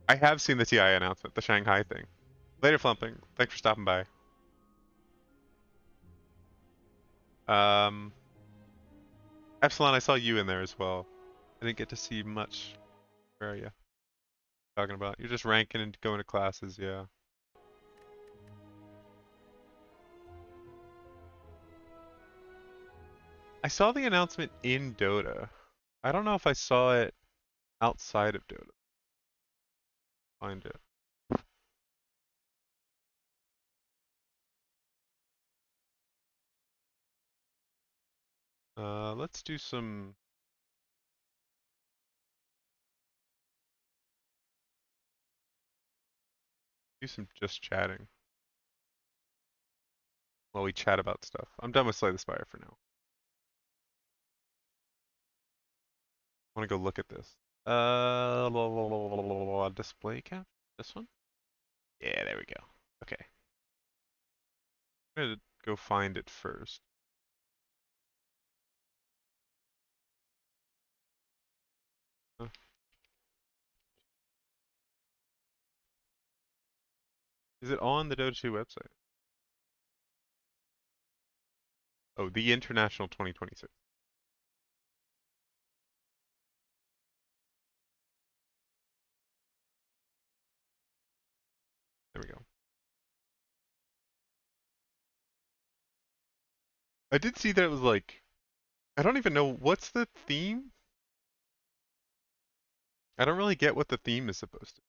have seen the TI announcement, the Shanghai thing. Later, Flumping. Thanks for stopping by. Epsilon, I saw you in there as well. I didn't get to see much. Where are you? Talking about? You're just ranking and going to classes, yeah. I saw the announcement in Dota. I don't know if I saw it outside of Dota. Find it. Let's do some... Do some just chatting. While we chat about stuff. I'm done with Slay the Spire for now. I want to go look at this. Display cap? This one? Yeah, there we go. Okay. I'm gonna go find it first. Huh. Is it on the Dota 2 website? Oh, the International 2026. There we go. I did see that it was like, I don't even know, what's the theme? I don't really get what the theme is supposed to be.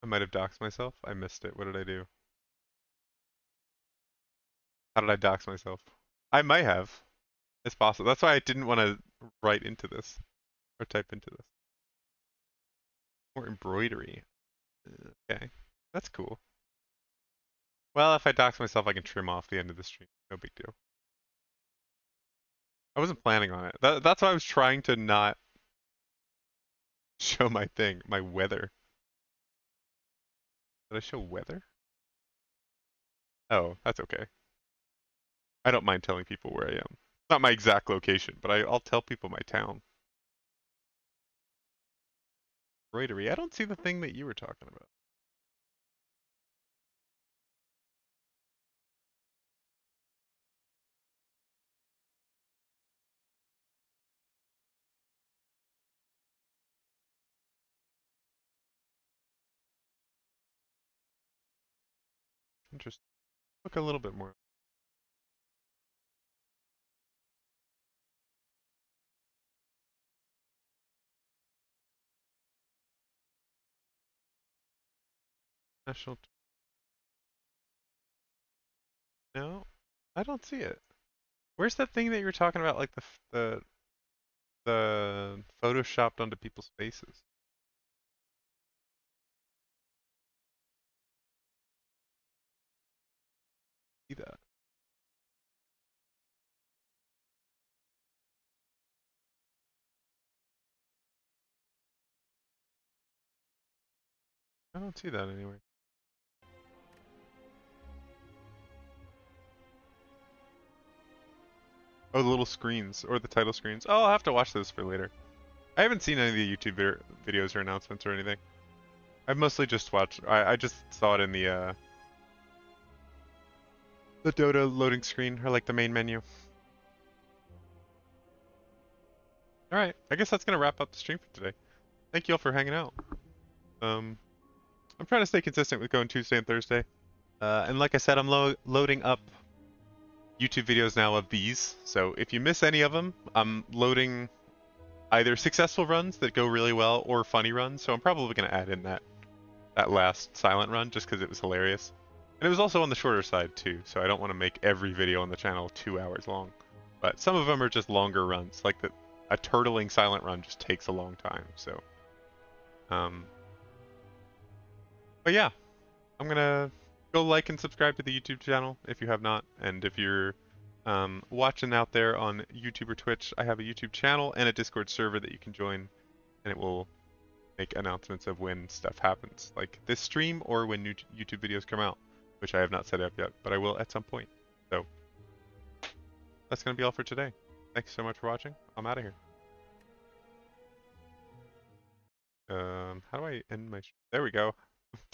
I might have doxed myself. I missed it. What did I do? How did I dox myself? I might have. It's possible. That's why I didn't want to write into this or type into this. More embroidery. Okay, that's cool. Well, if I dox myself, I can trim off the end of the stream. No big deal. I wasn't planning on it. That's why I was trying to not show my thing, my weather. Did I show weather? Oh, that's okay. I don't mind telling people where I am. Not my exact location, but I'll tell people my town. Embroidery. I don't see the thing that you were talking about. Interesting. Look a little bit more. National. No, I don't see it. Where's that thing that you were talking about, like the photoshopped onto people's faces? See that? I don't see that anywhere. Oh, the little screens or the title screens. Oh, I'll have to watch those for later. I haven't seen any of the YouTube videos or announcements or anything. I've mostly just watched. I just saw it in the Dota loading screen or like the main menu. All right, I guess that's gonna wrap up the stream for today. Thank you all for hanging out. Um, I'm trying to stay consistent with going Tuesday and Thursday. And like I said, I'm loading up YouTube videos now of these. So if you miss any of them, I'm loading either successful runs that go really well or funny runs. So I'm probably gonna add in that last silent run just because it was hilarious. And it was also on the shorter side too, so I don't want to make every video on the channel 2 hours long. But some of them are just longer runs, like a turtling silent run just takes a long time. So, um, but yeah, I'm gonna go like and subscribe to the YouTube channel if you have not, and if you're watching out there on YouTube or Twitch, I have a YouTube channel and a Discord server that you can join, and it will make announcements of when stuff happens, like this stream or when new YouTube videos come out, which I have not set up yet, but I will at some point. So that's going to be all for today. Thanks so much for watching. I'm out of here. How do I end my... There we go.